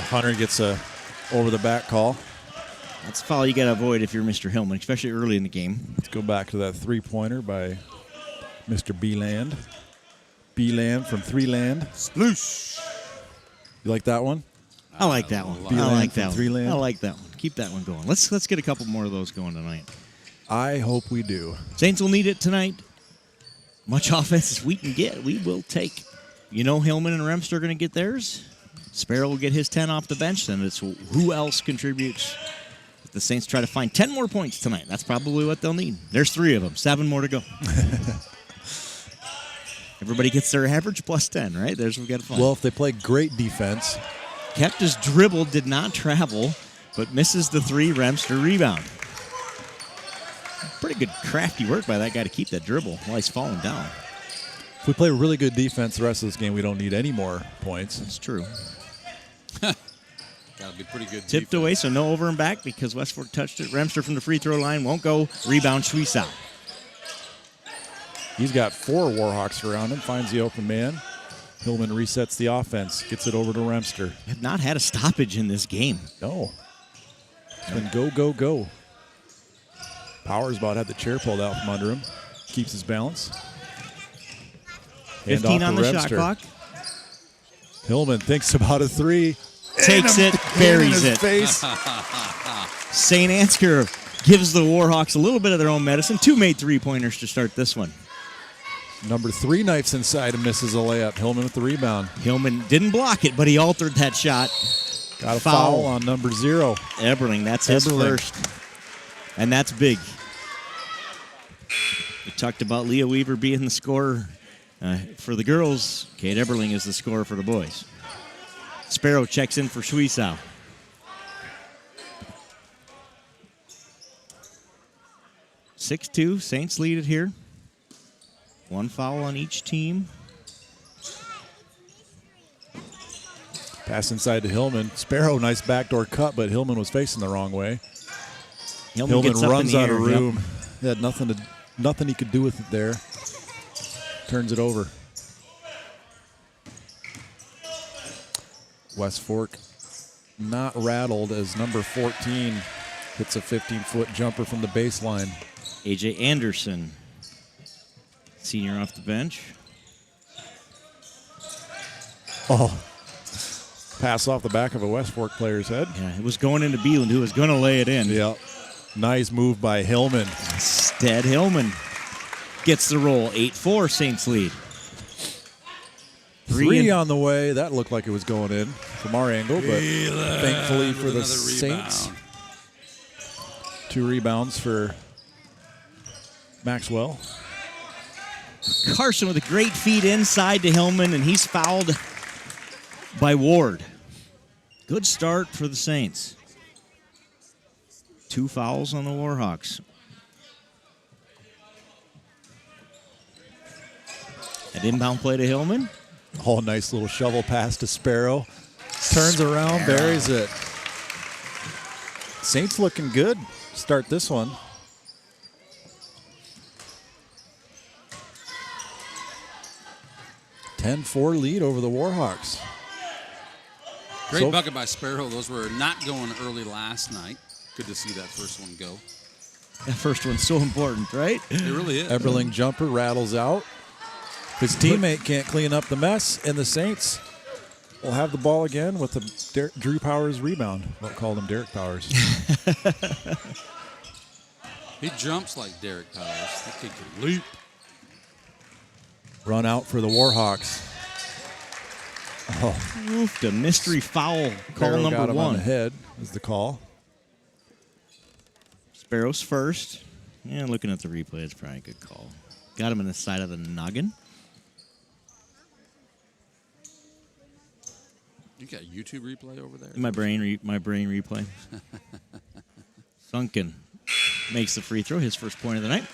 Hunter gets a over-the-back call. That's a foul you got to avoid if you're Mr. Hillman, especially early in the game. Let's go back to that three-pointer by Mr. Beeland. Beeland from Three-Land. Sploosh. You like that one? I like that one. Beeland I like from that one. Three-Land. I like that one. Keep that one going. Let's get a couple more of those going tonight. I hope we do. Saints will need it tonight. Much offense as we can get, we will take. You know Hillman and Remster are going to get theirs. Sparrow will get his 10 off the bench. Then it's who else contributes. If the Saints try to find 10 more points tonight, that's probably what they'll need. There's 3 of them. 7 more to go. Everybody gets their average plus 10, right? There's what we got to find. Well, if they play great defense. Kept his dribble, did not travel, but misses the 3. Remster rebound. Pretty good crafty work by that guy to keep that dribble while he's falling down. If we play really good defense the rest of this game, we don't need any more points. That's true. Got to be pretty good. Tipped away, so no over and back because West Fork touched it. Remster from the free throw line won't go. Rebound, Schwesow. He's got 4 Warhawks around him, finds the open man. Hillman resets the offense, gets it over to Remster. Have not had a stoppage in this game. No. It's been go, go, go. Powers about had the chair pulled out from under him. Keeps his balance. 15 on the shot clock. Hillman thinks about a 3. Takes it. buries in his it. face. Saint Ansgar gives the Warhawks a little bit of their own medicine. 2 made 3-pointers to start this one. Number 3 knifes inside and misses a layup. Hillman with the rebound. Hillman didn't block it, but he altered that shot. Got a foul on number 0. Eberling, that's his first. And that's big. We talked about Leah Weaver being the scorer for the girls. Kate Eberling is the scorer for the boys. Sparrow checks in for Schwiesau. (6-2), Saints lead it here. 1 foul on each team. Pass inside to Hillman. Sparrow, nice backdoor cut, but Hillman was facing the wrong way. Hillman runs out of room. He had nothing he could do with it there. Turns it over. West Fork not rattled as number 14 hits a 15-foot jumper from the baseline. A.J. Anderson, senior off the bench. Oh, pass off the back of a West Fork player's head. Yeah, it was going into Beeland, who was going to lay it in. Yep. Nice move by Hillman. Instead, Hillman gets the roll. 8-4, Saints lead. 3 on the way. That looked like it was going in from our angle, but thankfully for the Saints, 2 rebounds for Maxwell. Carson with a great feed inside to Hillman, and he's fouled by Ward. Good start for the Saints. 2 fouls on the Warhawks. An inbound play to Hillman. Oh, nice little shovel pass to Sparrow. Turns around, buries it. Saints looking good. Start this one. 10-4 lead over the Warhawks. Great bucket by Sparrow. Those were not going early last night. Good to see that first one go. That first one's so important, right? It really is. Eberling jumper rattles out. His teammate can't clean up the mess, and the Saints will have the ball again with the Drew Powers rebound. We'll call him Derek Powers. He jumps like Derek Powers. That kid can leap. Run out for the Warhawks. Oh, Oofed a mystery foul. Call Sparrow number got him 1. on the head is the call. Sparrow's first. Yeah, looking at the replay, it's probably a good call. Got him in the side of the noggin. You got YouTube replay over there? My brain replay. Sunken makes the free throw, his first point of the night.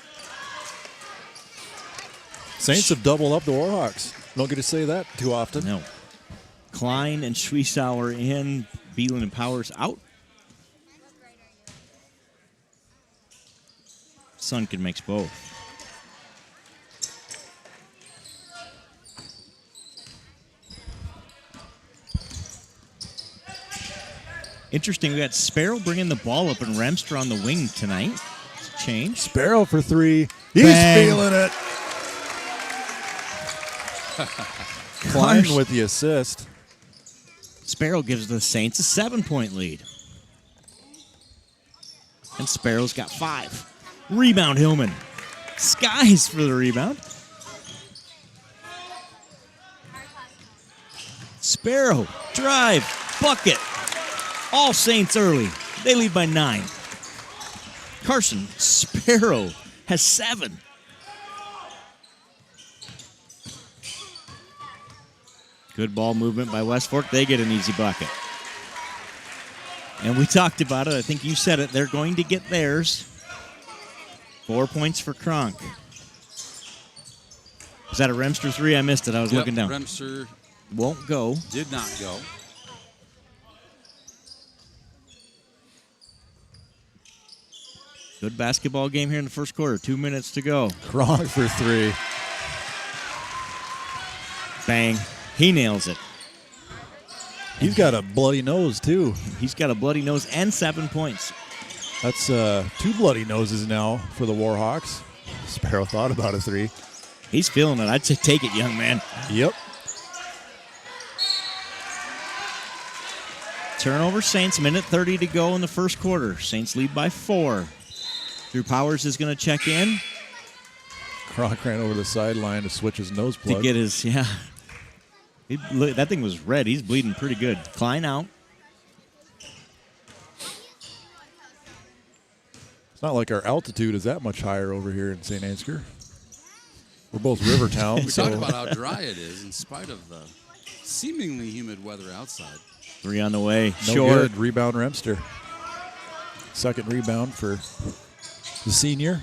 Saints have doubled up the Warhawks. Don't get to say that too often. No. Klein and Schwiesauer in. Beeland and Powers out. Sunken makes both. Interesting, we got Sparrow bringing the ball up and Remster on the wing tonight. It's a change. Sparrow for 3. He's Bang. feeling it. Klein with the assist. Sparrow gives the Saints a 7-point lead. And Sparrow's got 5. Rebound, Hillman. Skies for the rebound. Sparrow, drive, bucket. All Saints early. They lead by 9. Carson, Sparrow has 7. Good ball movement by West Fork. They get an easy bucket. And we talked about it. I think you said it. They're going to get theirs. 4 points for Kronk. Was that a Remster 3? I missed it. I was looking down. Remster won't go. Did not go. Good basketball game here in the first quarter. 2 minutes to go. Kronk for 3. Bang. He nails it. He's got a bloody nose, too. He's got a bloody nose and 7 points. That's 2 bloody noses now for the Warhawks. Sparrow thought about a 3. He's feeling it. I'd say take it, young man. Yep. Turnover, Saints. Minute 30 to go in the first quarter. Saints lead by 4. Drew Powers is going to check in. Kronk ran over the sideline to switch his nose plug. To get his, that thing was red. He's bleeding pretty good. Klein out. It's not like our altitude is that much higher over here in St. Ansgar. We're both river town. We talked about how dry it is in spite of the seemingly humid weather outside. 3 on the way. No Short. good. Rebound, Remster. Second rebound for the senior.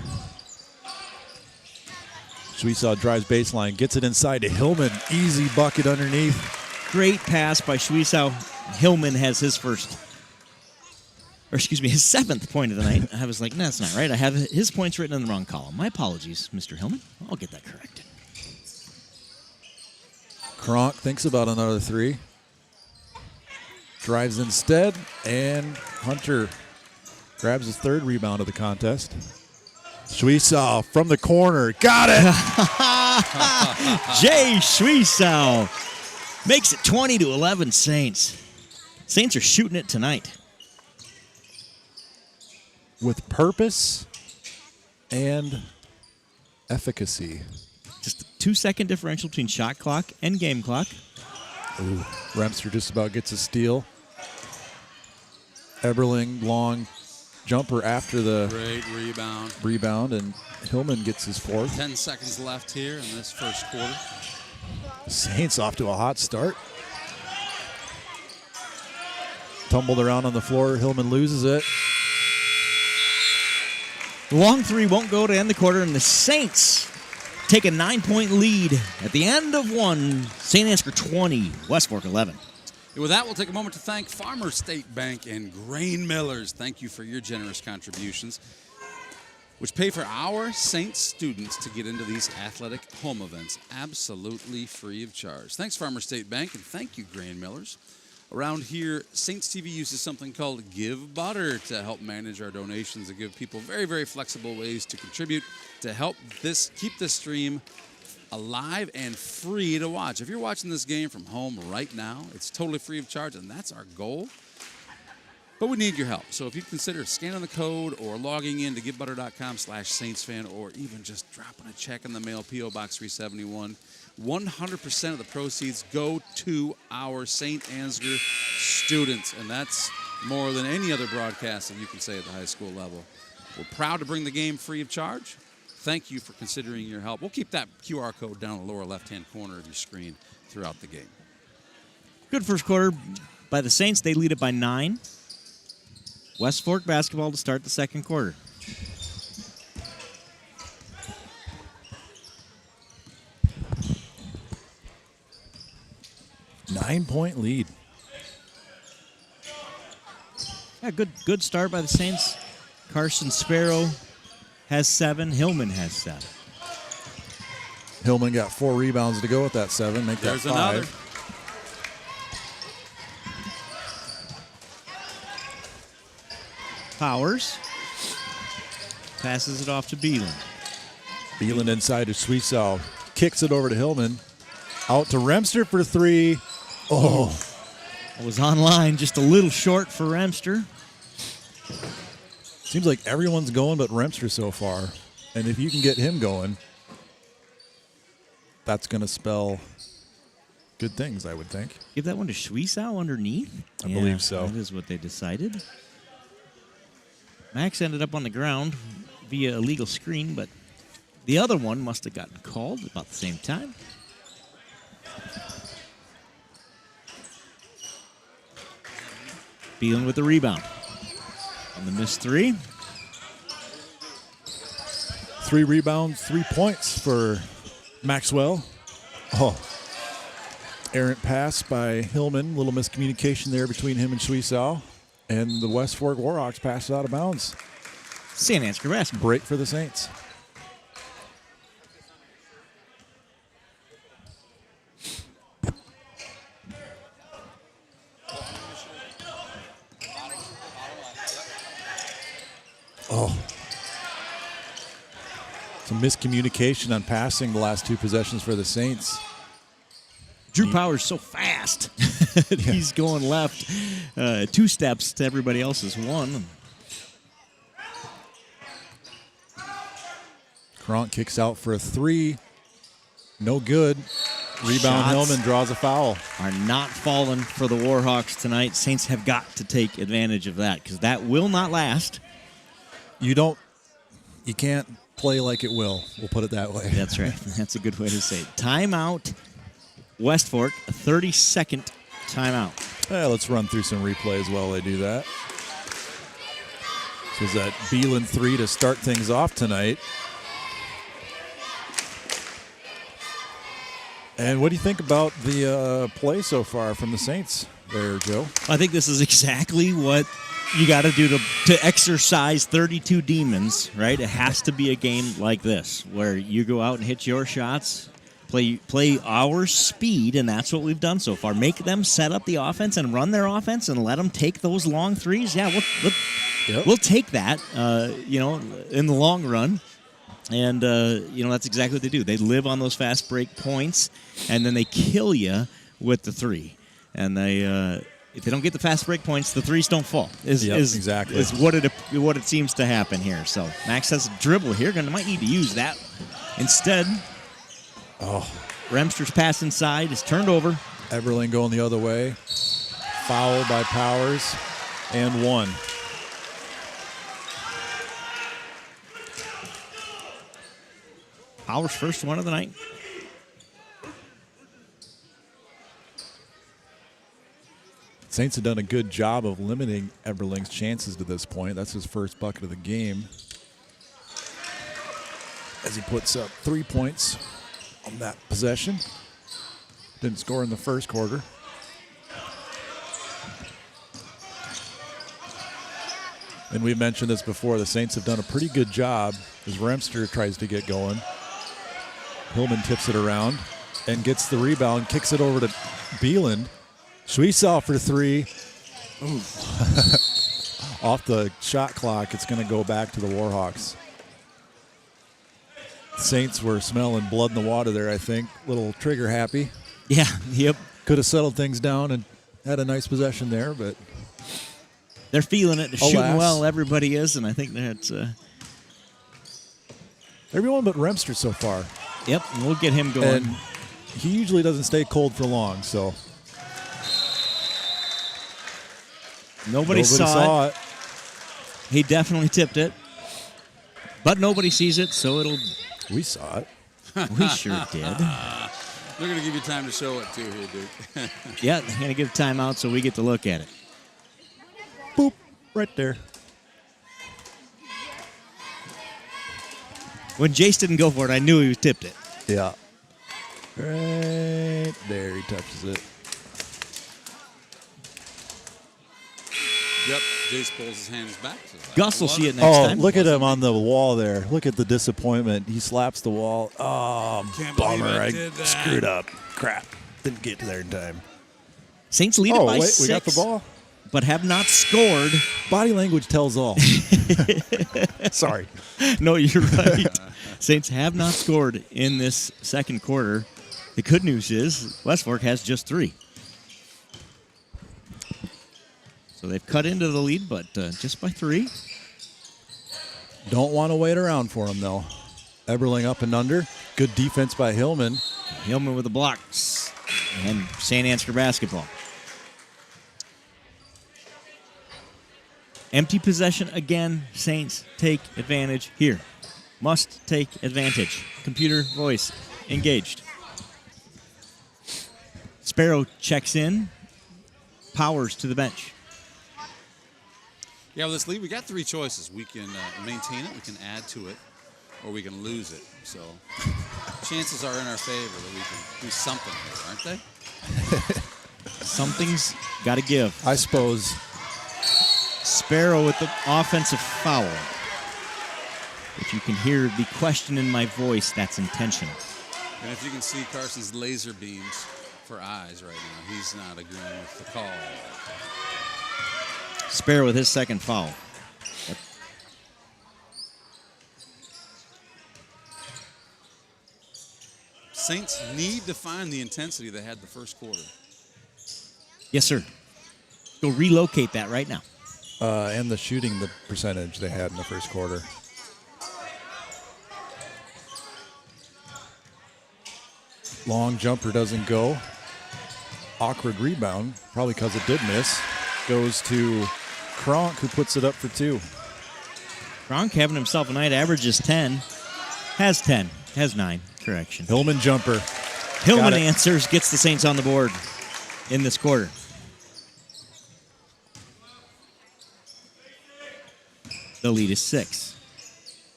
Schweisaw drives baseline, gets it inside to Hillman. Easy bucket underneath. Great pass by Schweisaw. Hillman has his his 7th point of the night. I was like, no, that's not right. I have his points written in the wrong column. My apologies, Mr. Hillman. I'll get that corrected. Kronk thinks about another 3. Drives instead, and Hunter grabs his 3rd rebound of the contest. Schweisaw from the corner. Got it! Jay Schweisaw makes it 20-11 Saints. Saints are shooting it tonight. With purpose and efficacy. Just a 2-second differential between shot clock and game clock. Ooh, Remster just about gets a steal. Eberling, long jumper after the Great rebound, and Hillman gets his 4th. 10 seconds left here in this first quarter. Saints off to a hot start. Tumbled around on the floor. Hillman loses it. Long 3 won't go to end the quarter, and the Saints take a 9-point lead at the end of 1. St. Ansgar 20, West Fork 11. And with that, we'll take a moment to thank Farmer State Bank and Grain Millers. Thank you for your generous contributions, which pay for our Saints students to get into these athletic home events absolutely free of charge. Thanks, Farmer State Bank, and thank you, Grain Millers. Around here, Saints TV uses something called Give Butter to help manage our donations and give people very, very flexible ways to contribute to help keep this stream alive and free to watch. If you're watching this game from home right now, it's totally free of charge, and that's our goal. But we need your help. So if you consider scanning the code or logging in to givebutter.com/SaintsFan, or even just dropping a check in the mail, P.O. Box 371, 100% of the proceeds go to our Saint Ansgar students, and that's more than any other broadcast that you can say at the high school level. We're proud to bring the game free of charge. Thank you for considering your help. We'll keep that QR code down in the lower left-hand corner of your screen throughout the game. Good first quarter by the Saints. They lead it by 9. West Fork basketball to start the second quarter. Nine-point lead. Yeah, good start by the Saints. Carson Sparrow has 7. Hillman has 7. Hillman got 4 rebounds to go with that 7. Make that 5. There's another. Powers passes it off to Beeland. Beeland inside to Schweisaw. Kicks it over to Hillman. Out to Remster for 3. Oh. It was online, just a little short for Remster. Seems like everyone's going but Remster so far. And if you can get him going, that's going to spell good things, I would think. Give that one to Schweisaw underneath? I believe so. That is what they decided. Max ended up on the ground via a legal screen, but the other one must have gotten called about the same time. Beeland with the rebound. On the missed 3. 3 rebounds, 3 points for Maxwell. Oh. Errant pass by Hillman. Little miscommunication there between him and Schweisaw. And the West Fork Warhawks pass it out of bounds. St. Ansgar basketball. Break for the Saints. Oh. Some miscommunication on passing the last 2 possessions for the Saints. Drew Powers so fast. He's going left 2 steps to everybody else's 1. Cronk kicks out for a 3. No good. Rebound. Shots Hillman draws a foul. Are not falling for the Warhawks tonight. Saints have got to take advantage of that because that will not last. You can't play like it will. We'll put it that way. That's right. That's a good way to say it. Timeout, West Fork, a 30-second timeout. Let's run through some replays while they do that. This was that Beelan 3 to start things off tonight. And what do you think about the play so far from the Saints there, Joe? I think this is exactly what you got to do to exercise 32 demons, right? It has to be a game like this where you go out and hit your shots, play our speed, and that's what we've done so far. Make them set up the offense and run their offense and let them take those long threes. Yeah, we'll take that, in the long run. And, that's exactly what they do. They live on those fast break points, and then they kill you with the 3. And if they don't get the fast break points, the 3s don't fall. Exactly. Is what it seems to happen here. So Max has a dribble here. Might need to use that instead. Oh, Remster's pass inside is turned over. Eberling going the other way. Foul by Powers, and 1. Powers' first one of the night. Saints have done a good job of limiting Eberling's chances to this point. That's his first bucket of the game. As he puts up 3 points on that possession. Didn't score in the first quarter. And we mentioned this before. The Saints have done a pretty good job as Remster tries to get going. Hillman tips it around and gets the rebound, kicks it over to Beeland. Schwiesel for 3. Off the shot clock, it's going to go back to the Warhawks. The Saints were smelling blood in the water there, I think. Little trigger happy. Yeah, yep. Could have settled things down and had a nice possession there, but they're feeling it. They're shooting well. Everybody is, and I think that's everyone but Remster so far. Yep, and we'll get him going. And he usually doesn't stay cold for long, so nobody saw it. He definitely tipped it, but nobody sees it, so we saw it. We sure did. They're going to give you time to show it, too, here, Duke. Yeah, they're going to give timeout so we get to look at it. Boop, right there. When Jace didn't go for it, I knew he tipped it. Yeah. Right there, he touches it. Yep, Jace pulls his hands back. Gus will see it next time. Look at him on the wall there. Look at the disappointment. He slaps the wall. Oh, bummer. I screwed up. Crap. Didn't get there in time. Saints lead it by 6. We got the ball. But have not scored. Body language tells all. Sorry. No, you're right. Saints have not scored in this second quarter. The good news is West Fork has just 3. So they've cut into the lead, but just by 3. Don't want to wait around for him, though. Eberling up and under. Good defense by Hillman. Hillman with the blocks. And Saint Ansgar basketball. Empty possession again. Saints take advantage here. Must take advantage. Computer voice engaged. Sparrow checks in. Powers to the bench. Yeah, with this lead, we got 3 choices. We can maintain it, we can add to it, or we can lose it. So chances are in our favor that we can do something here, aren't they? Something's got to give. I suppose. Sparrow with the offensive foul. If you can hear the question in my voice, that's intentional. And if you can see Carson's laser beams for eyes right now, he's not agreeing with the call. Sparrow with his second foul. Yep. Saints need to find the intensity they had the first quarter. Yes, sir. Go relocate that right now. And the shooting the percentage they had in the first quarter. Long jumper doesn't go. Awkward rebound, probably because it did miss. Goes to Kronk, who puts it up for 2. Kronk having himself a night, averages 10. Has 10. Has 9. Correction. Hillman jumper. Hillman answers, gets the Saints on the board in this quarter. The lead is 6.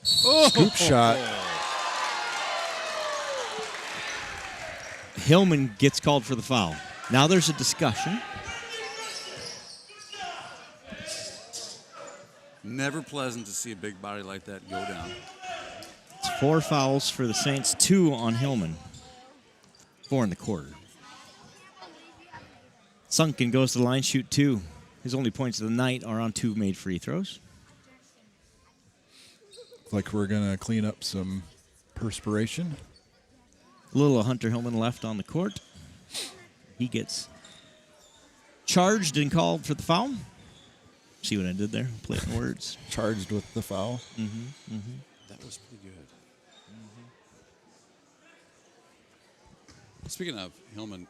Scoop shot. Hillman gets called for the foul. Now there's a discussion. Never pleasant to see a big body like that go down. It's 4 fouls for the Saints, 2 on Hillman. 4 in the quarter. Sunken goes to the line, shoot 2. His only points of the night are on 2 made free throws. Like we're going to clean up some perspiration. A little Hunter Hillman left on the court. He gets charged and called for the foul. See what I did there? Play in words. Charged with the foul. Mm-hmm. Mm-hmm. That was pretty good. Speaking of Hillman,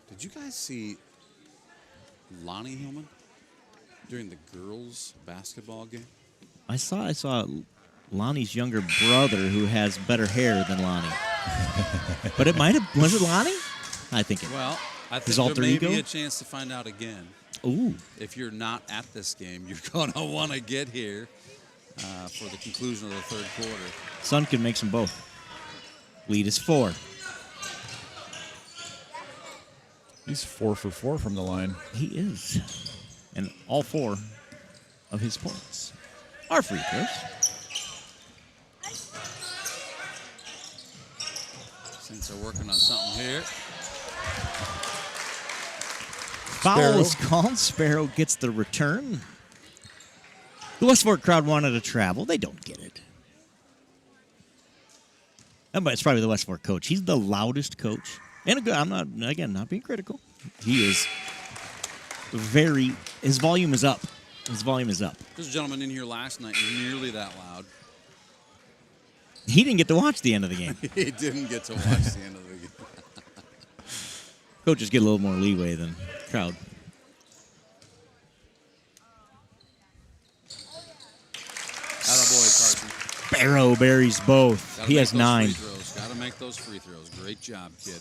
did you guys see Lonnie Hillman during the girls' basketball game? I saw Lonnie's younger brother who has better hair than Lonnie. But it might have, was it Lonnie? I think it was. Well, I his think alter there may ego? be a chance to find out again. Ooh. If you're not at this game, you're going to want to get here for the conclusion of the third quarter. Sunken makes them both. Lead is 4. He's 4 for 4 from the line. He is. And all 4 of his points are free throws. Saints are working on something here. Foul is called. Sparrow gets the return. The West Fork crowd wanted to travel. They don't get it. But it's probably the West Fork coach. He's the loudest coach. And I'm not being critical. He is his volume is up. His volume is up. There's a gentleman in here last night nearly that loud. He didn't get to watch the end of the game. He didn't get to watch the end of the game. Coaches get a little more leeway than crowd. Attaboy, Carson. Sparrow buries both. He has 9. Got to make those free throws. Great job, kid.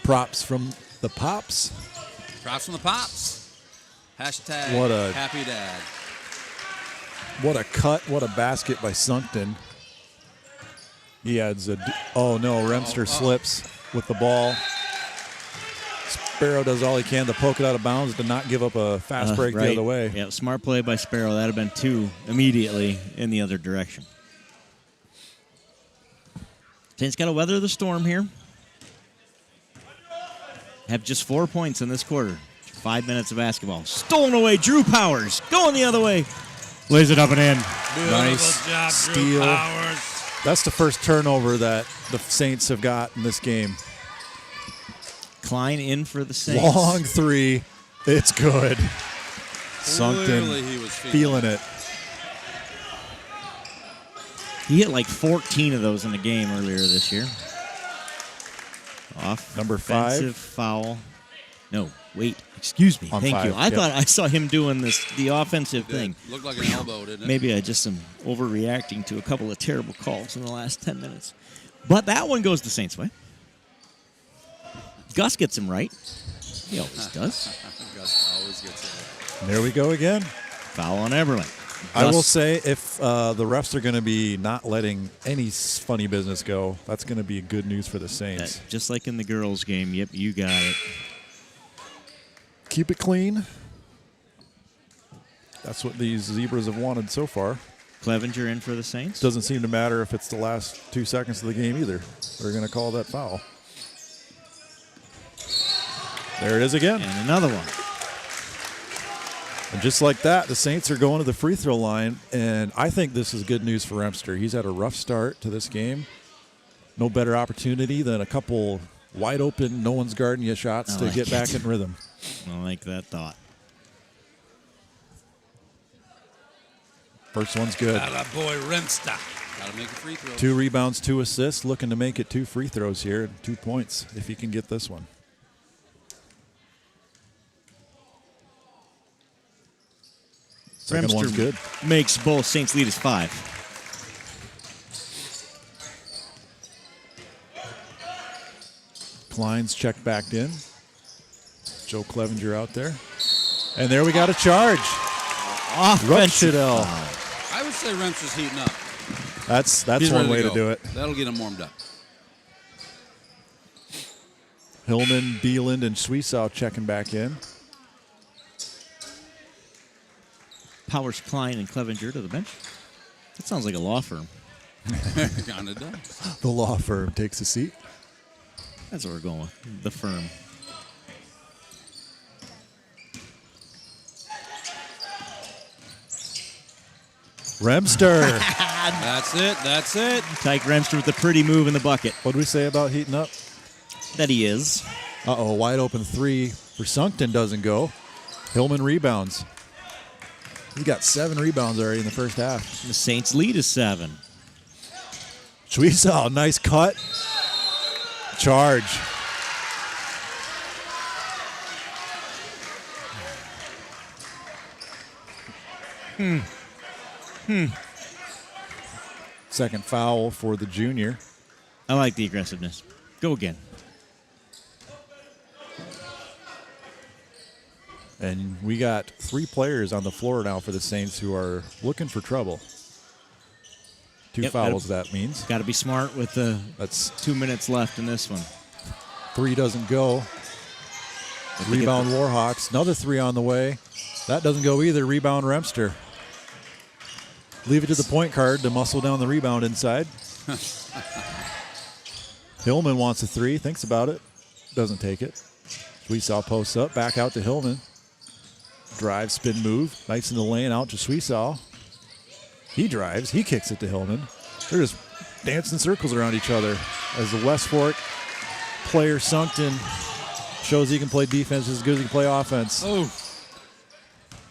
Props from the Pops. Props from the Pops. Hashtag What a- happy dad. What a cut. What a basket by Sunkton. He adds a... Oh, no. Remster slips with the ball. Sparrow does all he can to poke it out of bounds to not give up a fast break the other way. Yeah, smart play by Sparrow. That would have been 2 immediately in the other direction. Saints got to weather the storm here. Have just 4 points in this quarter. 5 minutes of basketball. Stolen away. Drew Powers going the other way. Lays it up and in. Nice job, steal. Drew Powers. That's the first turnover that the Saints have got in this game. Klein in for the Saints. Long 3. It's good. Clearly he Sunkton was feeling it. He hit like 14 of those in the game earlier this year. Number 5. Offensive foul. No, wait. Excuse me. On Thank 5, you. I thought I saw him doing the offensive thing. Looked like an elbow, didn't it? Maybe I just am overreacting to a couple of terrible calls in the last 10 minutes. But that one goes the Saints' way. Gus gets him right. He always does. Gus always gets it right. There we go again. Foul on Everling. I will say if the refs are going to be not letting any funny business go, that's going to be good news for the Saints. Just like in the girls' game. Yep, you got it. Keep it clean. That's what these Zebras have wanted so far. Clevenger in for the Saints. Doesn't seem to matter if it's the last 2 seconds of the game either. They're going to call that foul. There it is again. And another one. And just like that, the Saints are going to the free throw line, and I think this is good news for Remster. He's had a rough start to this game. no better opportunity than a couple wide open, no one's guarding you shots to get back in rhythm. I like that thought. First one's good. Atta boy, Remsta. Got to make a free throw. 2 rebounds, 2 assists. Looking to make it 2 free throws here. 2 points if he can get this one. Second one's good. Makes both. Saints lead is 5. Klein's checked back in. Joe Clevenger out there. And there we got a charge. Offensive Rushidell. I would say Remsta's heating up. That's He's one ready way to go. do it. That'll get him warmed up. Hillman, Beeland, and Sweesow checking back in. Powers, Klein, and Clevenger to the bench. That sounds like a law firm. Kind of does. The law firm takes a seat. That's where we're going with. The firm. Remster. That's it. That's it. Tyke Remster with the pretty move in the bucket. What did we say about heating up? That he is. Uh-oh, wide open 3 for Sunkton doesn't go. Hillman rebounds. He got 7 rebounds already in the first half. The Saints lead is 7. Sweesow, nice cut. Charge. Second foul for the junior. I like the aggressiveness. Go again. And we got 3 players on the floor now for the Saints who are looking for trouble. 2 fouls, that means. Got to be smart with the. That's 2 minutes left in this one. 3 doesn't go. Rebound Warhawks. Another 3 on the way. That doesn't go either. Rebound Remster. Leave it to the point guard to muscle down the rebound inside. Hillman wants a 3. Thinks about it. Doesn't take it. Sweesaw posts up. Back out to Hillman. Drive, spin move. Nice in the lane out to Sweesaw. He drives. He kicks it to Hillman. They're just dancing circles around each other as the West Fork player Sunkton shows he can play defense as good as he can play offense. Oh.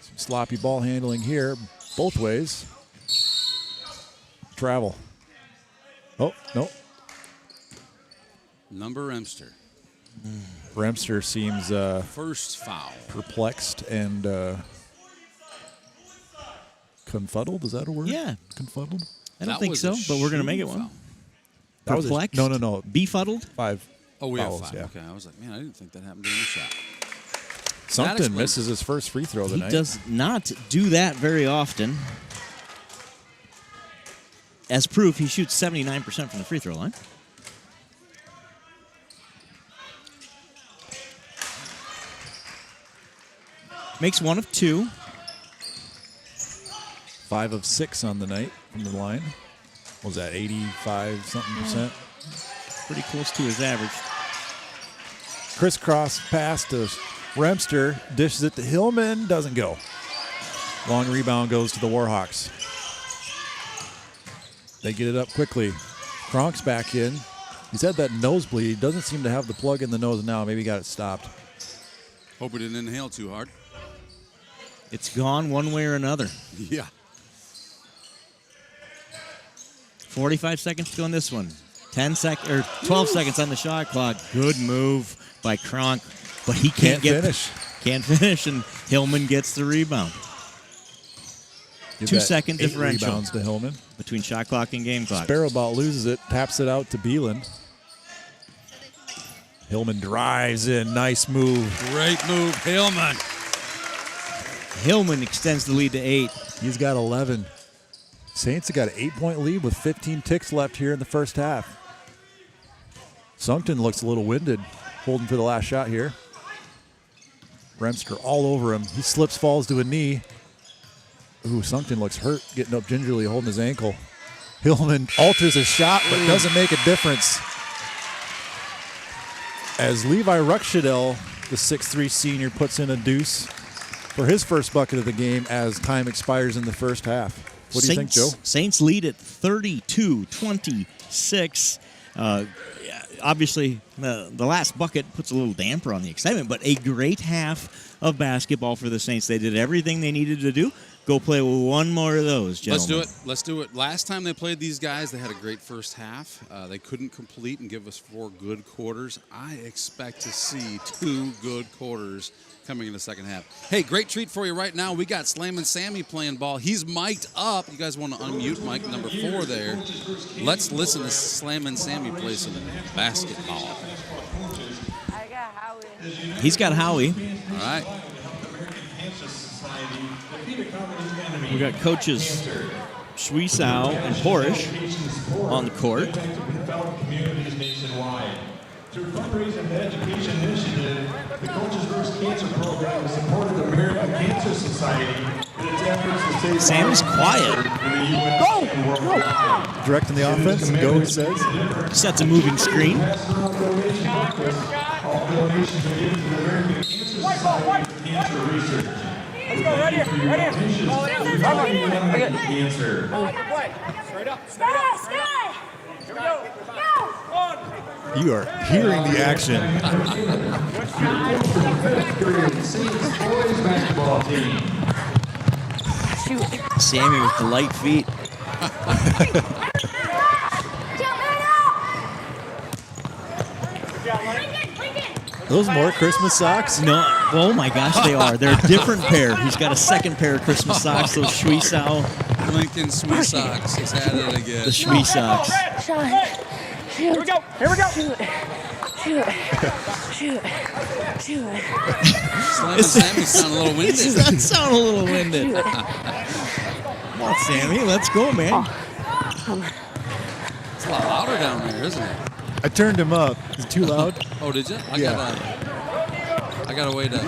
Some sloppy ball handling here both ways. Travel. Oh, no. Number Remster. Remster seems First foul. perplexed and confuddled. Is that a word? Yeah. Confuddled? I don't think so, but we're going to make it one. That was Perplexed? no. Befuddled? 5. Oh, we have fouls, 5. yeah. Okay, I was like, man, I didn't think that happened during the shot. Sunkton misses his first free throw tonight. He does not do that very often. As proof, he shoots 79% from the free throw line. Makes 1 of 2. 5 of 6 on the night from the line. What was that 85-something%? Pretty close to his average. Crisscross pass to Remster. Dishes it to Hillman. Doesn't go. Long rebound goes to the Warhawks. They get it up quickly. Kronk's back in. He's had that nosebleed. He doesn't seem to have the plug in the nose now. Maybe he got it stopped. Hope he didn't inhale too hard. It's gone one way or another. Yeah. 45 seconds to go on this one. 12 seconds on the shot clock. Good move by Kronk, but he can't finish. Can't finish, and Hillman gets the rebound. Give 2 that second 8 differential rebounds to Hillman. between shot clock and game clock. Sparrow about loses it, taps it out to Beeland. Hillman drives in, nice move. Great move, Hillman. Hillman extends the lead to 8. He's got 11. Saints have got an 8-point lead with 15 ticks left here in the first half. Sunkton looks a little winded, holding for the last shot here. Remster all over him. He slips, falls to a knee. Ooh, Sunkton looks hurt, getting up gingerly, holding his ankle. Hillman alters his shot, but doesn't make a difference. As Levi Ruckshadell, the 6'3 senior, puts in a deuce for his first bucket of the game as time expires in the first half. What do you think, Joe? Saints lead at 32-26. Obviously, the last bucket puts a little damper on the excitement, but a great half of basketball for the Saints. They did everything they needed to do. Go play one more of those, gentlemen. Let's do it. Last time they played these guys, they had a great first half. They couldn't complete and give us 4 good quarters. I expect to see 2 good quarters coming in the second half. Hey, great treat for you right now. We got Slammin' Sammy playing ball. He's mic'd up. You guys want to unmute mic number 4 there. Let's listen to Slammin' Sammy play some basketball. I got Howie. He's got Howie. All right. We got coaches Schwiesau and Porish on the court. Through fundraising and education initiative, the Coaches vs. Cancer program has supported the American Cancer Society in its efforts to save Sam is quiet. Go! Directing the offense. Go, he says. Sets a moving screen. Cancer research. Let's go, right here, right here. Cancer. Straight up, straight up. Here we go. You are hearing the action. Sammy with the light feet. Those more Christmas socks? No. Oh my gosh, they are. They're a different pair. He's got a second pair of Christmas socks. Those Schwiesau. Lincoln Sweet Socks is at it again. The Schwie socks. Here we go. Here we go. Shoot. Slam and Sammy sound a little winded. It does sound a little winded. Come on, Sammy. Let's go, man. It's a lot louder down there, isn't it? I turned him up. Is it too loud? Oh, did you? I got a way to.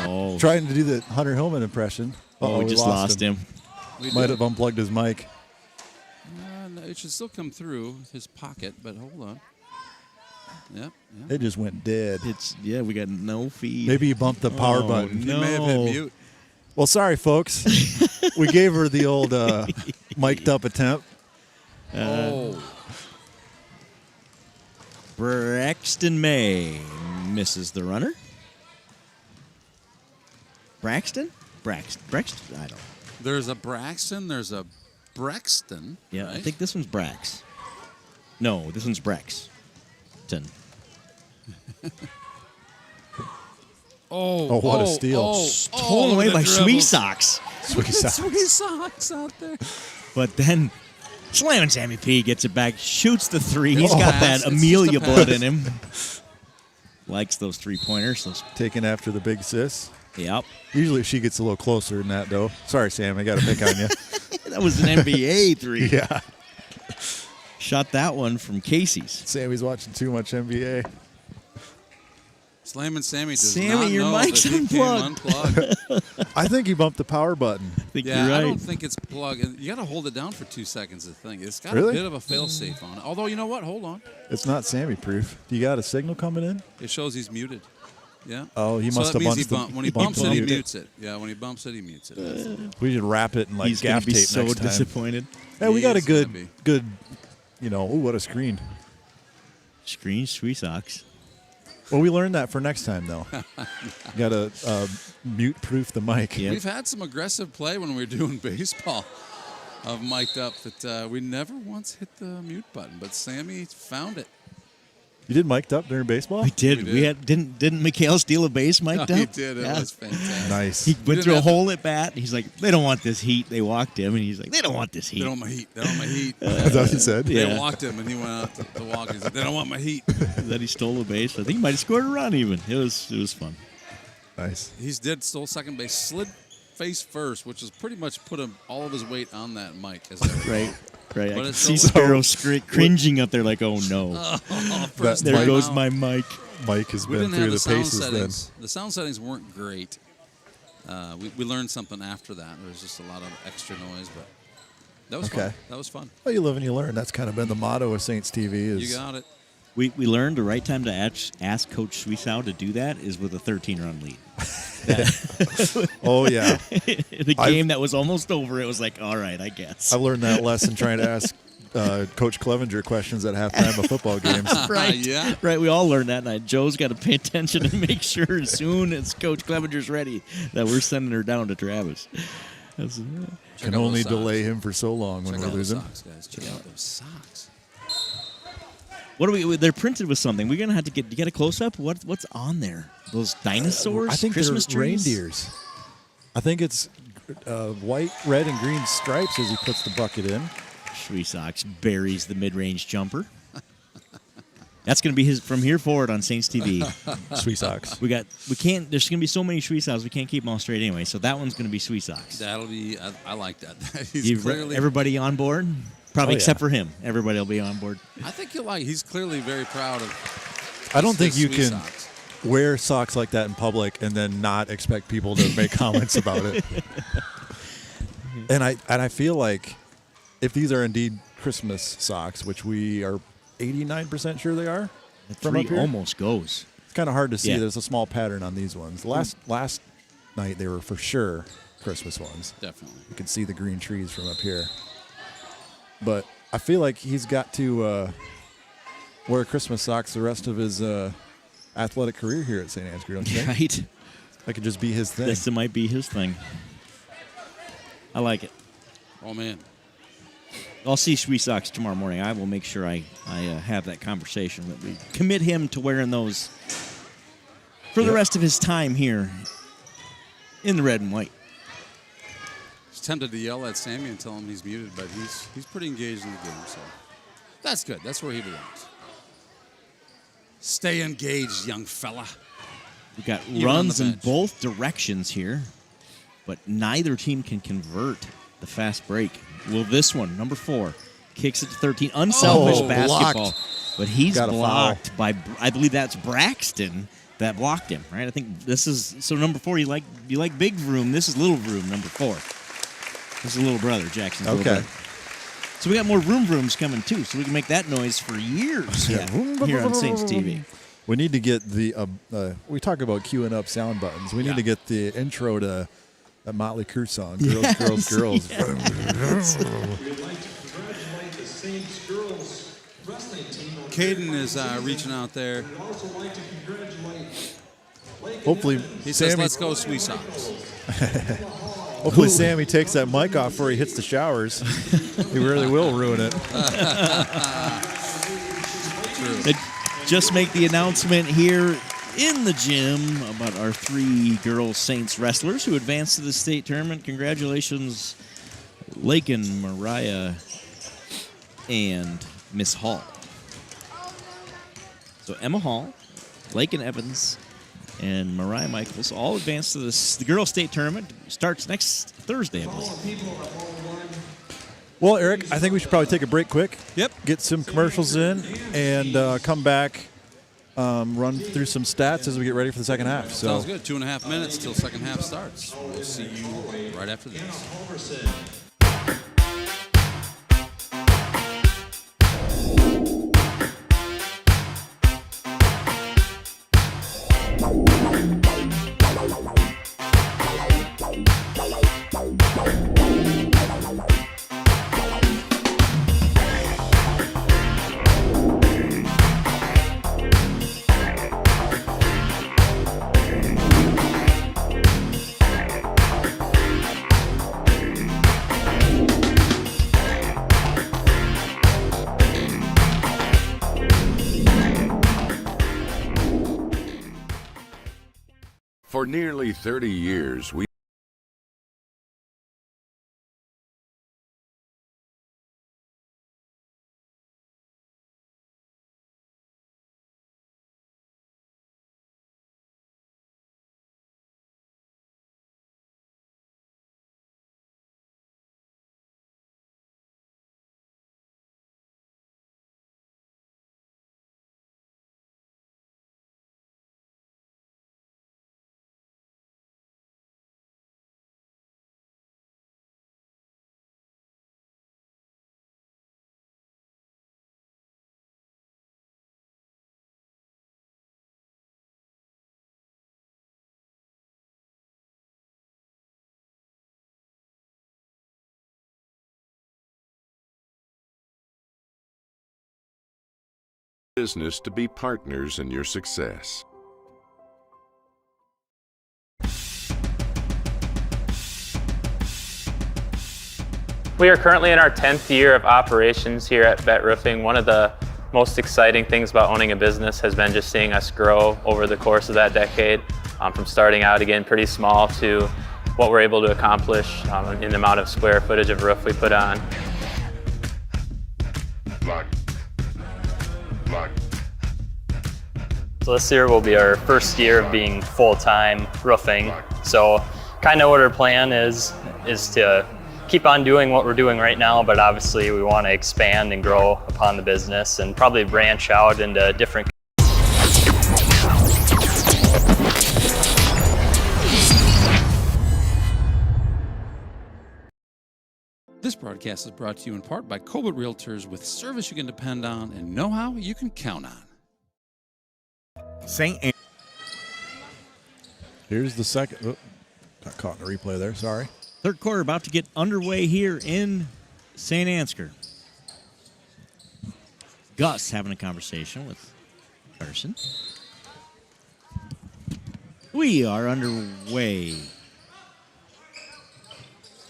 Oh. Trying to do the Hunter Hillman impression. Oh, we just lost him. Might have unplugged his mic. No, it should still come through his pocket, but hold on. Yep. It just went dead. We got no feed. Maybe he bumped the power button. He may have hit mute. Well, sorry, folks. We gave her the old mic'd up attempt. Braxton May misses the runner. Braxton? Braxton? I don't know. There's a Braxton. There's a Brexton. Yeah, right? I think this one's Brax. No, this one's Brexton. What a steal. Stolen away by Schwie socks. Schwie socks. Schwie socks out there. But then Slammin' Sammy P gets it back, shoots the three. He's got that Amelia blood in him. Likes those 3-pointers. Taking after the big sis. Yep. Usually she gets a little closer than that, though. Sorry, Sam. I got to pick on you. That was an NBA 3. Yeah. Shot that one from Casey's. Sammy's watching too much NBA. Slammin' Sammy does Sammy, not your know mic's that he unplugged. can unplug. I think he bumped the power button. I think Yeah, you're right. I don't think it's plugged. You got to hold it down for 2 seconds. The thing, it's got Really? a bit of a fail-safe on it. Although you know what? Hold on. It's not Sammy-proof. You got a signal coming in? It shows he's muted. Yeah. Oh, he so must that have means bumped when he bumped bumps it, he it. mutes it. Yeah, when he bumps it, he mutes it. That's We should wrap it in like He's gaff gonna be tape so next time. disappointed. Hey, we got a He's gonna good, what a screen. Screen Schwie socks. Well, we learned that for next time, though. Got to mute-proof the mic. Yep. We've had some aggressive play when we were doing baseball of mic'd up that we never once hit the mute button, but Sammy found it. You did mic'd up during baseball? We did. We had didn't Mikhail steal a base mic'd up? He did. It was fantastic. Nice. He went through a hole at bat. He's like, they don't want this heat. They walked him, and he's like, they don't want this heat. They don't want my heat. They don't want my heat. Is that what he said? Yeah. They walked him, and he went out to walk. He said, they don't want my heat. Then he stole a base. I think he might have scored a run even. It was fun. Nice. Stole second base, slid face first, which is pretty much put all of his weight on that mic. Right. I But can it's see so- Sparrow cringing up there like, oh, no. First There time goes out. my mic. Mike has We been didn't through have the sound paces then. settings. The sound settings weren't great. We learned something after that. There was just a lot of extra noise, but that was fun. Okay. That was fun. Well, you live and you learn. That's kind of been the motto of Saints TV. Is You got it. We learned the right time to ask Coach Schwiesau to do that is with a 13-run lead. Oh, yeah. The game that was almost over, it was like, all right, I guess. I learned that lesson trying to ask Coach Clevenger questions at halftime of football games. Right. Yeah. Right. We all learned that night. Joe's got to pay attention and make sure as soon as Coach Clevenger's ready that we're sending her down to Travis. Can only delay him for so long when we're losing. Socks, guys. Check out those socks. What are we? They're printed with something. We're gonna have to get a close up. What's on there? Those dinosaurs? I think Christmas they're trees? reindeers. I think it's white, red, and green stripes as he puts the bucket in. Sweesox buries the mid-range jumper. That's going to be his from here forward on Saints TV. Sweesox. There's going to be so many Sweesox, we can't keep them all straight anyway. So that one's going to be Sweesox. That'll be. I like that. He's clearly everybody on board, probably except for him. Everybody will be on board. I think he's clearly very proud of. I don't think you can Socks. wear socks like that in public and then not expect people to make comments about it. And I feel like if these are indeed Christmas socks, which we are 89% sure they are, from up here, almost goes. It's kind of hard to see. Yeah. There's a small pattern on these ones. Last night they were for sure Christmas ones. Definitely. You can see the green trees from up here. But I feel like he's got to wear Christmas socks the rest of his athletic career here at Saint Ansgar, don't you think? Right. That could just be his thing. This might be his thing. I like it. Oh, man. I'll see Sweesox tomorrow morning. I will make sure I have that conversation. That we commit him to wearing those for the rest of his time here in the red and white. I was tempted to yell at Sammy and tell him he's muted, but he's pretty engaged in the game, so that's good. That's where he belongs. Stay engaged, young fella. We got Even runs on the in both directions here, but neither team can convert the fast break. Will this one, number 4, kicks it to 13. Unselfish basketball, but he's blocked by, I believe that's Braxton that blocked him, right? I think this is, so number 4, you like big room. This is little room, number 4. This is little brother, Jackson's little brother. So we got more rooms coming too, so we can make that noise for years here on Saints TV. We need to get the, we talk about queuing up sound buttons. We need to get the intro to a Motley Crue song, Girls, Girls, Girls. Yes. We'd like to congratulate the Saints girls wrestling team. Caden is reaching out there. We'd also like to congratulate Hopefully, he says, let's go Sweesox. Hopefully Sammy takes that mic off before he hits the showers. He really will ruin it. Just make the announcement here in the gym about our 3 girls Saints wrestlers who advanced to the state tournament. Congratulations, Lakin, Mariah, and Miss Hall. So Emma Hall, Lakin Evans, and Mariah Michaels all advanced to the girls state tournament. Starts next Thursday, I believe. Well, Eric, I think we should probably take a break quick. Yep. Get some commercials in and come back, run through some stats as we get ready for the second half. So. Sounds good. 2.5 minutes till second half starts. We'll see you right after this. For nearly 30 years, we business to be partners in your success. We are currently in our 10th year of operations here at Bet Roofing. One of the most exciting things about owning a business has been just seeing us grow over the course of that decade, from starting out again pretty small to what we're able to accomplish in the amount of square footage of roof we put on. So this year will be our first year of being full-time roofing. So kind of what our plan is to keep on doing what we're doing right now, but obviously we want to expand and grow upon the business and probably branch out into different. This broadcast is brought to you in part by Colbert Realtors, with service you can depend on and know-how you can count on. Here's the second. Oh, got caught in the replay there. Sorry. Third quarter about to get underway here in Saint Ansgar. Gus having a conversation with Carson. We are underway.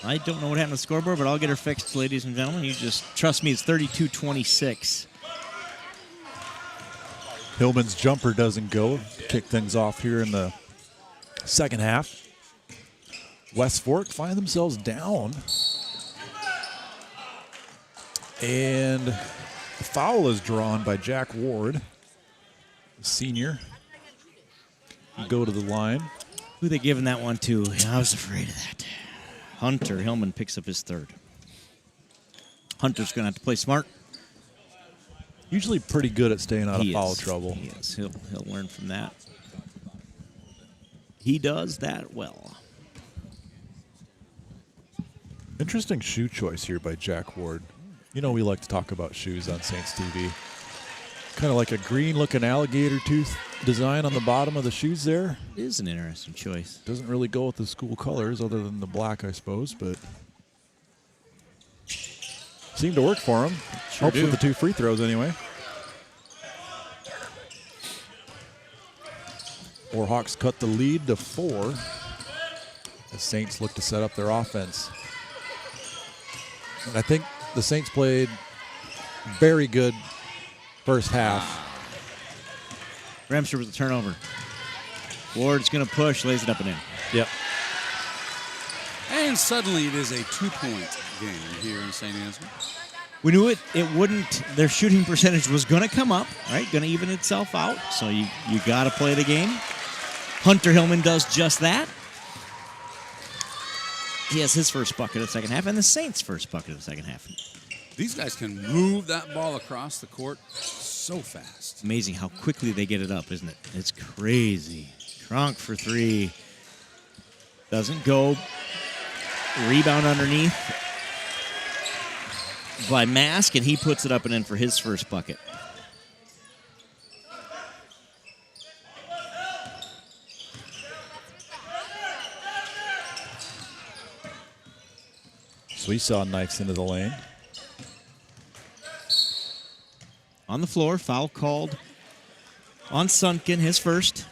I don't know what happened to the scoreboard, but I'll get her fixed, ladies and gentlemen. You just trust me, it's 32-26. Hillman's jumper doesn't go. Kick things off here in the second half. West Fork find themselves down. And the foul is drawn by Jack Ward, senior. Go to the line. Who they giving that one to? I was afraid of that. Hunter Hillman picks up his third. Hunter's going to have to play smart. Usually pretty good at staying out of foul trouble. He is. He'll learn from that. He does that well. Interesting shoe choice here by Jack Ward. You know we like to talk about shoes on Saints TV. Kind of like a green-looking alligator tooth design on the bottom of the shoes there. It is an interesting choice. Doesn't really go with the school colors other than the black, I suppose, but seemed to work for him. Sure Helps with the 2 free throws anyway. Warhawks cut the lead to 4. The Saints look to set up their offense. And I think the Saints played very good first half. Ramster with the turnover. Ward's going to push, lays it up and in. Yep. And suddenly it is a 2-point game here in Saint Ansgar. We knew it wouldn't, their shooting percentage was going to come up, right? Going to even itself out. So you got to play the game. Hunter Hillman does just that. He has his first bucket of the second half and the Saints' first bucket of the second half. These guys can move that ball across the court so fast. Amazing how quickly they get it up, isn't it? It's crazy. Kronk for 3. Doesn't go. Rebound underneath by Mask, and he puts it up and in for his first bucket. So we saw Knights into the lane. On the floor, foul called on Sunken, his first.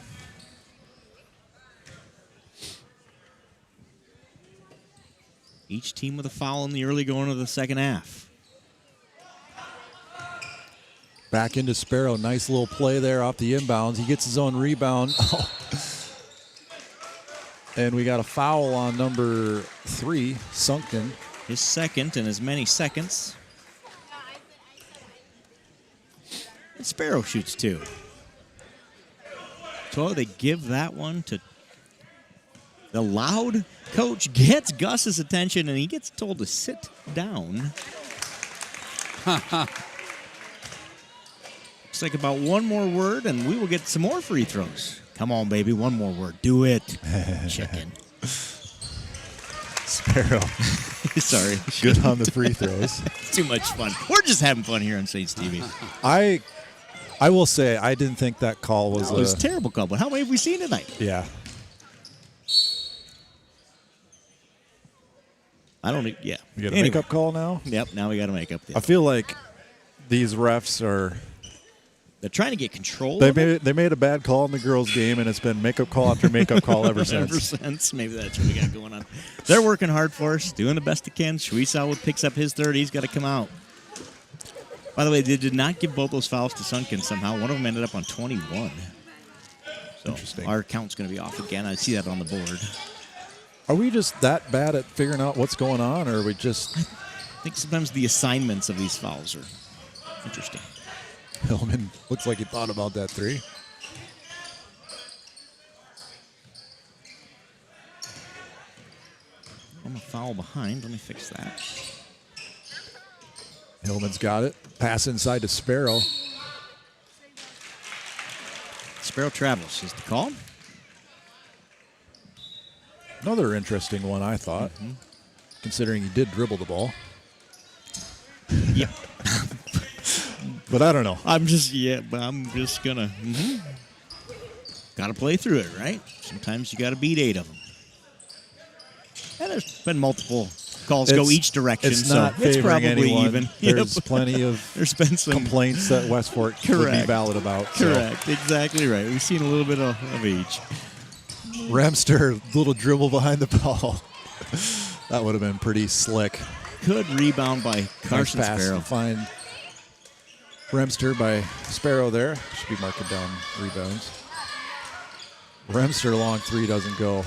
Each team with a foul in the early going of the second half. Back into Sparrow. Nice little play there off the inbounds. He gets his own rebound. And we got a foul on number 3, Sunken. His second in as many seconds. And Sparrow shoots 2. So they give that one to the loud coach. Gets Gus's attention, and he gets told to sit down. Looks like about one more word, and we will get some more free throws. Come on, baby, one more word. Do it. Chicken. Sparrow. Sorry. Good on the free throws. It's too much fun. We're just having fun here on Saints TV. I will say I didn't think that call was it was a terrible call, but how many have we seen tonight? Yeah. I don't. Yeah. We got a makeup call now? Yep. Now we got a makeup. I feel like these refs They're trying to get control. They made a bad call in the girls' game, and it's been makeup call after makeup call ever since. Ever since. Maybe that's what we got going on. They're working hard for us, doing the best they can. Schweißau picks up his third. He's got to come out. By the way, they did not give both those fouls to Sunken somehow. One of them ended up on 21. So Interesting. Our count's going to be off again. I see that on the board. Are we just that bad at figuring out what's going on, or are we just... I think sometimes the assignments of these fouls are interesting. Hillman looks like he thought about that three. I'm a foul behind. Let me fix that. Hillman's got it. Pass inside to Sparrow. Sparrow travels is the call. Another interesting one, I thought, considering he did dribble the ball. Yep. But I don't know. I'm just gonna. Got to play through it, right? Sometimes you got to beat 8 of them. And there's been multiple calls go each direction, it's so not it's favoring probably anyone. even. There's plenty of there's been some complaints that Westport would be valid about. Correct, exactly right. We've seen a little bit of each. Remster, little dribble behind the ball. That would have been pretty slick. Good rebound by Carson nice pass Sparrow. to find Remster by Sparrow there. Should be marking down rebounds. Remster long three doesn't go.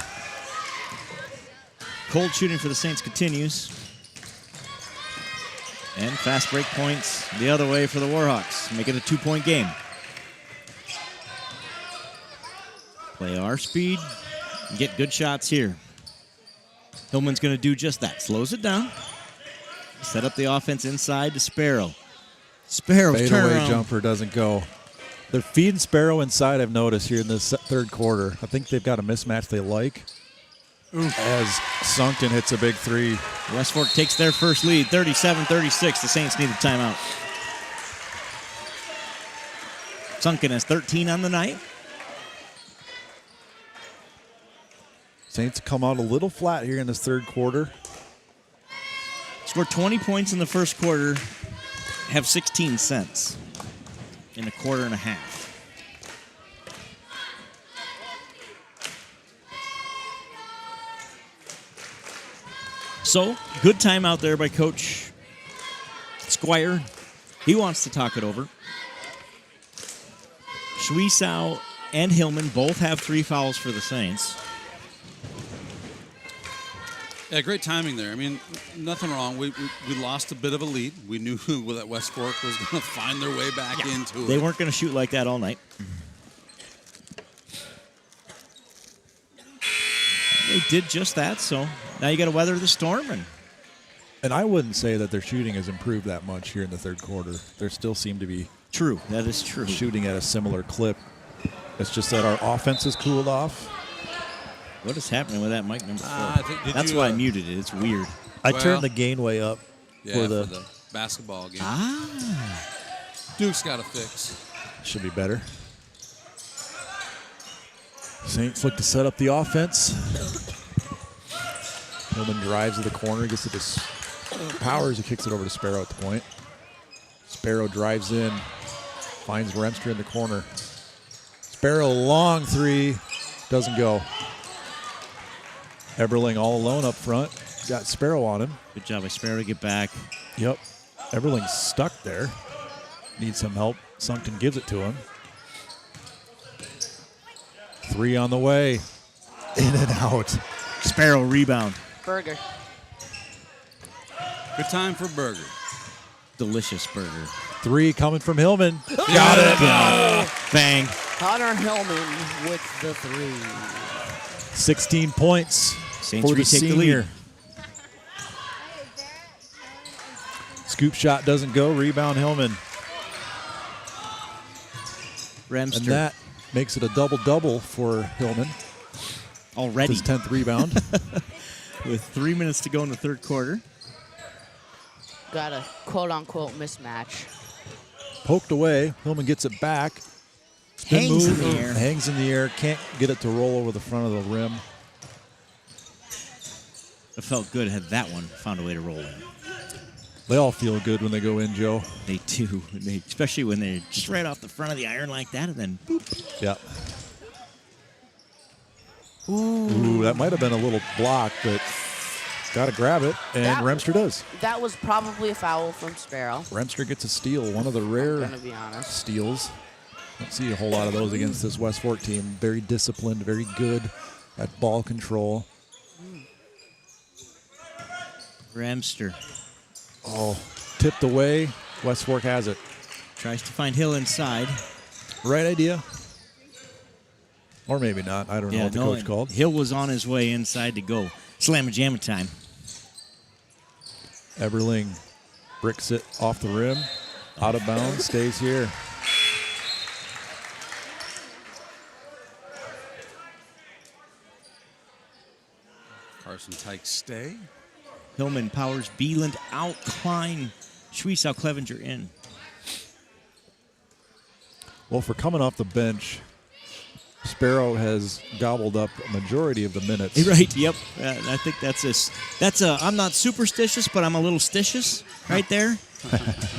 Cold shooting for the Saints continues. And fast break points the other way for the Warhawks. Make it a 2-point game. Play our speed. Get good shots here. Hillman's going to do just that. Slows it down. Set up the offense inside to Sparrow. Sparrow's Fadeaway turnaround. jumper doesn't go. They're feeding Sparrow inside, I've noticed, here in this third quarter. I think they've got a mismatch they like. As Sunken hits a big three. West Fork takes their first lead, 37-36. The Saints need a timeout. Sunken has 13 on the night. Saints come out a little flat here in this third quarter. Scored 20 points in the first quarter, have 16 cents in a quarter and a half. So, good time out there by Coach Squire. He wants to talk it over. Schweißau and Hillman both have 3 fouls for the Saints. Yeah, great timing there. I mean, nothing wrong. We lost a bit of a lead. We knew that West Fork was going to find their way back into it. They weren't going to shoot like that all night. They did just that, so now you got to weather the storm. And I wouldn't say that their shooting has improved that much here in the third quarter. There still seem to be true. That is true. Shooting at a similar clip. It's just that our offense has cooled off. What is happening with that mic number 4? That's why I muted it. It's weird. I turned the gain way up for the basketball game. Duke's got a fix. Should be better. Saints look to set up the offense. Hillman drives to the corner, gets it to Powers. He kicks it over to Sparrow at the point. Sparrow drives in, finds Remster in the corner. Sparrow, long three, doesn't go. Eberling all alone up front. Got Sparrow on him. Good job by Sparrow to get back. Yep. Eberling's stuck there. Needs some help. Sunken gives it to him. 3 on the way. In and out. Sparrow rebound. Burger. Good time for Burger. Delicious burger. 3 coming from Hillman. Got it. Bang. Connor Hillman with the 3. 16 points Saints for the retake the senior. lead. Scoop shot doesn't go. Rebound Hillman. Remster. And that makes it a double-double for Hillman. Already. His 10th rebound. With 3 minutes to go in the third quarter. Got a quote-unquote mismatch. Poked away. Hillman gets it back. Spin Hangs move, in the air. Hangs in the air. Can't get it to roll over the front of the rim. It felt good had that one found a way to roll in. They all feel good when they go in, Joe. They do, especially when they're just right off the front of the iron like that, and then boop. Yeah. Ooh, that might have been a little block, but got to grab it, and Remster does. That was probably a foul from Sparrow. Remster gets a steal, one of the rare I'm gonna be honest. steals. Don't see a whole lot of those against this West Fork team. Very disciplined, very good at ball control. Remster. Oh, tipped away. West Fork has it. Tries to find Hill inside. Right idea. Or maybe not. I don't know what the coach called. Hill was on his way inside to go. Slam and jam time. Eberling bricks it off the rim. Out of bounds. Stays here. Carson Tyke stay. Hillman powers Beeland out. Klein. Schwiesau Clevenger in. Well, for coming off the bench, Sparrow has gobbled up a majority of the minutes. Right, yep. I think that's a I'm not superstitious, but I'm a little stitious right there.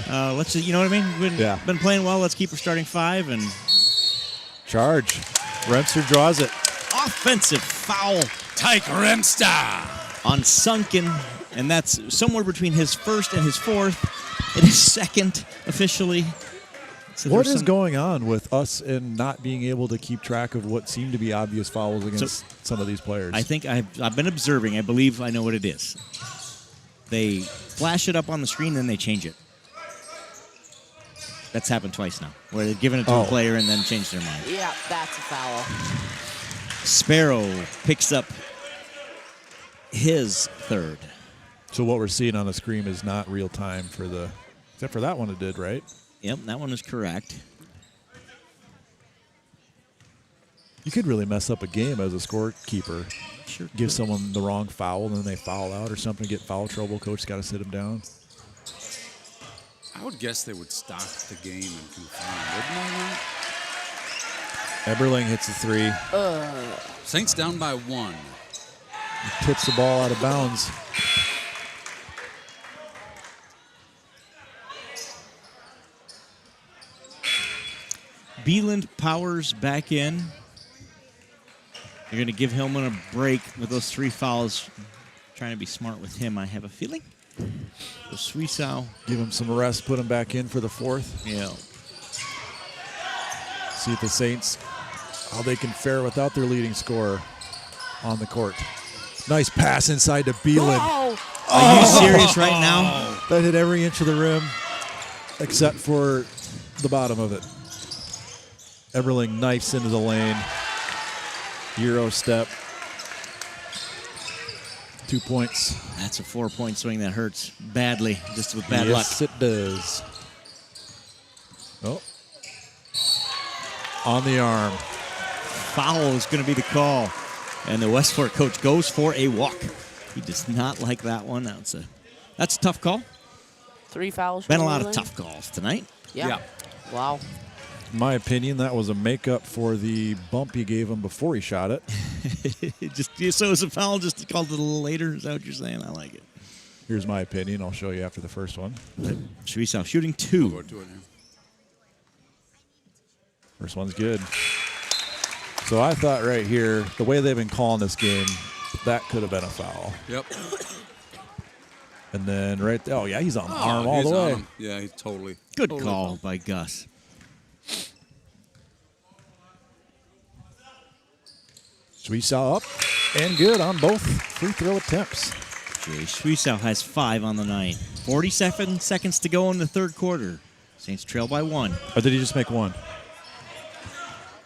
Let's you know what I mean? Been playing well. Let's keep her starting 5 and charge. Remster draws it. Offensive foul. Tyke Remster on Sunken, and that's somewhere between his first and his fourth. It is second officially. So what is going on with us in not being able to keep track of what seem to be obvious fouls against some of these players? I think I've been observing. I believe I know what it is. They flash it up on the screen, then they change it. That's happened twice now, where they've given it to a player and then changed their mind. Yeah, that's a foul. Sparrow picks up his third. So what we're seeing on the screen is not real time for the, except for that one it did, right? Yep, that one is correct. You could really mess up a game as a scorekeeper. Sure. Give someone the wrong foul, and then they foul out or something, get foul trouble. Coach got to sit them down. I would guess they would stop the game and confirm, wouldn't they? Eberling hits a 3. Saints down by 1. He tips the ball out of bounds. Beeland powers back in. You're going to give Hillman a break with those 3 fouls. Trying to be smart with him, I have a feeling. So Schwiesau. Give him some rest, put him back in for the 4th. Yeah. See if the Saints, how they can fare without their leading scorer on the court. Nice pass inside to Beeland. Are you serious right now? That hit every inch of the rim except for the bottom of it. Eberling knifes into the lane. Euro step. 2 points. That's a 4-point swing that hurts badly, just with bad luck. Yes, it does. Oh. On the arm. Foul is going to be the call. And the West Fork coach goes for a walk. He does not like that one. That's a tough call. 3 fouls. Been a lot of tough calls tonight. Yeah. Wow. In my opinion, that was a makeup for the bump he gave him before he shot it. So it's a foul just called it a little later? Is that what you're saying? I like it. Here's my opinion. I'll show you after the first one. Schwiesau shooting 2. First one's good. So I thought right here, the way they've been calling this game, that could have been a foul. Yep. And then right there, yeah, he's on the arm all the way. Yeah, he's totally. Good totally call fouled. by Gus. Schwiesau up and good on both free throw attempts. Jay Schwiesau has 5 on the night. 47 seconds to go in the third quarter. Saints trail by 1. Or did he just make 1?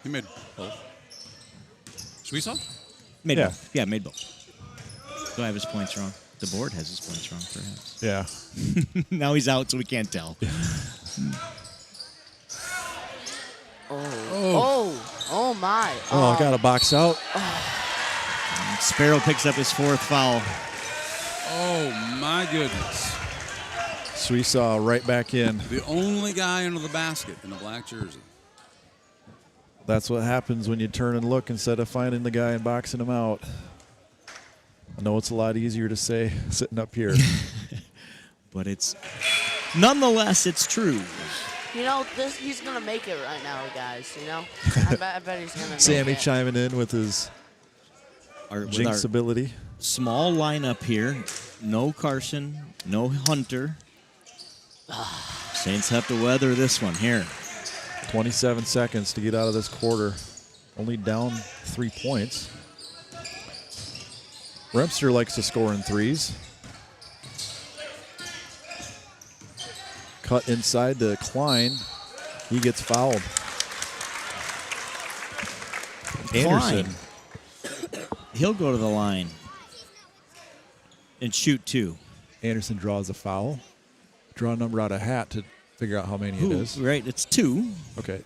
He made both. Schwiesau? Made both. Yeah, made both. Do I have his points wrong? The board has his points wrong, perhaps. Yeah. Now he's out, so we can't tell. Oh my. Oh, got a box out. Sparrow picks up his 4th foul. Oh, my goodness. Schwiesau right back in. The only guy under the basket in a black jersey. That's what happens when you turn and look instead of finding the guy and boxing him out. I know it's a lot easier to say sitting up here. but it's nonetheless it's true. You know, he's going to make it right now, guys, you know? I bet he's going to Sammy make it. chiming in with his jinx ability. Small lineup here. No Carson, no Hunter. Saints have to weather this one here. 27 seconds to get out of this quarter. Only down 3 points. Remster likes to score in threes. Cut inside to Klein. He gets fouled. Anderson. He'll go to the line and shoot 2. Anderson draws a foul. Draw a number out of hat to figure out how many it is. Right, it's 2. Okay.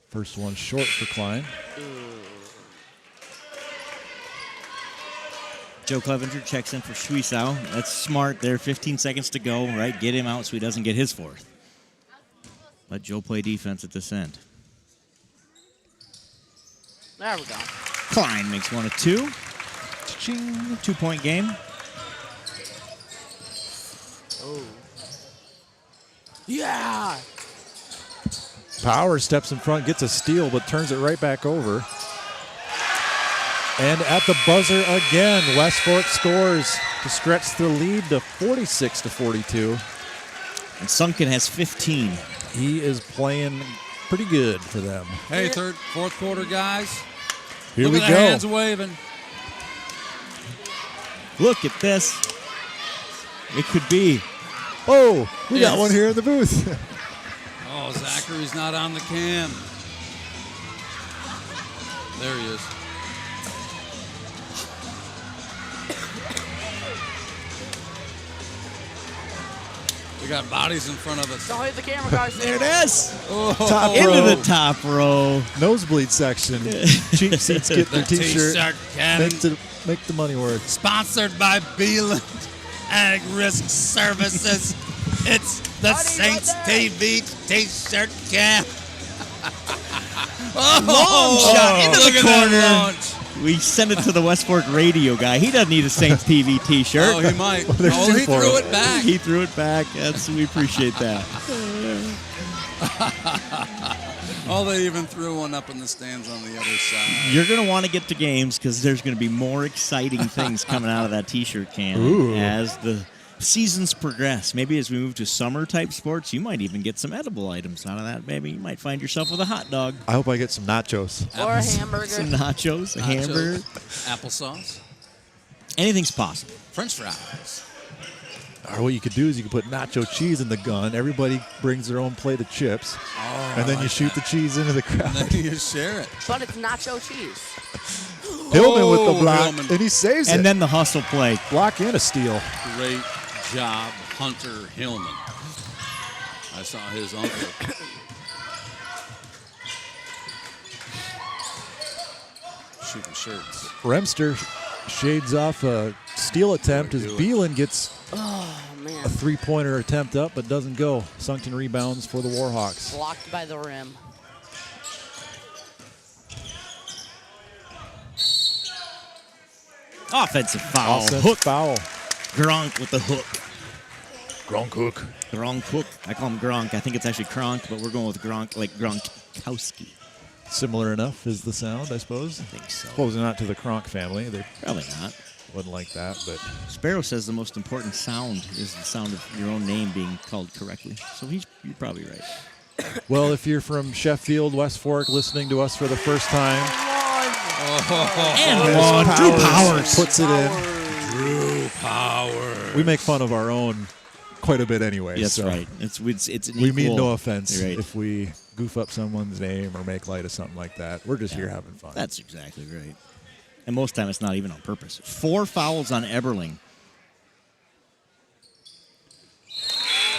First one short for Klein. Joe Clevenger checks in for Suisau. That's smart there. 15 seconds to go, right? Get him out so he doesn't get his 4th. Let Joe play defense at this end. There we go. Klein makes 1 of 2. Ching, 2-point game. Oh. Yeah. Power steps in front, gets a steal, but turns it right back over. And at the buzzer again, West Fork scores to stretch the lead to 46-42. And Sunken has 15. He is playing pretty good for them. Hey, fourth quarter, guys. Here Look we at go. the hands waving. Look at this. It could be. Oh, we got one here in the booth. Oh, Zachary's not on the cam. There he is. We got bodies in front of us. Don't hit the camera, guys. There it is. Oh. Top Into row. the top row. Nosebleed section. Cheap seats get their The t-shirt. t-shirt cannon. Make the money worth. Sponsored by Beeland Ag Risk Services. It's the Saints TV t-shirt can. Long shot into look the at that corner. launch. We send it to the West Fork radio guy. He doesn't need a Saints TV t-shirt. Oh, he might. there's Oh, two he for threw him. it back. He threw it back. We appreciate that. Oh, they even threw one up in the stands on the other side. You're going to want to get to games because there's going to be more exciting things coming out of that t-shirt can Ooh. as the seasons progress. Maybe as we move to summer-type sports, you might even get some edible items out of that. Maybe you might find yourself with a hot dog. I hope I get some nachos. Or a hamburger. Some nachos, a hamburger. Applesauce. Anything's possible. French fries. Or what you could do is you could put nacho cheese in the gun. Everybody brings their own plate of chips. and then you shoot the cheese into the crowd. And then you share it. But it's nacho cheese. Hillman with the block, Hillman. and he saves it. And then the hustle play. Block and a steal. Great job, Hunter Hillman. I saw his uncle. Shooting shirts. Remster shades off a steal attempt as Beelan gets a three-pointer attempt up, but doesn't go. Sunken rebounds for the Warhawks. Blocked by the rim. Offensive foul. Offensive Hook. foul. Gronk with the hook. Gronk hook. Gronk hook. I call him Gronk. I think it's actually Kronk, but we're going with Gronk, like Gronkowski. Similar enough is the sound, I suppose. I think so. Suppose they're not to the Kronk family. They Probably not. wouldn't like that, but Sparrow says the most important sound is the sound of your own name being called correctly. So you're probably right. well, if you're from Sheffield, West Fork, listening to us for the first time, And as one. Drew Powers. puts it in. Drew Powers. We make fun of our own quite a bit anyway. That's so right. It's an we mean equal- no offense You're right. if we goof up someone's name or make light of something like that. We're just here having fun. That's exactly right. And most time it's not even on purpose. 4 fouls on Eberling.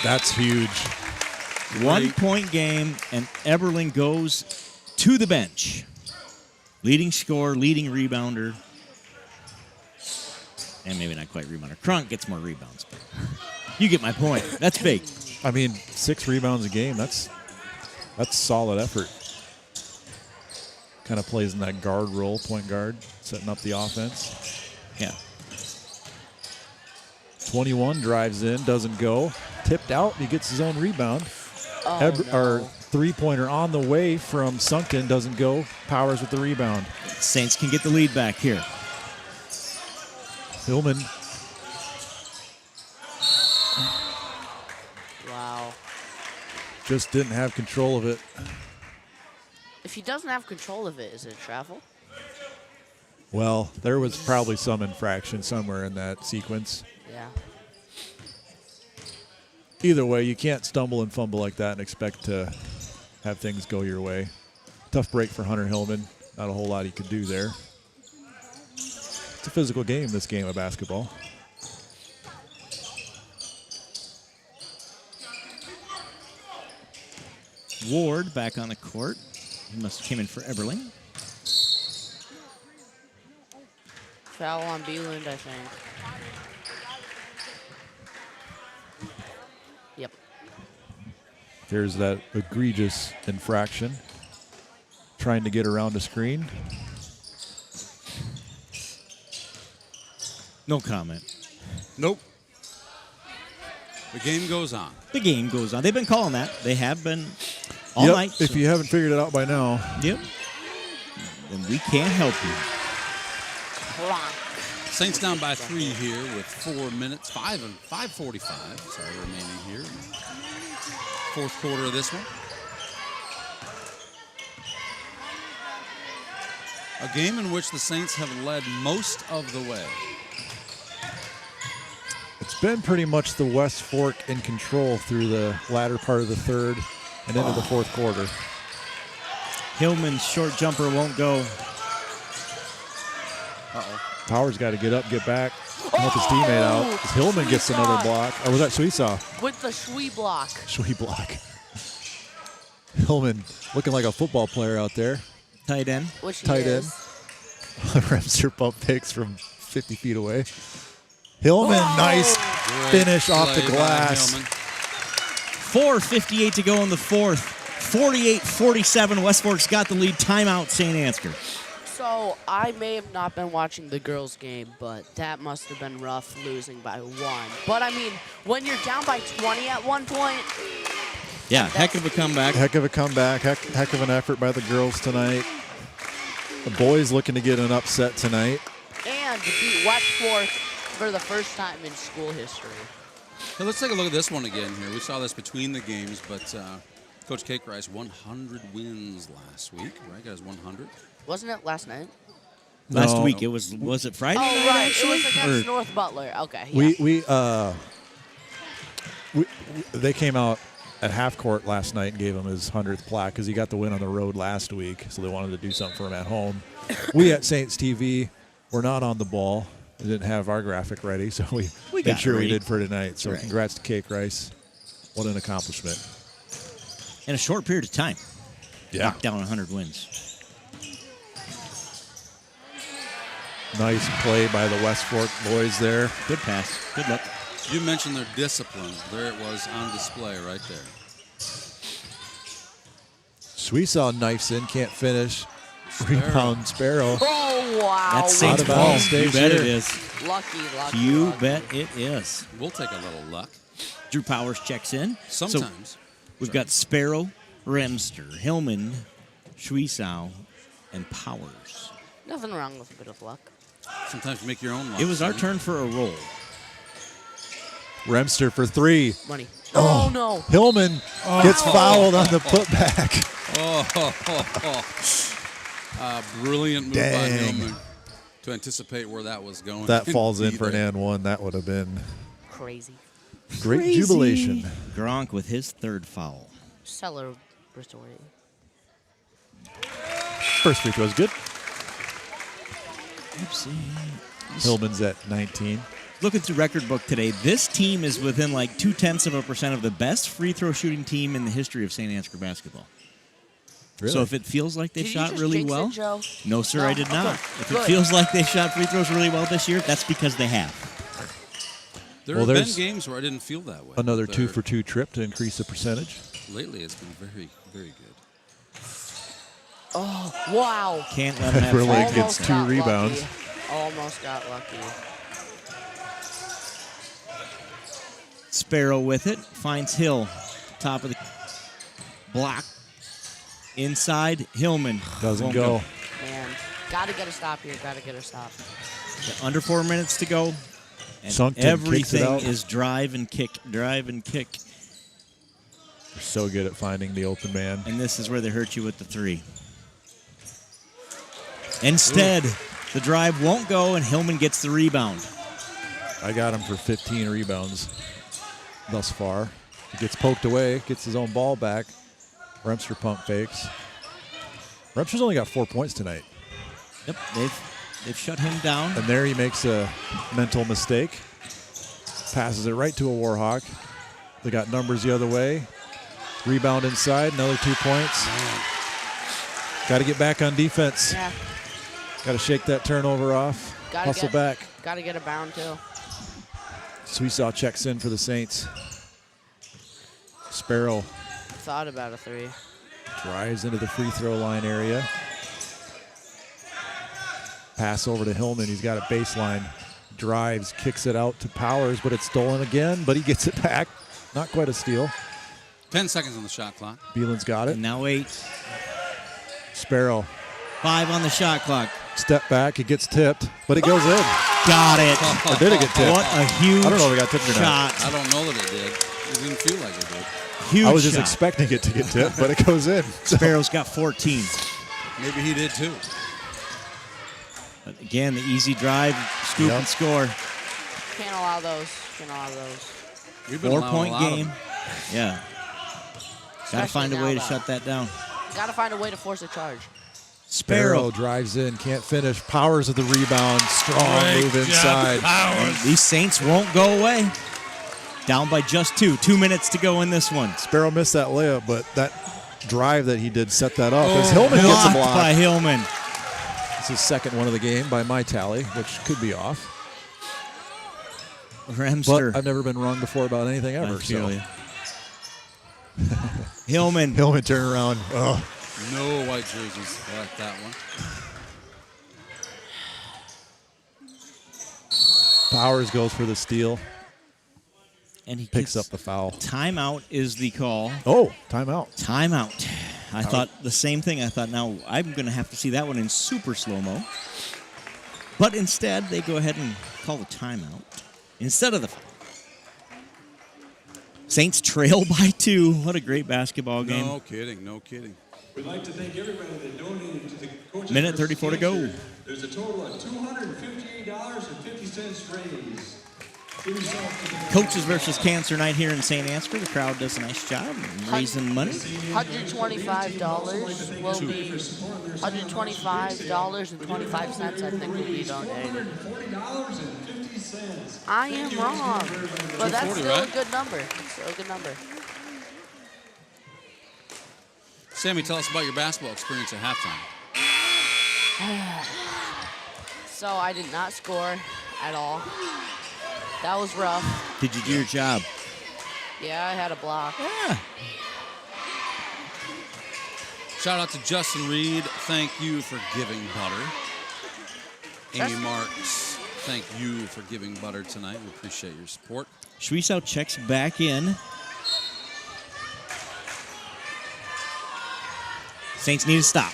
That's huge. 1 point game, and Eberling goes to the bench. Leading scorer, leading rebounder. And maybe not quite rebounder. Kronk gets more rebounds. But you get my point. That's big. I mean, 6 rebounds a game, that's solid effort. Kind of plays in that guard role, point guard, setting up the offense. Yeah. 21 drives in, doesn't go. Tipped out, he gets his own rebound. Our three-pointer on the way from Sunkton doesn't go. Powers with the rebound. Saints can get the lead back here. Hillman. Wow. Just didn't have control of it. If he doesn't have control of it, is it travel? Well, there was probably some infraction somewhere in that sequence. Yeah. Either way, you can't stumble and fumble like that and expect to have things go your way. Tough break for Hunter Hillman. Not a whole lot he could do there. It's a physical game, this game of basketball. Ward back on the court. He must have came in for Eberling. Foul on Beeland, I think. Yep. There's that egregious infraction. Trying to get around a screen. No comment. Nope. The game goes on. The game goes on. They've been calling that. They have been all night. If you haven't figured it out by now. Yep. Then we can't help you. Saints down by 3 here with 4 minutes, 5:45. Sorry, remaining here. Fourth quarter of this one. A game in which the Saints have led most of the way. It's been pretty much the West Fork in control through the latter part of the third and into the fourth quarter. Hillman's short jumper won't go. Uh-oh. Powers got to get up, get back, help his teammate out. Hillman gets another block. Or was that Suisaw? With the Shui block. Shui block. Hillman looking like a football player out there. Tight end. Which he Tight end. is. Remster pump fakes from 50 feet away. Hillman, nice Great finish off the play by glass. Hillman. 4:58 to go in the fourth. 48-47. West Fork's got the lead. Timeout, St. Ansgar. So I may have not been watching the girls' game, but that must have been rough losing by 1. But I mean, when you're down by 20 at one point. Yeah, heck of a comeback. Heck of a comeback. Heck of an effort by the girls tonight. The boys looking to get an upset tonight. And to beat West Fork for the first time in school history. Hey, let's take a look at this one again here. We saw this between the games, but Coach Cake Rice, 100 wins last week, right? Got his 100. Wasn't it last night? Last week. It was it Friday? Oh, right. Actually? It was against North Butler. Okay. Yeah. They came out at half court last night and gave him his 100th plaque because he got the win on the road last week, so they wanted to do something for him at home. We at Saints TV were not on the ball. We didn't have our graphic ready, so we made sure we did for tonight. So congrats to Cake Rice. What an accomplishment. In a short period of time. Yeah. Knocked down 100 wins. Nice play by the West Fork boys there. Good pass. Good luck. You mentioned their discipline. There it was on display right there. Suisaw knifes in, can't finish. Rebound Sparrow. Oh, wow. That's Saints ball. You bet it is. Lucky. You bet it is. We'll take a little luck. Drew Powers checks in. Sometimes. So we've got Sparrow, Remster, Hillman, Schwiesau, and Powers. Nothing wrong with a bit of luck. Sometimes you make your own luck. It was our turn for a roll. Remster for 3. Money. Oh, no. Hillman gets fouled on the putback. Brilliant move Dang. by Hillman to anticipate where that was going. That falls in for an and 1. That would have been Crazy. great Crazy. jubilation. Gronk with his 3rd foul. Celebratory. First free throw is good. Oopsie. Hillman's at 19. Looking through record book today, this team is within like 0.2% of the best free throw shooting team in the history of St. Ansgar basketball. Really? So if it feels like they Did you shot just really jinx well, it, Joe? no sir, No? I did not. Okay, If good. it feels like they shot free throws really well this year, that's because they have. There Well, have been there's games where I didn't feel that way. Another There- 2-for-2 trip to increase the percentage. Lately, it's been very, very good. Oh, wow. Can't let them have Timberlake free gets throws. 2 got rebounds. lucky. Almost got lucky. Sparrow with it. Finds Hill. Top of the block. Inside. Hillman. Doesn't Won't go. Man, gotta get a stop here. Gotta get a stop. Under 4 minutes to go. And Sunkton kicks it everything out. is drive and kick, drive and kick. They're so good at finding the open man. And this is where they hurt you with the 3. Instead, the drive won't go, and Hillman gets the rebound. I got him for 15 rebounds thus far. He gets poked away, gets his own ball back. Remster pump fakes. Remster's only got 4 points tonight. Yep, they've shut him down. And there he makes a mental mistake. Passes it right to a Warhawk. They got numbers the other way. Rebound inside, another 2 points. Got to get back on defense. Yeah. Got to shake that turnover off. Hustle back. Gotta get a bound, too. Sweesaw checks in for the Saints. Sparrow Thought about a 3. drives into the free throw line area. Pass over to Hillman. He's got a baseline. Drives, kicks it out to Powers, but it's stolen again, but he gets it back. Not quite a steal. 10 seconds on the shot clock. Beelan's got it. And now 8. Sparrow. 5 on the shot clock. Step back, it gets tipped, but it goes in. Got it. Or did it get tipped? What a huge I don't know if it got tipped or shot. not. I don't know that it did. It didn't feel like it did. Huge I was just shot. expecting it to get tipped, but it goes in. Sparrow's got 14. Maybe he did too. But again, the easy drive, scoop and score. Can't allow those. Can't allow those. We've been 4-point allowing a lot of game. them. Yeah. Got to find a now, way to though. shut that down. Gotta find a way to force a charge. Sparrow drives in, can't finish. Powers of the rebound. Strong Great move job, inside. Powers. And these Saints won't go away. Down by just 2. 2 minutes to go in this one. Sparrow missed that layup, but that drive that he did set that up. As Hillman gets a Blocked block. by Hillman. It's his second one of the game by my tally, which could be off. Remster. But I've never been wrong before about anything ever. I feel So. you. Hillman. Hillman turn around. Oh. No white jerseys like that one. Powers goes for the steal. And he Picks gets up the foul. Timeout is the call. Oh, timeout. Timeout. I thought the same thing. I thought, now I'm going to have to see that one in super slow-mo. But instead, they go ahead and call the timeout instead of the foul. Saints trail by 2. What a great basketball game. No kidding. No kidding. We'd like to thank everybody that donated to the Coaches Minute versus 34 to go. Cancer. There's a total of $258.50 raised. Give yourself to the Coaches versus Cancer night here in Saint Ansgar. The crowd does a nice job of raising money. $125 will be $125.25. I think will be donated. I am wrong, but that's 240, still right? a good number. Still a good number. Sammy, tell us about your basketball experience at halftime. So I did not score at all. That was rough. Did you do your job? Yeah, I had a block. Yeah. Shout out to Justin Reed. Thank you for giving butter. Amy Marks, thank you for giving butter tonight. We appreciate your support. Schwiesow checks back in. Saints need to stop.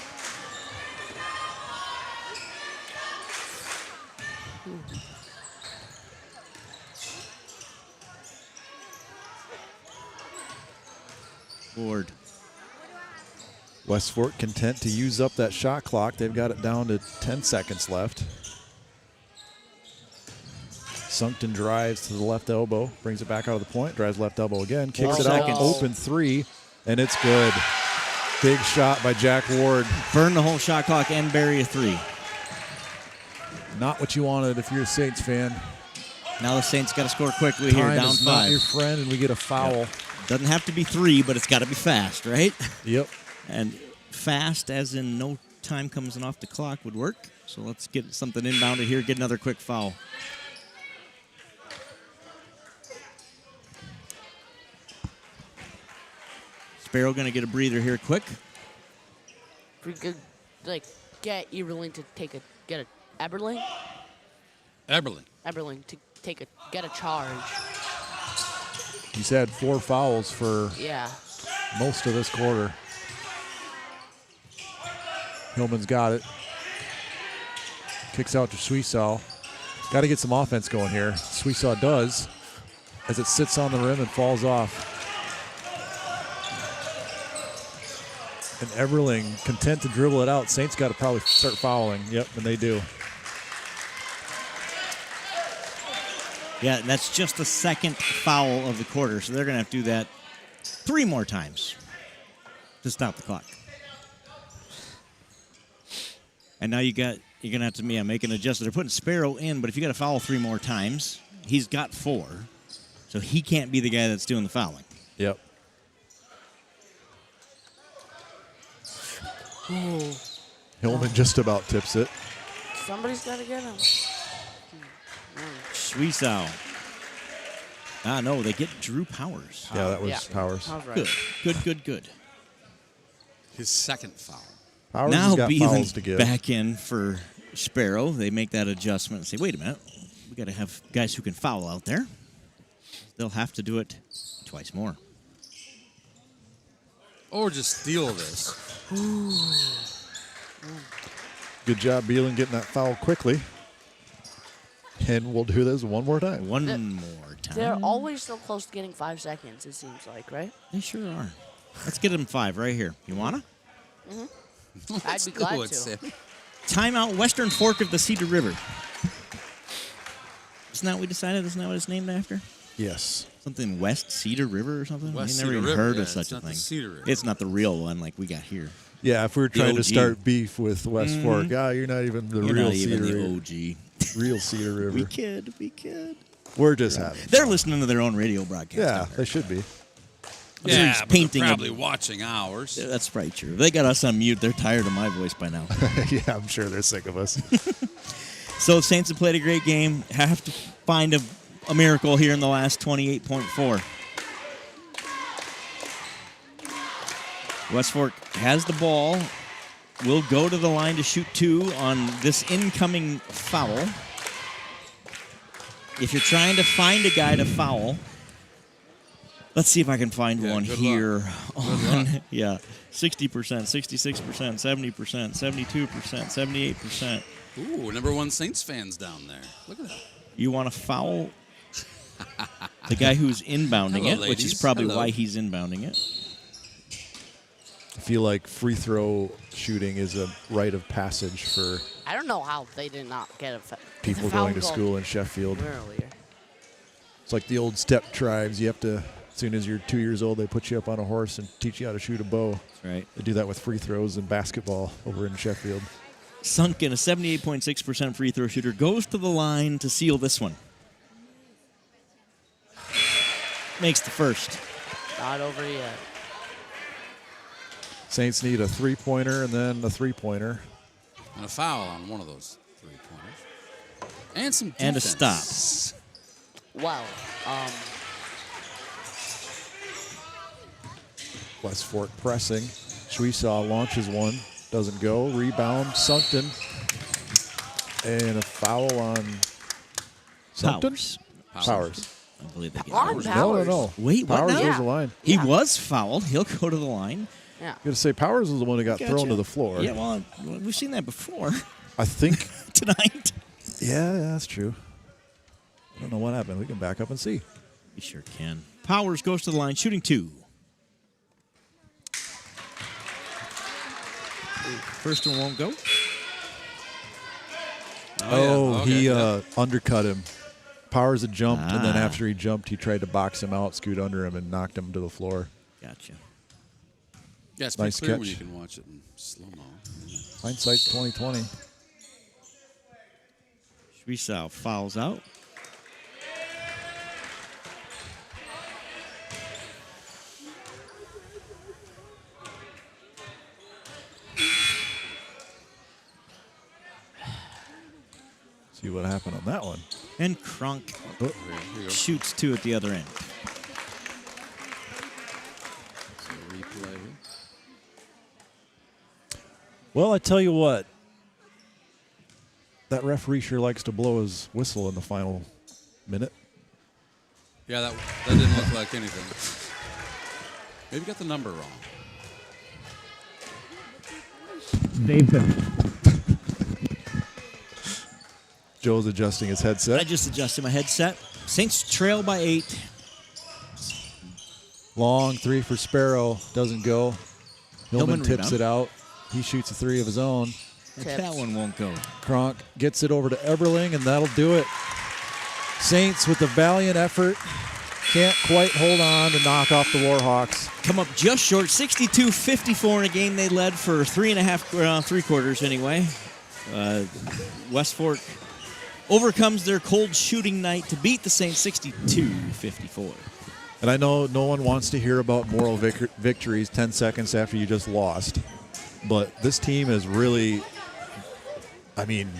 Ward. West Fork content to use up that shot clock. They've got it down to 10 seconds left. Sunkton drives to the left elbow, brings it back out of the point, drives left elbow again, kicks it out, open 3, and it's good. Big shot by Jack Ward. Burn the whole shot clock and bury a 3. Not what you wanted if you're a Saints fan. Now the Saints got to score quickly here, Time down is 5. not your friend, and we get a foul. Yep. Doesn't have to be 3, but it's got to be fast, right? Yep. And fast, as in no time comes off the clock, would work. So let's get something inbounded here, get another quick foul. Sparrow going to get a breather here quick. If we could, get Eberling to get a Eberling to get a charge. He's had 4 fouls for most of this quarter. Hillman's got it. Kicks out to Suisal. Got to get some offense going here. Suisal does, as it sits on the rim and falls off. And Everling content to dribble it out. Saints got to probably start fouling. Yep, and they do. Yeah, that's just the second foul of the quarter, so they're going to have to do that 3 more times to stop the clock. And now you're going to have to make an adjustment. They're putting Sparrow in, but if you got to foul 3 more times, he's got 4, so he can't be the guy that's doing the fouling. Yep. Ooh. Hillman just about tips it. Somebody's got to get him. Suisal. No, they get Drew Powers. Yeah, that was Powers. Right. Good. His second foul. Powers now has got Beelan's fouls to give. back in for Sparrow. They make that adjustment and say, wait a minute, we got to have guys who can foul out there. They'll have to do it twice more. Or just steal this. Good job, Beelan, getting that foul quickly. And we'll do this one more time. One more time. They're always so close to getting 5 seconds, it seems like, right? They sure are. Let's get them 5 right here. You wanna? Mm-hmm. I'd be glad to. Timeout, Western Fork of the Cedar River. Isn't that what we decided? Isn't that what it's named after? Yes. Something West Cedar River or something? West I never Cedar even River, heard yeah, of such it's a not the thing. Cedar River. It's not the real one like we got here. Yeah, if we were The trying to OG. start beef with West Fork, you're not even the You're real not even Cedar the River. OG. Real Cedar River. We kid. We're just having They're fun. listening to their own radio broadcast. Yeah, out there. they should be. Yeah, Yeah, but painting they're a- probably watching ours. Yeah, that's probably true. They got us on mute. They're tired of my voice by now. Yeah, I'm sure they're sick of us. So Saints have played a great game. Have to find a miracle here in the last 28.4. West Fork has the ball. Will go to the line to shoot 2 on this incoming foul. If you're trying to find a guy to foul, let's see if I can find one good here. luck. Yeah, 60%, 66%, 70%, 72%, 78%. Ooh, number 1 Saints fans down there. Look at that. You want to foul the guy who's inbounding Hello, it, which is ladies. probably Hello. why he's inbounding it. I feel like free throw shooting is a rite of passage for I don't know how they did not get a people foul going to call school in Sheffield. earlier. It's like the old step tribes. You have to, as soon as you're 2 years old, they put you up on a horse and teach you how to shoot a bow. That's right. They do that with free throws and basketball over in Sheffield. Sunken, a 78.6% free throw shooter, goes to the line to seal this one. Makes the first. Not over yet. Saints need a three-pointer and then a three-pointer. And a foul on one of those 3-pointers. And some defense. And a stop. Well, West Fork pressing. Suisal launches one. Doesn't go. Rebound. Sunkton. And a foul on Sunkton? Powers. I believe they get On Powers. Powers. No. Wait, what Powers now? goes to the line. He was fouled. He'll go to the line. yeah. I'm going to say Powers was the one that got Gotcha. thrown to the floor. Yeah, well, we've seen that before I think. tonight. Yeah, that's true. I don't know what happened. We can back up and see. We sure can. Powers goes to the line, shooting 2. First one won't go. Oh, okay, he yeah. undercut him. Powers had jumped, and then after he jumped, he tried to box him out, scoot under him, and knocked him to the floor. Gotcha. Yeah, it's Nice pretty clear catch. when you can watch it in slow-mo. Hindsight's 2020. Suisal fouls out. See what happened on that one. And Kronk Oh. Here you go. shoots 2 at the other end. So replay. Well, I tell you what. That referee sure likes to blow his whistle in the final minute. Yeah, that didn't look like anything. Maybe got the number wrong. Joe's adjusting his headset. I just adjusted my headset. Saints trail by 8. Long 3 for Sparrow. Doesn't go. Hillman tips rebound. it out. He shoots a 3 of his own. That one won't go. Kronk gets it over to Eberling, and that'll do it. Saints with a valiant effort. Can't quite hold on to knock off the Warhawks. Come up just short, 62-54 in a game they led for 3 quarters anyway. West Fork overcomes their cold shooting night to beat the Saints 62-54. And I know no one wants to hear about moral victories 10 seconds after you just lost, but this team is really, I mean,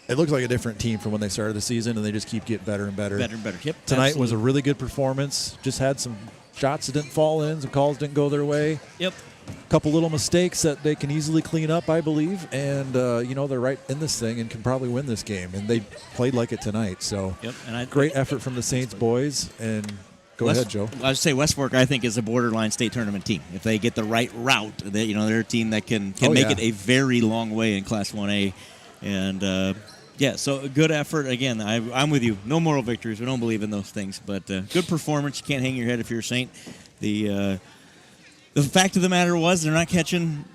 it looks like a different team from when they started the season, and they just keep getting better and better. Better and better. Yep. Tonight was a really good performance. Just had some shots that didn't fall in, some calls didn't go their way. Yep. A couple little mistakes that they can easily clean up, I believe, and they're right in this thing and can probably win this game. And they played like it tonight. So yep. And great effort from the Saints boys. And go ahead, Joe. I would say West Fork, I think, is a borderline state tournament team. If they get the right route, they're a team that can make it a very long way in Class 1A. And so a good effort. Again, I'm with you. No moral victories. We don't believe in those things. But good performance. You can't hang your head if you're a Saint. The fact of the matter was they're not catching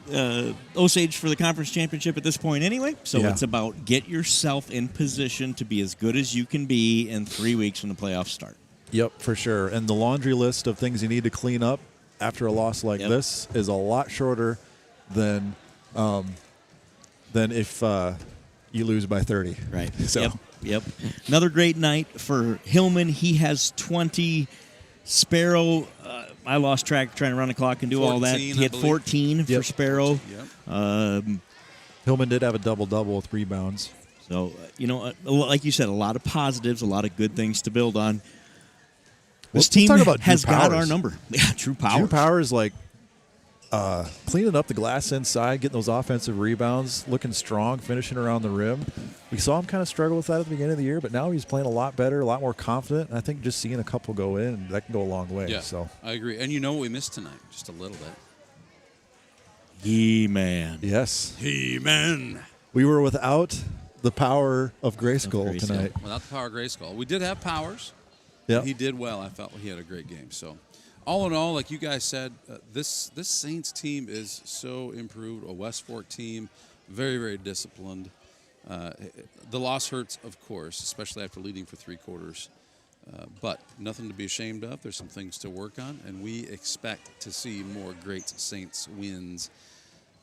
Osage for the conference championship at this point anyway. So it's about get yourself in position to be as good as you can be in 3 weeks when the playoffs start. Yep, for sure. And the laundry list of things you need to clean up after a loss like this is a lot shorter than if you lose by 30. Right. So. Yep. Another great night for Hillman. He has 20. Sparrow, I lost track trying to run the clock and do 14, all that. He had 14 for Sparrow. Yep. Hillman did have a double-double with rebounds. So, like you said, a lot of positives, a lot of good things to build on. This team has got our number. Yeah, True Power. Drew Powers, cleaning up the glass inside, getting those offensive rebounds, looking strong, finishing around the rim. We saw him kind of struggle with that at the beginning of the year, but now he's playing a lot better, a lot more confident. And I think just seeing a couple go in, that can go a long way. Yeah, so I agree. And you know what we missed tonight? Just a little bit. He-Man. Yes. He-Man. We were without the power of Grayskull tonight. Without the power of Grayskull. We did have Powers. Yeah. He did well. I felt he had a great game. So, all in all, like you guys said, this Saints team is so improved. A West Fork team, very, very disciplined. The loss hurts, of course, especially after leading for 3 quarters. But nothing to be ashamed of. There's some things to work on, and we expect to see more great Saints wins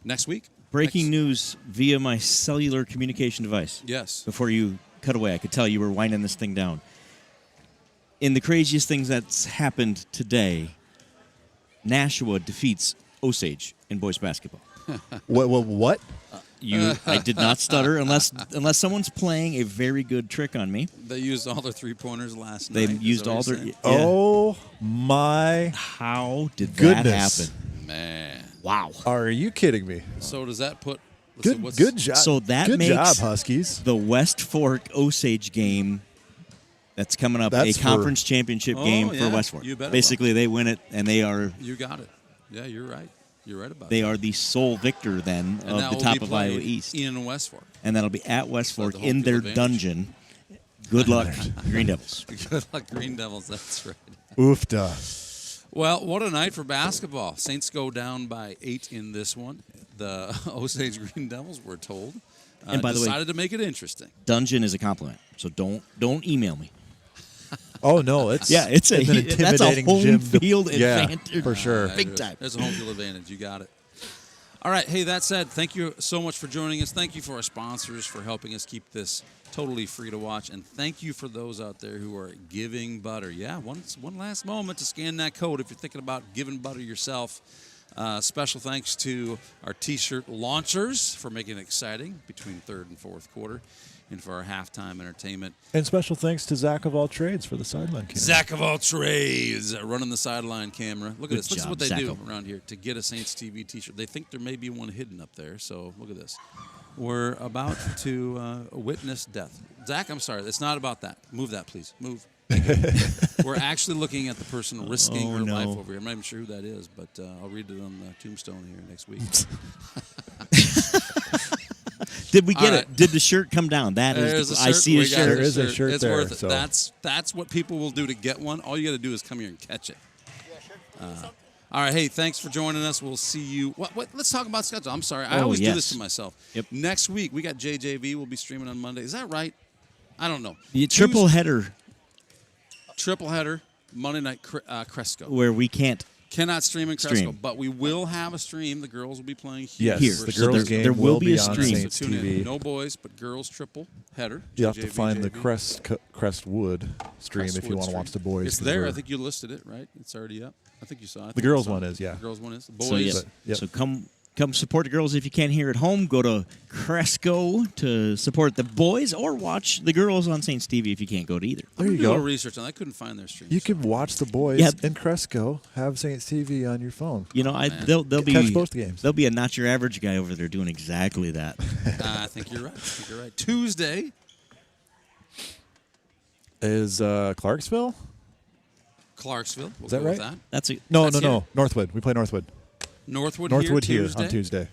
next week. Breaking news via my cellular communication device. Yes. Before you cut away, I could tell you were winding this thing down. In the craziest things that's happened today, Nashua defeats Osage in boys basketball. What? I did not stutter unless someone's playing a very good trick on me. They used all their 3-pointers last night. They used all their. Yeah. Oh my! How did goodness. that happen? Man! Wow! Are you kidding me? So does that put? Good job. So that good makes job, Huskies. The West Fork Osage game. That's coming up, a conference championship game for West Fork. Basically, they win it, and they are. You got it. Yeah, you're right. You're right about they that. They are the sole victor then and of the top of Iowa East. In West Fork. And that'll be at West Fork in their dungeon. Good luck, Green Devils. Good luck, Green Devils. That's right. Oofda. Well, what a night for basketball. Saints go down by 8 in this one. The Osage Green Devils, we're told, and by the way, decided to make it interesting. Dungeon is a compliment, so don't email me. Oh no, it's an intimidating that's a home gym field advantage. Yeah, for sure. Big time. There's a home field advantage. You got it. All right. Hey, that said, thank you so much for joining us. Thank you for our sponsors for helping us keep this totally free to watch, and thank you for those out there who are giving butter. Yeah, one last moment to scan that code if you're thinking about giving butter yourself. Special thanks to our T-shirt launchers for making it exciting between 3rd and 4th quarter, and for our halftime entertainment. And special thanks to Zach of All Trades for the sideline camera. Zach of All Trades running the sideline camera. Look at this. Look at what they Zach. do around here to get a Saints TV T-shirt. They think there may be one hidden up there, so look at this. We're about to witness death. Zach, I'm sorry. It's not about that. Move that, please. Move. We're actually looking at the person risking her no. life over here. I'm not even sure who that is, but I'll read it on the tombstone here next week. Did we get All it? Did the shirt come down? That There's is. a shirt. I see a We got shirt. There is a shirt It's there, worth it. so- That's what people will do to get one. All you got to do is come here and catch it. All right, hey, thanks for joining us. We'll see you. What? Let's talk about schedule. I'm sorry, I always do this to myself. Yep. Next week we got JJV. We'll be streaming on Monday. Is that right? I don't know. The triple header Triple header Monday night Cresco. where we Cannot stream in Cresco, Stream. but we will have a stream. The girls will be playing here. Yes, Here. the So girls' there- game there will be a on stream. Saints So tune TV. in. No boys, but girls triple header. You have to JJV, find the JV. Crestwood stream if you Crestwood want to stream. watch the boys. It's 'cause there. we're- I think you listed it, right? It's already up. I think you saw it. The girls one is, yeah. The girls one is. The boys. So, yeah. Yep. So come support the girls if you can here at home. Go to Cresco to support the boys, or watch the girls on Saints TV if you can't go to either. There you Do a little go. research on that. I couldn't find their stream. You can watch the boys Yeah. in Cresco. Have Saints TV on your phone. You know, they'll be Catch both games. There'll be a not your average guy over there doing exactly that. I think you're right. Tuesday Is Clarksville? Clarksville. We'll Is that go with right? that. That's a No, That's no. here. Northwood. We play Northwood. Northwood here on Tuesday.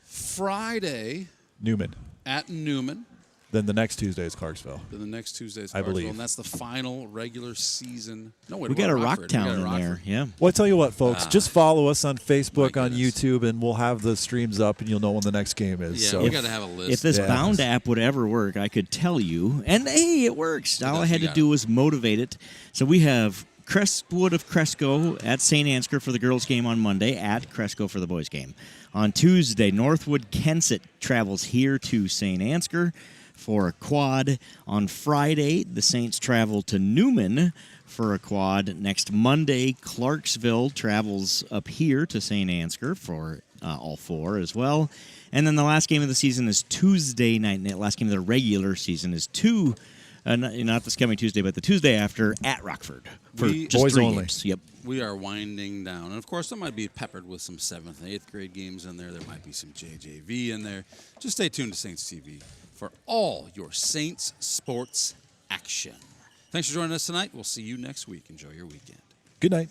Friday Newman. at Newman. Then the next Tuesday is Clarksville. Then the next Tuesday is I Clarksville, believe. and that's the final regular season. No, wait, we got a Rockford. Rocktown We got in Rockford. there. Yeah. Well, I tell you what, folks. Just follow us on Facebook, My on goodness. YouTube, and we'll have the streams up, and you'll know when the next game is. Yeah, so. we got to have a list. If this Yeah. Bound app would ever work, I could tell you. And hey, it works. All I does, had we to got do was motivate it. So we have Crestwood of Cresco at Saint Ansgar for the girls' game on Monday, at Cresco for the boys' game. On Tuesday, Northwood Kensett travels here to Saint Ansgar for a quad. On Friday, the Saints travel to Newman for a quad. Next Monday, Clarksville travels up here to Saint Ansgar for all four as well. And then the last game of the season is Tuesday night. And the last game of the regular season is not this coming Tuesday, but the Tuesday after at Rockford for just boys 3 only. games. Yep. We are winding down. And, of course, there might be peppered with some 7th and 8th grade games in there. There might be some JJV in there. Just stay tuned to Saints TV for all your Saints sports action. Thanks for joining us tonight. We'll see you next week. Enjoy your weekend. Good night.